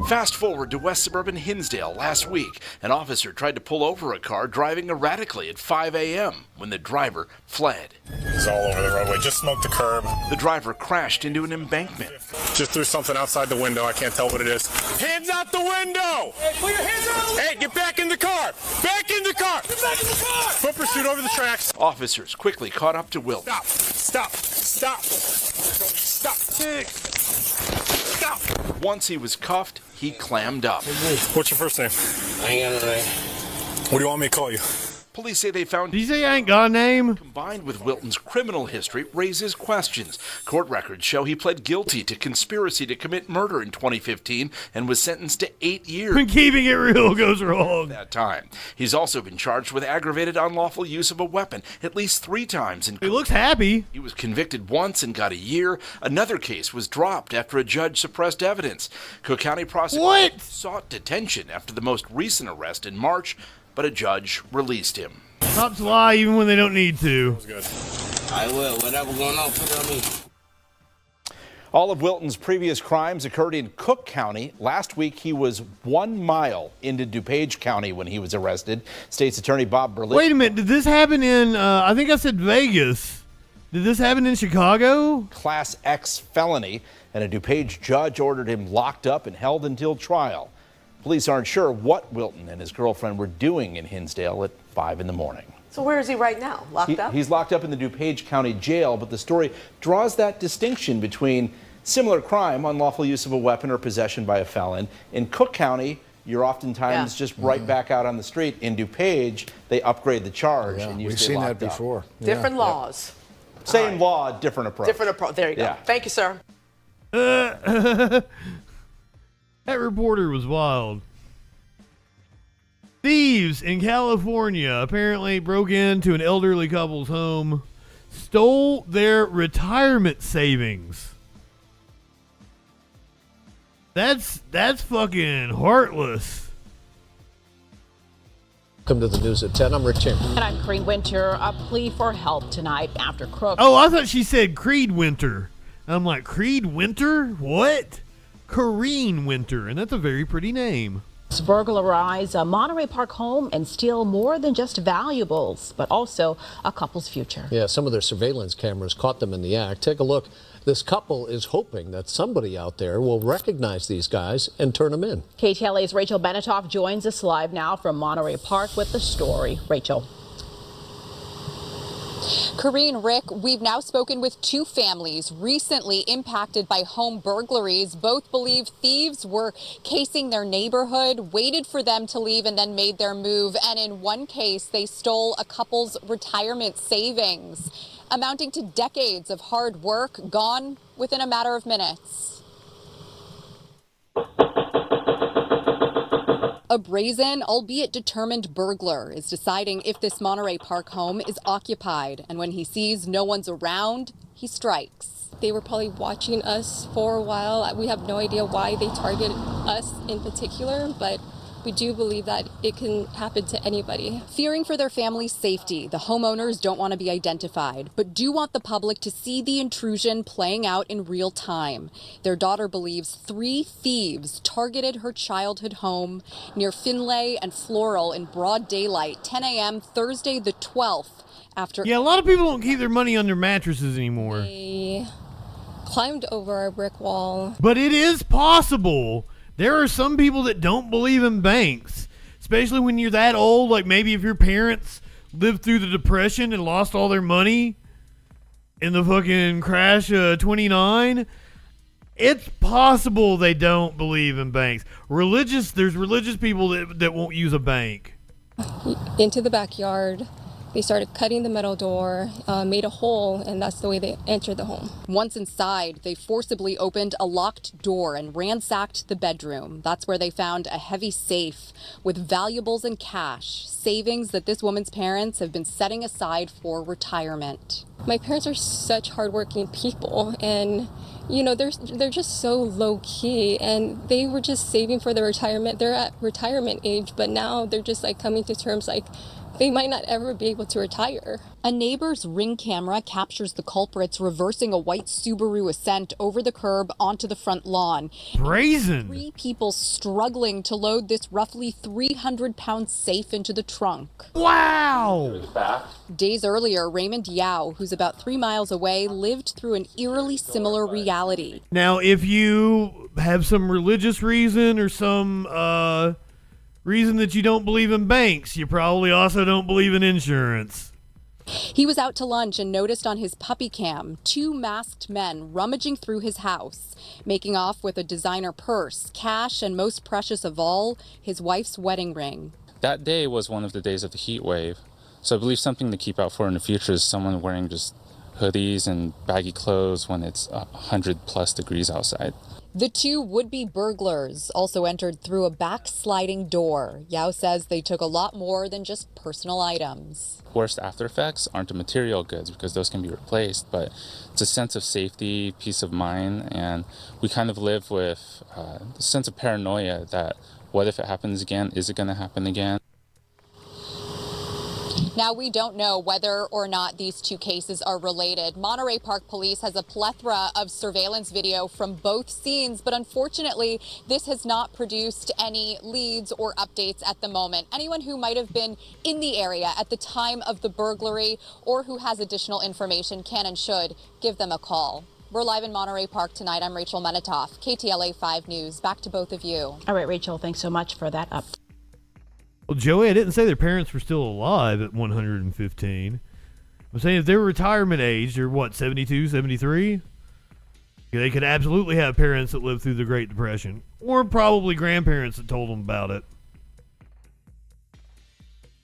Fast forward to West Suburban Hinsdale last week. An officer tried to pull over a car driving erratically at 5 a.m. when the driver fled. He's all over the roadway. Just smoked the curb. The driver crashed into an embankment. Just threw something outside the window. I can't tell what it is. Hands out the window! Hey, put your hands out! Hey, get back in the car! Back in the car! Get back in the car! Foot pursuit over the tracks. Officers quickly caught up to Wilton. Stop! Stop! Stop! Stop! Stop! Once he was cuffed, he clammed up. What's your first name? I ain't got a name. What do you want me to call you? Police say they found... Did you say I ain't got a name? Combined with Wilton's criminal history raises questions. Court records show he pled guilty to conspiracy to commit murder in 2015 and was sentenced to 8 years. When keeping it real goes wrong. That time. He's also been charged with aggravated unlawful use of a weapon at least 3 times. He looks happy. He was convicted once and got a year. Another case was dropped after a judge suppressed evidence. Cook County prosecutors sought detention after the most recent arrest in March, but a judge released him. Cops lie even when they don't need to. That was good. I will. Whatever going on, put it on me. All of Wilton's previous crimes occurred in Cook County. Last week, he was 1 mile into DuPage County when he was arrested. State's Attorney Bob Berlin. Wait a minute. Did this happen in, I think I said Vegas. Did this happen in Chicago? Class X felony, and a DuPage judge ordered him locked up and held until trial. Police aren't sure what Wilton and his girlfriend were doing in Hinsdale at 5 in the morning. So where is he right now? Locked up? He's locked up in the DuPage County Jail, but the story draws that distinction between similar crime, unlawful use of a weapon or possession by a felon. In Cook County, you're oftentimes just right back out on the street. In DuPage, they upgrade the charge. And we've seen that before. Different laws. Same law, different approach. Different approach. There you go. Yeah. Thank you, sir. That reporter was wild. Thieves in California apparently broke into an elderly couple's home, stole their retirement savings. That's fucking heartless. Welcome to the news at 10. I'm Rick Chambers. And I'm Creed Winter. A plea for help tonight after crooks. Oh, I thought she said Creed Winter. I'm like, Creed Winter? What? Corrine Winter, and that's a very pretty name. Burglarize a Monterey Park home and steal more than just valuables, but also a couple's future. Yeah, some of their surveillance cameras caught them in the act. Take a look. This couple is hoping that somebody out there will recognize these guys and turn them in. KTLA's Rachel Benetoff joins us live now from Monterey Park with the story. Rachel. Corrine, Rick, we've now spoken with two families recently impacted by home burglaries. Both believe thieves were casing their neighborhood, waited for them to leave, and then made their move. And in one case, they stole a couple's retirement savings, amounting to decades of hard work, gone within a matter of minutes. A brazen, albeit determined burglar is deciding if this Monterey Park home is occupied. And when he sees no one's around, he strikes. They were probably watching us for a while. We have no idea why they target us in particular, but we do believe that it can happen to anybody. Fearing for their family's safety, the homeowners don't want to be identified, but do want the public to see the intrusion playing out in real time. Their daughter believes 3 thieves targeted her childhood home near Finlay and Floral in broad daylight, 10 a.m. Thursday the 12th. After a lot of people don't keep their money under mattresses anymore. They climbed over a brick wall. But it is possible. There are some people that don't believe in banks, especially when you're that old. Like maybe if your parents lived through the Depression and lost all their money in the fucking crash of 29. It's possible they don't believe in banks. There's religious people that won't use a bank. Into the backyard. They started cutting the metal door, made a hole, and that's the way they entered the home. Once inside, they forcibly opened a locked door and ransacked the bedroom. That's where they found a heavy safe with valuables and cash, savings that this woman's parents have been setting aside for retirement. My parents are such hardworking people, and you know, they're just so low key, and they were just saving for their retirement. They're at retirement age, but now they're just like coming to terms like they might not ever be able to retire. A neighbor's Ring camera captures the culprits reversing a white Subaru Ascent over the curb onto the front lawn. Brazen! 3 people struggling to load this roughly 300-pound safe into the trunk. Wow! Days earlier, Raymond Yao, who's about 3 miles away, lived through an eerily similar reality. Now, if you have some religious reason or some reason that you don't believe in banks, you probably also don't believe in insurance. He was out to lunch and noticed on his puppy cam 2 masked men rummaging through his house, making off with a designer purse, cash, and most precious of all, his wife's wedding ring. That day was one of the days of the heat wave, so I believe something to keep out for in the future is someone wearing just hoodies and baggy clothes when it's 100+ degrees outside. The 2 would-be burglars also entered through a backsliding door. Yao says they took a lot more than just personal items. Worst after effects aren't the material goods because those can be replaced, but it's a sense of safety, peace of mind, and we kind of live with the sense of paranoia that what if it happens again? Is it going to happen again? Now, we don't know whether or not these 2 cases are related. Monterey Park Police has a plethora of surveillance video from both scenes, but unfortunately, this has not produced any leads or updates at the moment. Anyone who might have been in the area at the time of the burglary or who has additional information can and should give them a call. We're live in Monterey Park tonight. I'm Rachel Menetoff, KTLA 5 News. Back to both of you. All right, Rachel, thanks so much for that update. Well, Joey, I didn't say their parents were still alive at 115. I'm saying if they were retirement age, they're what, 72, 73? They could absolutely have parents that lived through the Great Depression. Or probably grandparents that told them about it.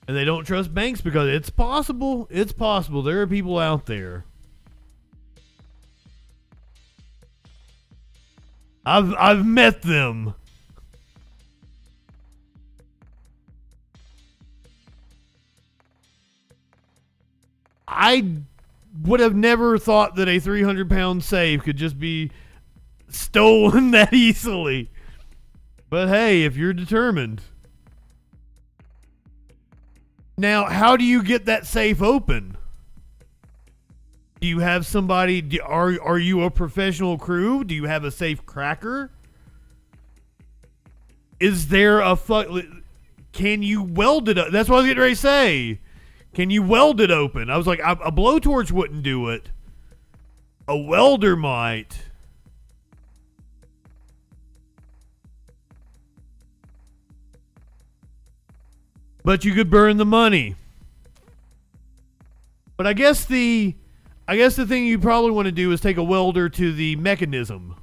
And they don't trust banks because it's possible. It's possible. There are people out there. I've met them. I would have never thought that a 300-pound safe could just be stolen that easily. But hey, if you're determined. Now, how do you get that safe open? Do you have somebody, are you a professional crew? Do you have a safe cracker? Is there a can you weld it up? That's what I was getting ready to say. Can you weld it open? I was like, a blowtorch wouldn't do it. A welder might. But you could burn the money. But I guess the thing you probably want to do is take a welder to the mechanism.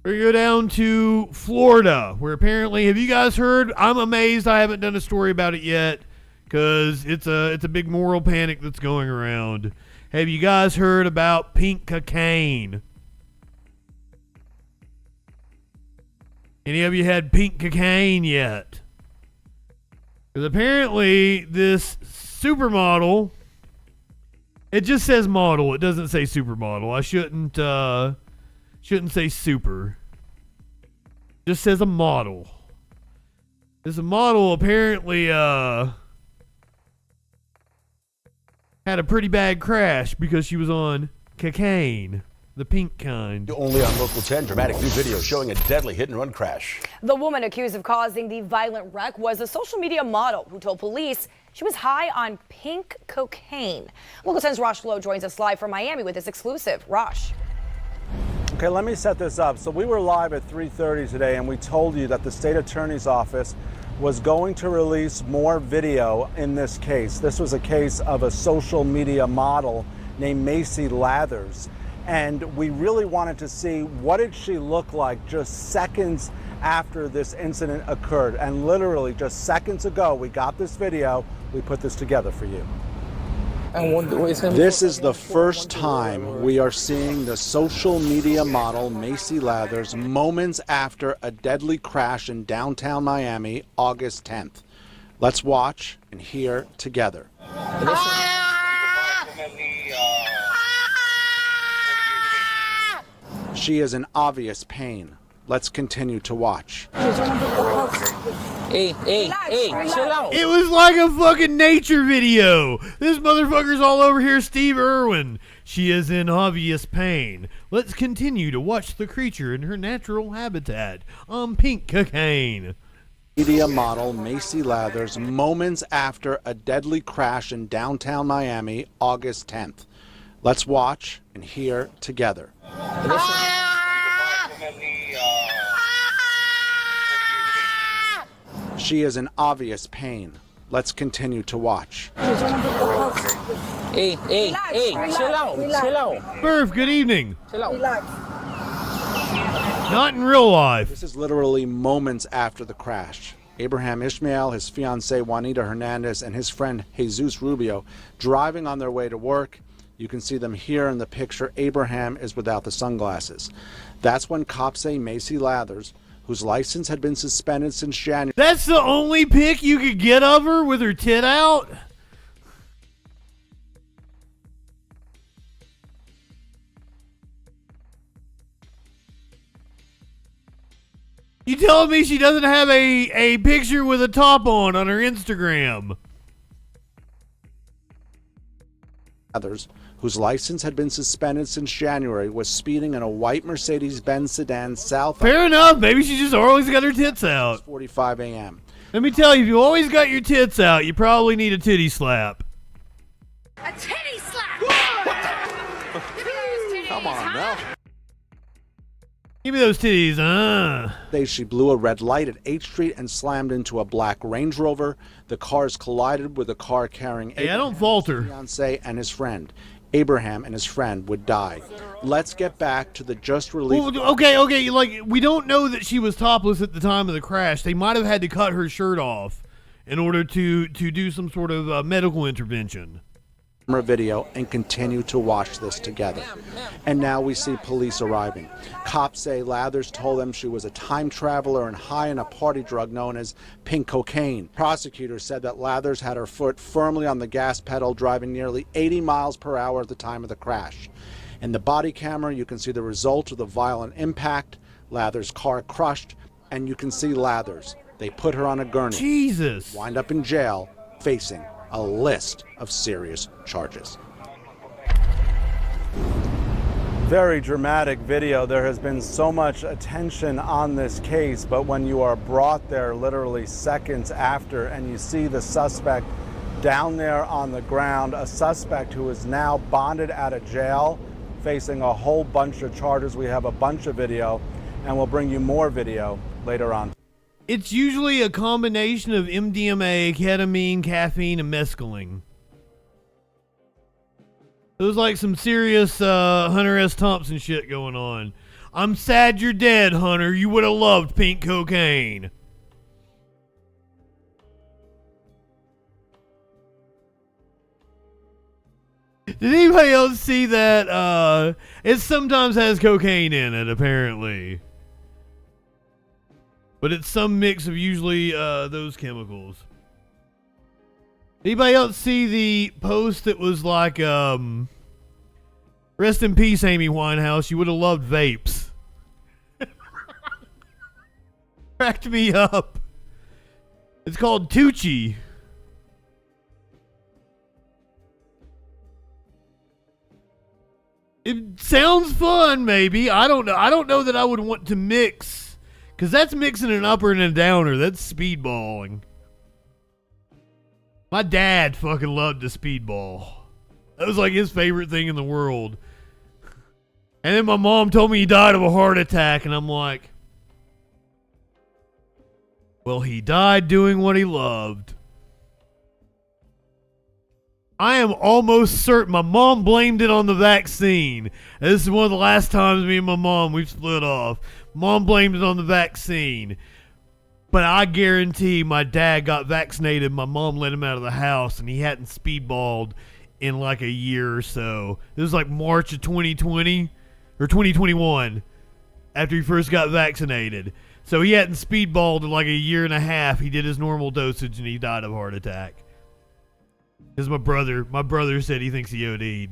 We go down to Florida, where apparently, have you guys heard? I'm amazed I haven't done a story about it yet, because it's a big moral panic that's going around. Have you guys heard about pink cocaine? Any of you had pink cocaine yet? Because apparently this supermodel, it just says model, it doesn't say supermodel. I shouldn't say super. It just says a model. This model apparently had a pretty bad crash because she was on cocaine. The pink kind. Only on Local 10, dramatic new video showing a deadly hit-and-run crash. The woman accused of causing the violent wreck was a social media model who told police she was high on pink cocaine. Local 10's Rosh Lowe joins us live from Miami with this exclusive. Rosh. Okay, let me set this up. So we were live at 3:30 today, and we told you that the state attorney's office was going to release more video in this case. This was a case of a social media model named Macy Lathers. And we really wanted to see what did she look like just seconds after this incident occurred. And literally just seconds ago, we got this video. We put this together for you. This is the first time we are seeing the social media model Macy Lathers moments after a deadly crash in downtown Miami, August 10th. Let's watch and hear together. She is in obvious pain. Let's continue to watch. Hey, chill out. It was like a fucking nature video. This motherfucker's all over here, Steve Irwin. She is in obvious pain. Let's continue to watch the creature in her natural habitat on pink cocaine. Media model Macy Lathers moments after a deadly crash in downtown Miami, August 10th. Let's watch and hear together. She is in obvious pain. Let's continue to watch. Hey, chill out. Murph, good evening. Chill out. Not in real life. This is literally moments after the crash. Abraham Ishmael, his fiancée Juanita Hernandez, and his friend Jesus Rubio driving on their way to work. You can see them here in the picture. Abraham is without the sunglasses. That's when cops say Macy Lathers, whose license had been suspended since January. That's the only pic you could get of her with her tit out? You telling me she doesn't have a picture with a top on her Instagram? Others, whose license had been suspended since January, was speeding in a white Mercedes-Benz sedan south. Fair enough. Maybe she just always got her tits out. 45 a.m. Let me tell you, if you always got your tits out, you probably need a titty slap. A titty slap! Come on now. Give me those titties, She blew a red light at 8th Street and slammed into a black Range Rover. The cars collided with a car carrying Hey, I don't falter. His fiancé and his friend. Abraham and his friend would die. Let's get back to the just released. Well, okay, like, we don't know that she was topless at the time of the crash. They might have had to cut her shirt off in order to do some sort of medical intervention. video and continue to watch this together. And now we see police arriving. Cops say Lathers told them she was a time traveler and high on a party drug known as pink cocaine. Prosecutors said that Lathers had her foot firmly on the gas pedal, driving nearly 80 miles per hour at the time of the crash. In the body camera, you can see the result of the violent impact. Lathers' car crushed, and you can see Lathers. They put her on a gurney. Jesus. Wind up in jail, facing a list of serious charges. Very dramatic video. There has been so much attention on this case, but when you are brought there literally seconds after and you see the suspect down there on the ground, a suspect who is now bonded out of jail, facing a whole bunch of charges. We have a bunch of video, and we'll bring you more video later on. It's usually a combination of MDMA, ketamine, caffeine, and mescaline. It was like some serious Hunter S. Thompson shit going on. I'm sad you're dead, Hunter. You would have loved pink cocaine. Did anybody else see that? It sometimes has cocaine in it, apparently. But it's some mix of usually those chemicals. Anybody else see the post that was like, rest in peace, Amy Winehouse. You would have loved vapes. Cracked me up. It's called Tucci. It sounds fun, maybe. I don't know. I don't know that I would want to mix. Because that's mixing an upper and a downer. That's speedballing. My dad fucking loved to speedball. That was like his favorite thing in the world. And then my mom told me he died of a heart attack. And I'm like, well, he died doing what he loved. I am almost certain my mom blamed it on the vaccine. And this is one of the last times me and my mom, we've split off. Mom blamed it on the vaccine. But I guarantee my dad got vaccinated. My mom let him out of the house and he hadn't speedballed in like a year or so. It was like March of 2020 or 2021 after he first got vaccinated. So he hadn't speedballed in like a year and a half. He did his normal dosage and he died of a heart attack. Because my brother said he thinks he OD'd.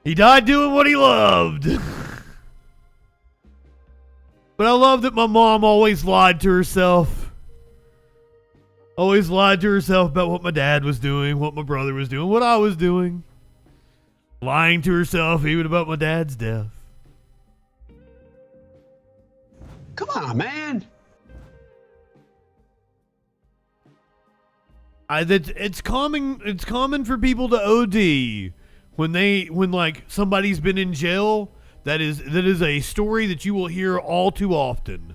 He died doing what he loved. But I love that my mom always lied to herself. Always lied to herself about what my dad was doing, what my brother was doing, what I was doing. Lying to herself even about my dad's death. Come on, man. It's common for people to OD when like somebody's been in jail. That is a story that you will hear all too often.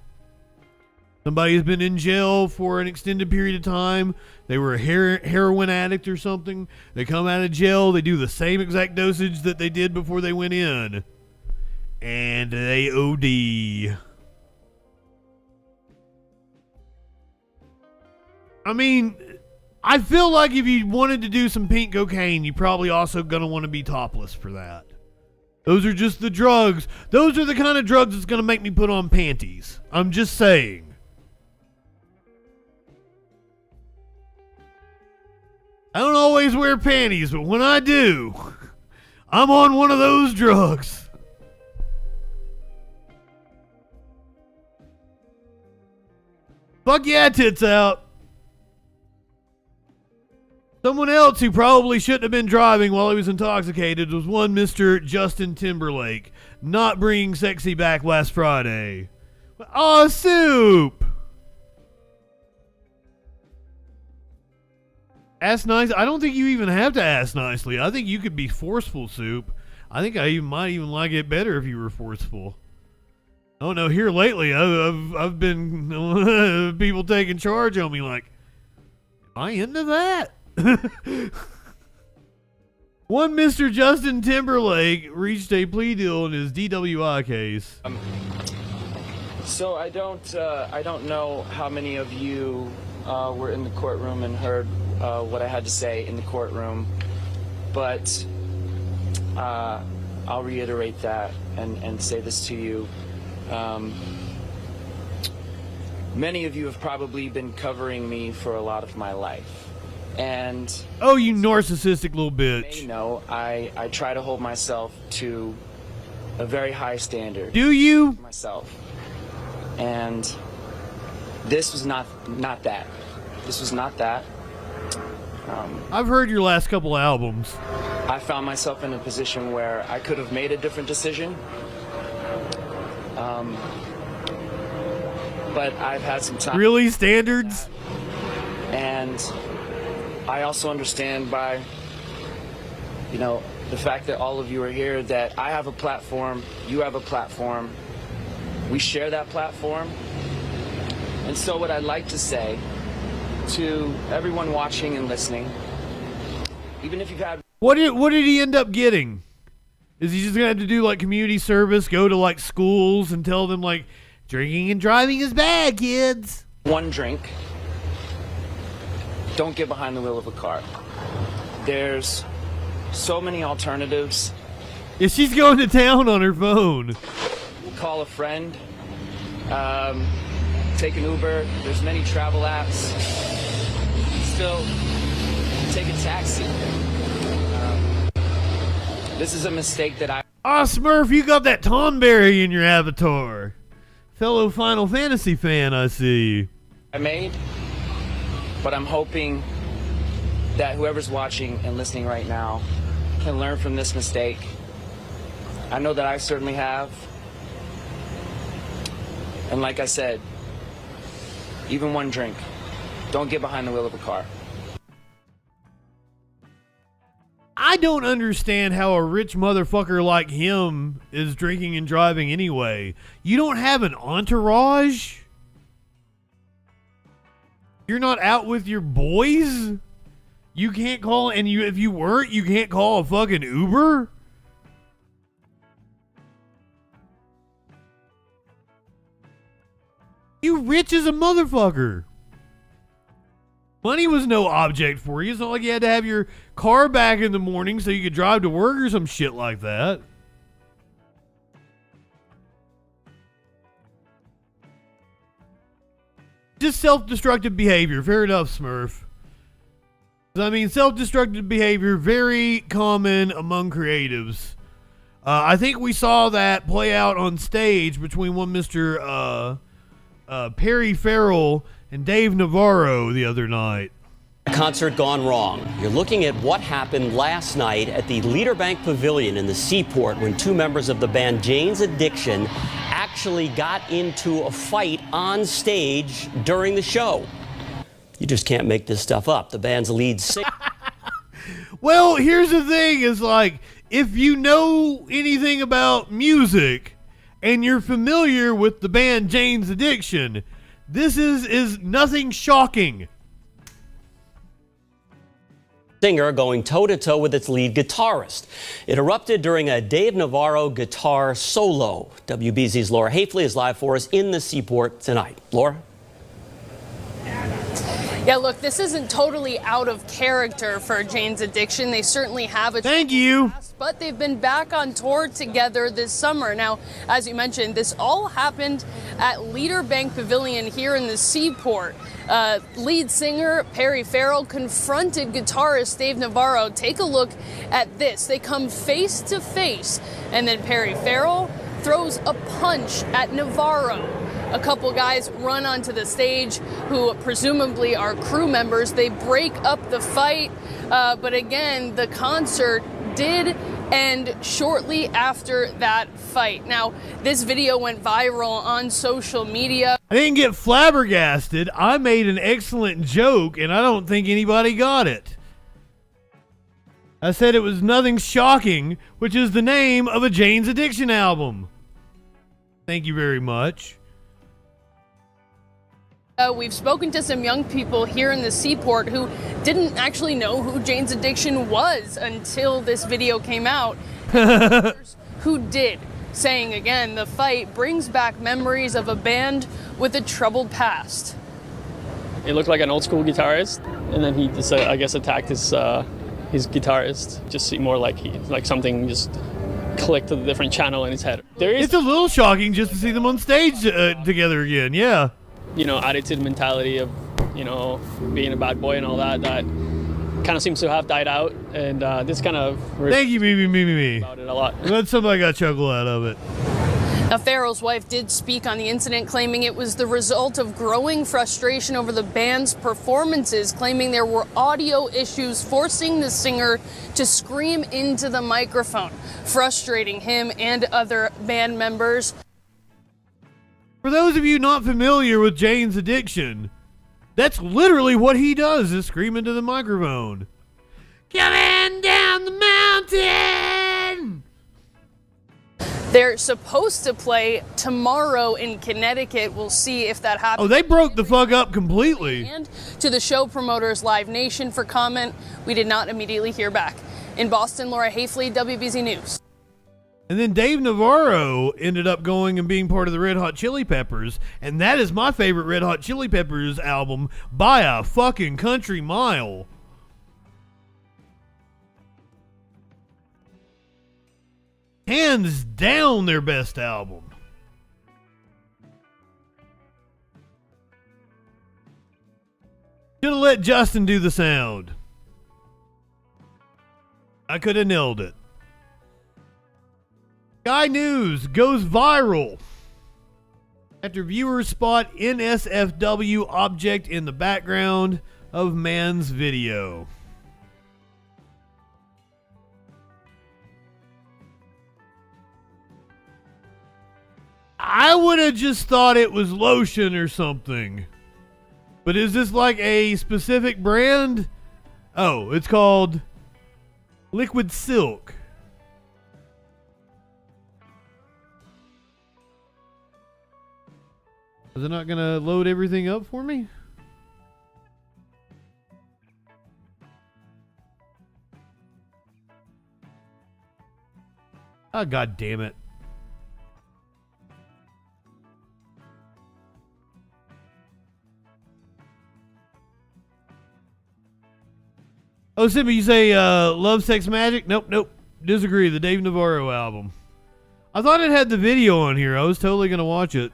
Somebody's been in jail for an extended period of time. They were a heroin addict or something. They come out of jail. They do the same exact dosage that they did before they went in. And they OD. I mean, I feel like if you wanted to do some pink cocaine, you're probably also going to want to be topless for that. Those are just the drugs. Those are the kind of drugs that's going to make me put on panties. I'm just saying. I don't always wear panties, but when I do, I'm on one of those drugs. Fuck yeah, tits out. Someone else who probably shouldn't have been driving while he was intoxicated was one Mr. Justin Timberlake, not bringing sexy back last Friday. Aw, Soup! Ask nice. I don't think you even have to ask nicely. I think you could be forceful, Soup. I think I might even like it better if you were forceful. I don't know. Here lately, I've been people taking charge on me like, am I into that? One Mr. Justin Timberlake reached a plea deal in his DWI case. So I don't know how many of you were in the courtroom and heard what I had to say in the courtroom, but I'll reiterate that and say this to you. Many of you have probably been covering me for a lot of my life. And oh, you narcissistic little bitch. You know, I try to hold myself to a very high standard. Do you? Myself. And this was not that. This was not that. I've heard your last couple albums. I found myself in a position where I could have made a different decision. But I've had some time. Really? Standards? And I also understand by, you know, the fact that all of you are here, that I have a platform, you have a platform, we share that platform. And so what I'd like to say to everyone watching and listening, even if you've had... What did he end up getting? Is he just going to have to do like community service, go to like schools and tell them like, drinking and driving is bad, kids? One drink. Don't get behind the wheel of a car. There's so many alternatives. Yeah, she's going to town on her phone. Call a friend. Take an Uber. There's many travel apps. Still, take a taxi. This is a mistake that I... Ah, Smurf, you got that Tonberry in your avatar. Fellow Final Fantasy fan, I see. I made, but I'm hoping that whoever's watching and listening right now can learn from this mistake. I know that I certainly have. And like I said, even one drink. Don't get behind the wheel of a car. I don't understand how a rich motherfucker like him is drinking and driving anyway. You don't have an entourage? You're not out with your boys? You can't call, and if you weren't, you can't call a fucking Uber? You rich as a motherfucker. Money was no object for you. It's not like you had to have your car back in the morning so you could drive to work or some shit like that. Just self-destructive behavior. Fair enough, Smurf. I mean, self-destructive behavior, very common among creatives. I think we saw that play out on stage between one Mr. Perry Farrell and Dave Navarro the other night. A concert gone wrong. You're looking at what happened last night at the Leader Bank Pavilion in the Seaport when two members of the band Jane's Addiction actually got into a fight on stage during the show. You just can't make this stuff up. The band's lead singer. Well, here's the thing, is like, if you know anything about music and you're familiar with the band Jane's Addiction, this is nothing shocking. Singer going toe-to-toe with its lead guitarist. It erupted during a Dave Navarro guitar solo. WBZ's Laura Hafley is live for us in the Seaport tonight. Laura? Yeah, look, this isn't totally out of character for Jane's Addiction. They certainly have a Thank you. Past, but they've been back on tour together this summer. Now, as you mentioned, this all happened at Leader Bank Pavilion here in the Seaport. Lead singer Perry Farrell confronted guitarist Dave Navarro. Take a look at this. They come face to face, and then Perry Farrell throws a punch at Navarro. A couple guys run onto the stage who presumably are crew members. They break up the fight, but again, the concert did end shortly after that fight. Now, this video went viral on social media. I didn't get flabbergasted. I made an excellent joke, and I don't think anybody got it. I said it was Nothing Shocking, which is the name of a Jane's Addiction album. Thank you very much. We've spoken to some young people here in the Seaport who didn't actually know who Jane's Addiction was until this video came out. Who did. saying again, the fight brings back memories of a band with a troubled past. He looked like an old school guitarist, and then he just, I guess, attacked his guitarist. Just seemed more like something just clicked to the different channel in his head. It's a little shocking just to see them on stage together again. Yeah. Attitude, mentality of, being a bad boy and all that kind of seems to have died out, and this kind of... Thank you, me. About it a lot. Glad somebody got a chuckle out of it. Now, Farrell's wife did speak on the incident, claiming it was the result of growing frustration over the band's performances, claiming there were audio issues forcing the singer to scream into the microphone, frustrating him and other band members. For those of you not familiar with Jane's addiction, that's literally what he does, is scream into the microphone. Coming down the mountain! They're supposed to play tomorrow in Connecticut. We'll see if that happens. Oh, they broke the fuck up completely. And to the show promoters, Live Nation, for comment. We did not immediately hear back. In Boston, Laura Hafley, WBZ News. And then Dave Navarro ended up going and being part of the Red Hot Chili Peppers, and that is my favorite Red Hot Chili Peppers album by a fucking country mile. Hands down their best album. Should have let Justin do the sound. I could have nailed it. Sky News goes viral after viewers spot NSFW object in the background of man's video. I would have just thought it was lotion or something. But is this like a specific brand? Oh, it's called Liquid Silk. Is it not going to load everything up for me? Oh, God damn it. Oh, Simba, you say Love, Sex, Magic? Nope. Disagree. The Dave Navarro album. I thought it had the video on here. I was totally going to watch it.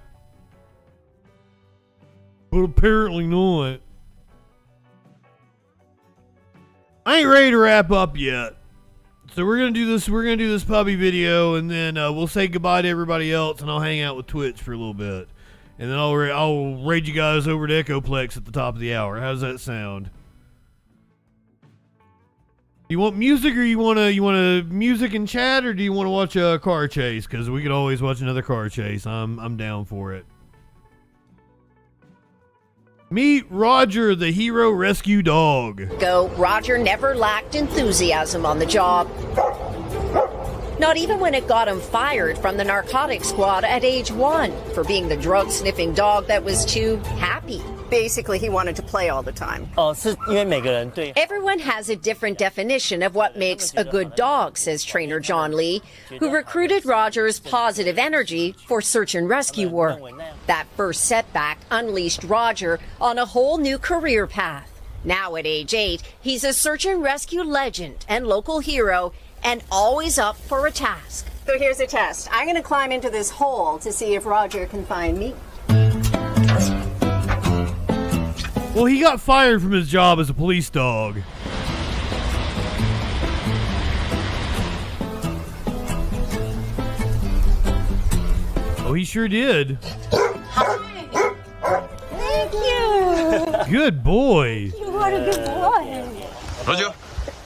But apparently not. I ain't ready to wrap up yet. So we're gonna do this puppy video, and then we'll say goodbye to everybody else, and I'll hang out with Twitch for a little bit, and then I'll raid you guys over to Echoplex at the top of the hour. How's that sound? You want music, or you want to music and chat, or do you want to watch a car chase? Because we could always watch another car chase. I'm down for it. Meet Roger, the hero rescue dog. Roger never lacked enthusiasm on the job. Not even when it got him fired from the narcotics squad at age 1 for being the drug-sniffing dog that was too happy. Basically, he wanted to play all the time. Everyone has a different definition of what makes a good dog, says trainer John Lee, who recruited Roger's positive energy for search and rescue work. That first setback unleashed Roger on a whole new career path. Now at age 8, he's a search and rescue legend and local hero, and always up for a task. So here's a test. I'm going to climb into this hole to see if Roger can find me. Well, he got fired from his job as a police dog. Oh, he sure did. Thank you. Good boy. What a good boy. Roger.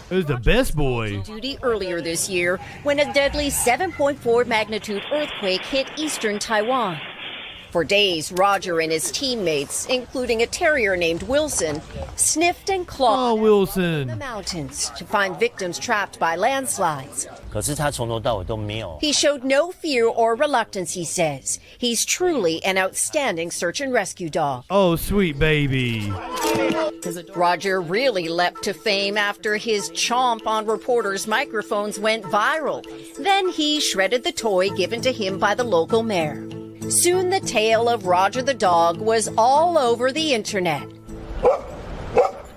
It was the best boy. Duty earlier this year when a deadly 7.4 magnitude earthquake hit eastern Taiwan. For days, Roger and his teammates, including a terrier named Wilson, sniffed and clawed in the mountains to find victims trapped by landslides. He showed no fear or reluctance, he says. He's truly an outstanding search and rescue dog. Oh, sweet baby. Roger really leapt to fame after his chomp on reporters' microphones went viral. Then he shredded the toy given to him by the local mayor. Soon the tale of Roger the dog was all over the internet.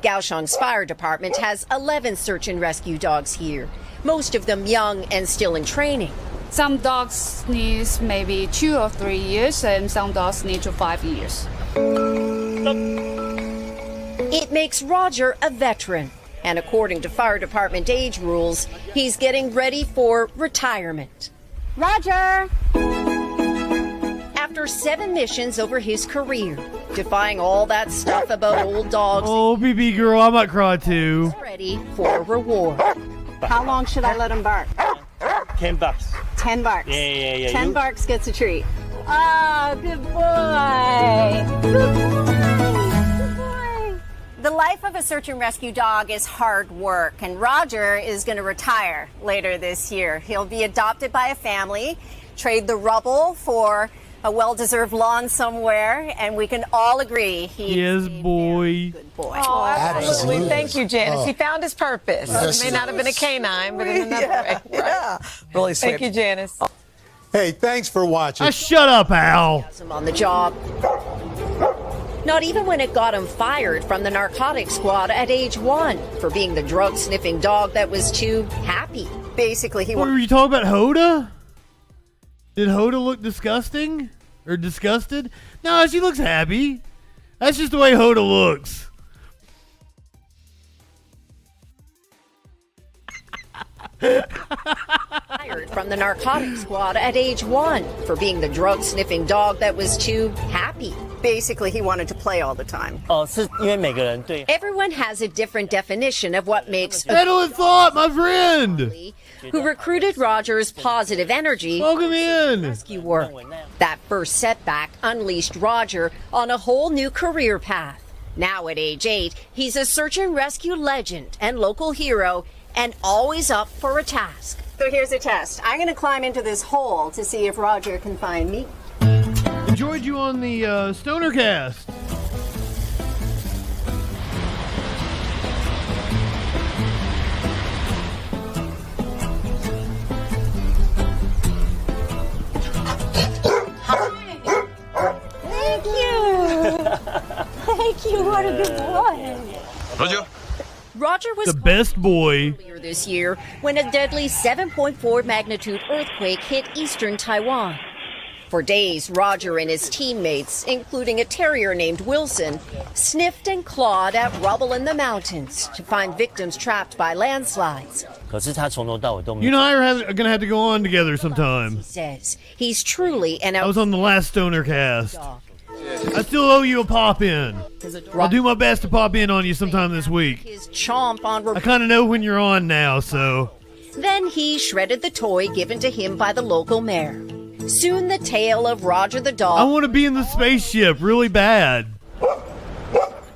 Kaohsiung's fire department has 11 search and rescue dogs here, most of them young and still in training. Some dogs need maybe 2 or 3 years, and some dogs need 5 years. It makes Roger a veteran, and according to fire department age rules, he's getting ready for retirement. Roger! After 7 missions over his career, defying all that stuff about old dogs. Oh, BB girl, I might cry too. Ready for a reward. How long should I let him bark? $10. 10 barks. Yeah. 10 barks gets a treat. Ah, good boy. Good boy. The life of a search and rescue dog is hard work, and Roger is going to retire later this year. He'll be adopted by a family, trade the rubble for a well-deserved lawn somewhere, and we can all agree he is a boy. Good boy. Oh, absolutely. Thank you, Janice. Oh. He found his purpose. Yes, It may not have been a canine, but in another way. Right? Yeah. Really sweet. Thank you, Janice. Hey, thanks for watching. Shut up, Al. On the job. Not even when it got him fired from the narcotics squad at age 1 for being the drug-sniffing dog that was too happy. Basically, he What, were you talking about Hoda? Did Hoda look disgusting? Or disgusted? No, she looks happy. That's just the way Hoda looks. Fired from the narcotics squad at age 1 for being the drug-sniffing dog that was too happy. Basically, he wanted to play all the time. Everyone has a different definition of what makes Excellent thought, my friend. Who recruited Roger's positive energy. Welcome in. Rescue work. That first setback unleashed Roger on a whole new career path. Now at age 8, he's a search and rescue legend and local hero, and always up for a task. So here's a test. I'm going to climb into this hole to see if Roger can find me. Enjoyed you on the Stoner Cast. Thank you. Thank you. What a good boy. Roger was the best boy earlier this year when a deadly 7.4 magnitude earthquake hit eastern Taiwan. For days, Roger and his teammates, including a terrier named Wilson, sniffed and clawed at rubble in the mountains to find victims trapped by landslides. You and I are going to have to go on together sometime. He says he's truly an I was on the last Stoner Cast. I still owe you a pop-in. I'll do my best to pop in on you sometime this week. His chomp on I kind of know when you're on now, so. Then he shredded the toy given to him by the local mayor. Soon the tale of Roger the dog. I want to be in the spaceship really bad.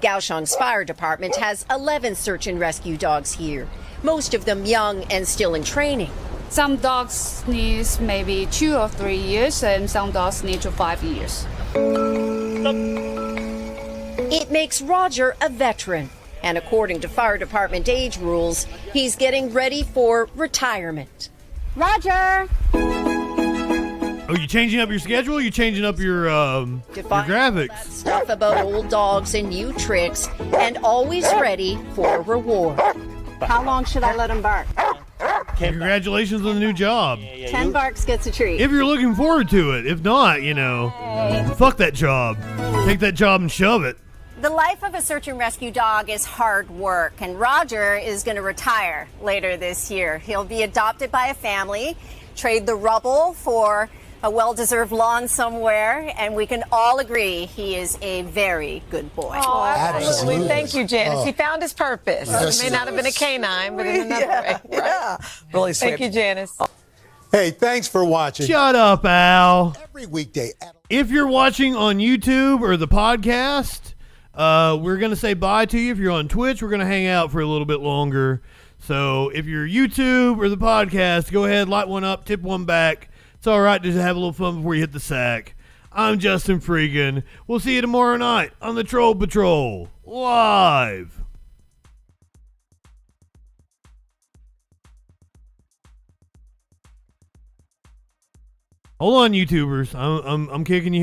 Kaohsiung's fire department has 11 search and rescue dogs here, most of them young and still in training. Some dogs need maybe 2 or 3 years, and some dogs need 5 years. It makes Roger a veteran, and according to fire department age rules, he's getting ready for retirement. Roger! Oh, you changing up your schedule? You changing up your graphics? Stuff about old dogs and new tricks, and always ready for a reward. How long should I let him bark? Congratulations on the new job. 10 barks gets a treat. If you're looking forward to it. If not, fuck that job. Take that job and shove it. The life of a search and rescue dog is hard work, and Roger is going to retire later this year. He'll be adopted by a family, trade the rubble for a well-deserved lawn somewhere, and we can all agree he is a very good boy. Oh, absolutely. Thank you, Janice. He found his purpose. It may not have been a canine, but in another way. Right? Yeah. Really sweet. Thank you, Janice. Hey, thanks for watching. Shut up, Al. Every weekday. If you're watching on YouTube or the podcast, we're going to say bye to you. If you're on Twitch, we're going to hang out for a little bit longer. So if you're YouTube or the podcast, go ahead, light one up, tip one back. It's all right to have a little fun before you hit the sack. I'm JustinFREAKIN. We'll see you tomorrow night on the Troll Patrol live. Hold on, YouTubers. I'm kicking you.